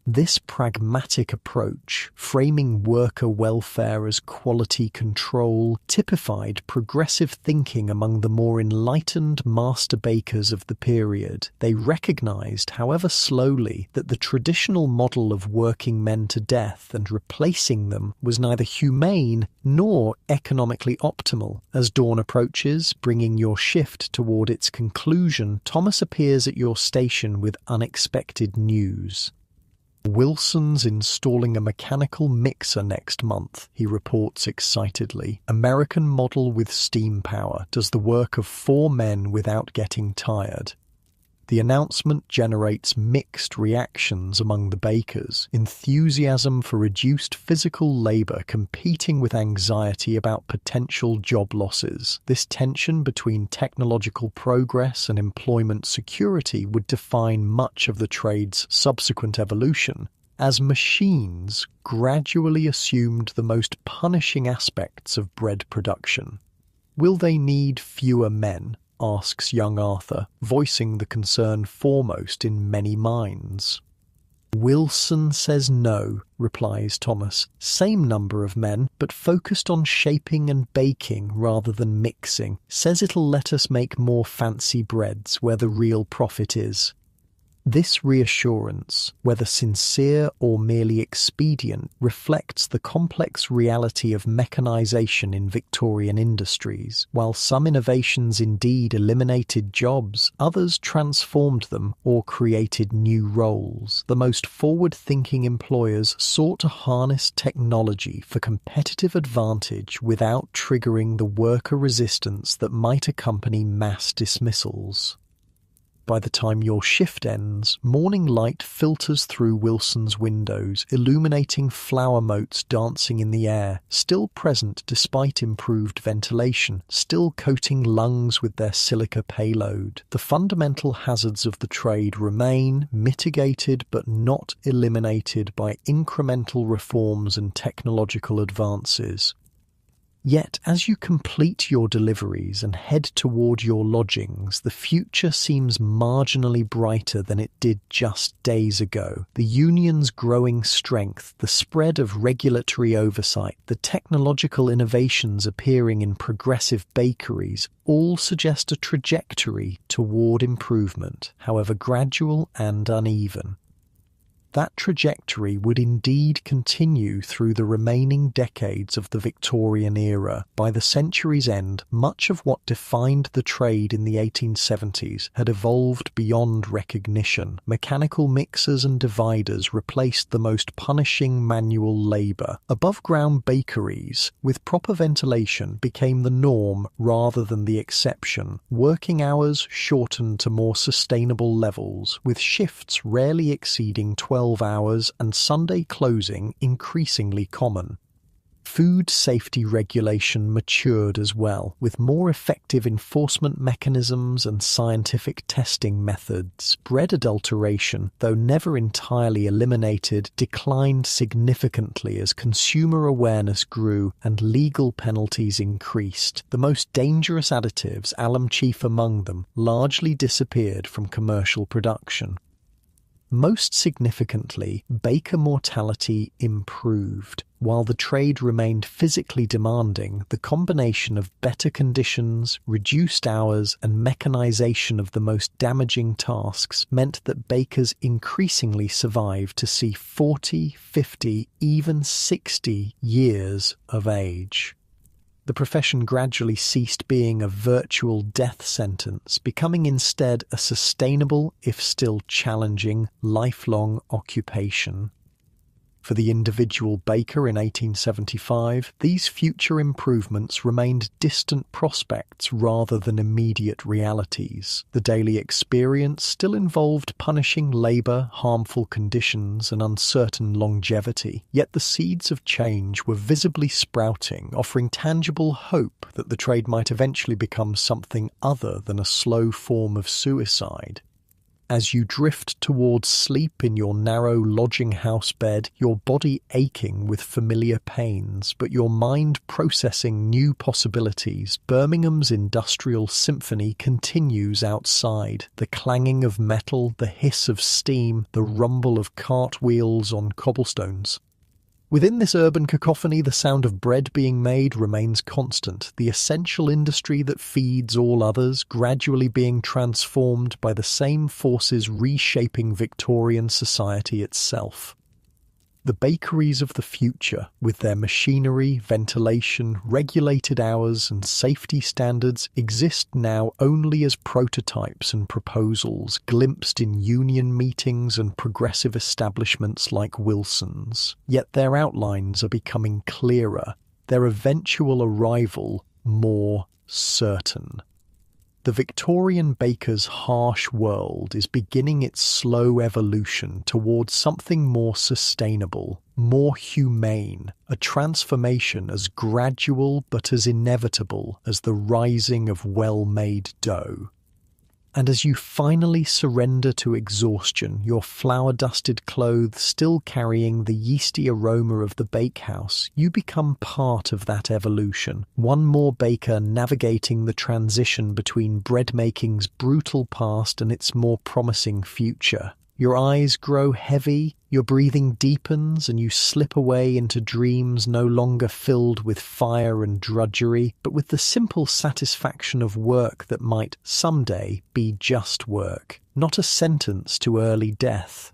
This pragmatic approach, framing worker welfare as quality control, typified progressive thinking among the more enlightened master bakers of the period. They recognized, however slowly, that the traditional model of working men to death and replacing them was neither humane nor economically optimal. As dawn approaches, bringing your shift toward its conclusion, Thomas appears at your station with unexpected news. "Wilson's installing a mechanical mixer next month," he reports excitedly. "American model with steam power. Does the work of 4 men without getting tired." The announcement generates mixed reactions among the bakers, enthusiasm for reduced physical labour competing with anxiety about potential job losses. This tension between technological progress and employment security would define much of the trade's subsequent evolution, as machines gradually assumed the most punishing aspects of bread production. Will they need fewer men? Asks young Arthur, voicing the concern foremost in many minds. "Wilson says no," replies Thomas. "Same number of men, but focused on shaping and baking rather than mixing. Says it'll let us make more fancy breads where the real profit is." This reassurance, whether sincere or merely expedient, reflects the complex reality of mechanization in Victorian industries. While some innovations indeed eliminated jobs, others transformed them or created new roles. The most forward-thinking employers sought to harness technology for competitive advantage without triggering the worker resistance that might accompany mass dismissals. By the time your shift ends, morning light filters through Wilson's windows, illuminating flower motes dancing in the air, still present despite improved ventilation, still coating lungs with their silica payload. The fundamental hazards of the trade remain, mitigated but not eliminated by incremental reforms and technological advances. Yet, as you complete your deliveries and head toward your lodgings, the future seems marginally brighter than it did just days ago. The union's growing strength, the spread of regulatory oversight, the technological innovations appearing in progressive bakeries all suggest a trajectory toward improvement, however gradual and uneven. That trajectory would indeed continue through the remaining decades of the Victorian era. By the century's end, much of what defined the trade in the 1870s had evolved beyond recognition. Mechanical mixers and dividers replaced the most punishing manual labour. Above-ground bakeries, with proper ventilation, became the norm rather than the exception. Working hours shortened to more sustainable levels, with shifts rarely exceeding 12 hours and Sunday closing increasingly common. Food safety regulation matured as well, with more effective enforcement mechanisms and scientific testing methods. Bread adulteration, though never entirely eliminated, declined significantly as consumer awareness grew and legal penalties increased. The most dangerous additives, alum chief among them, largely disappeared from commercial production. Most significantly, baker mortality improved. While the trade remained physically demanding, the combination of better conditions, reduced hours, and mechanization of the most damaging tasks meant that bakers increasingly survived to see 40, 50, even 60 years of age. The profession gradually ceased being a virtual death sentence, becoming instead a sustainable, if still challenging, lifelong occupation. For the individual baker in 1875, these future improvements remained distant prospects rather than immediate realities. The daily experience still involved punishing labour, harmful conditions, and uncertain longevity. Yet the seeds of change were visibly sprouting, offering tangible hope that the trade might eventually become something other than a slow form of suicide. As you drift towards sleep in your narrow lodging house bed, your body aching with familiar pains, but your mind processing new possibilities, Birmingham's industrial symphony continues outside. The clanging of metal, the hiss of steam, the rumble of cartwheels on cobblestones. Within this urban cacophony, the sound of bread being made remains constant, the essential industry that feeds all others, gradually being transformed by the same forces reshaping Victorian society itself. The bakeries of the future, with their machinery, ventilation, regulated hours, and safety standards, exist now only as prototypes and proposals, glimpsed in union meetings and progressive establishments like Wilson's. Yet their outlines are becoming clearer, their eventual arrival more certain. The Victorian baker's harsh world is beginning its slow evolution towards something more sustainable, more humane, a transformation as gradual but as inevitable as the rising of well-made dough. And as you finally surrender to exhaustion, your flour-dusted clothes still carrying the yeasty aroma of the bakehouse, you become part of that evolution, one more baker navigating the transition between bread-making's brutal past and its more promising future. Your eyes grow heavy, your breathing deepens, and you slip away into dreams no longer filled with fire and drudgery, but with the simple satisfaction of work that might someday be just work, not a sentence to early death.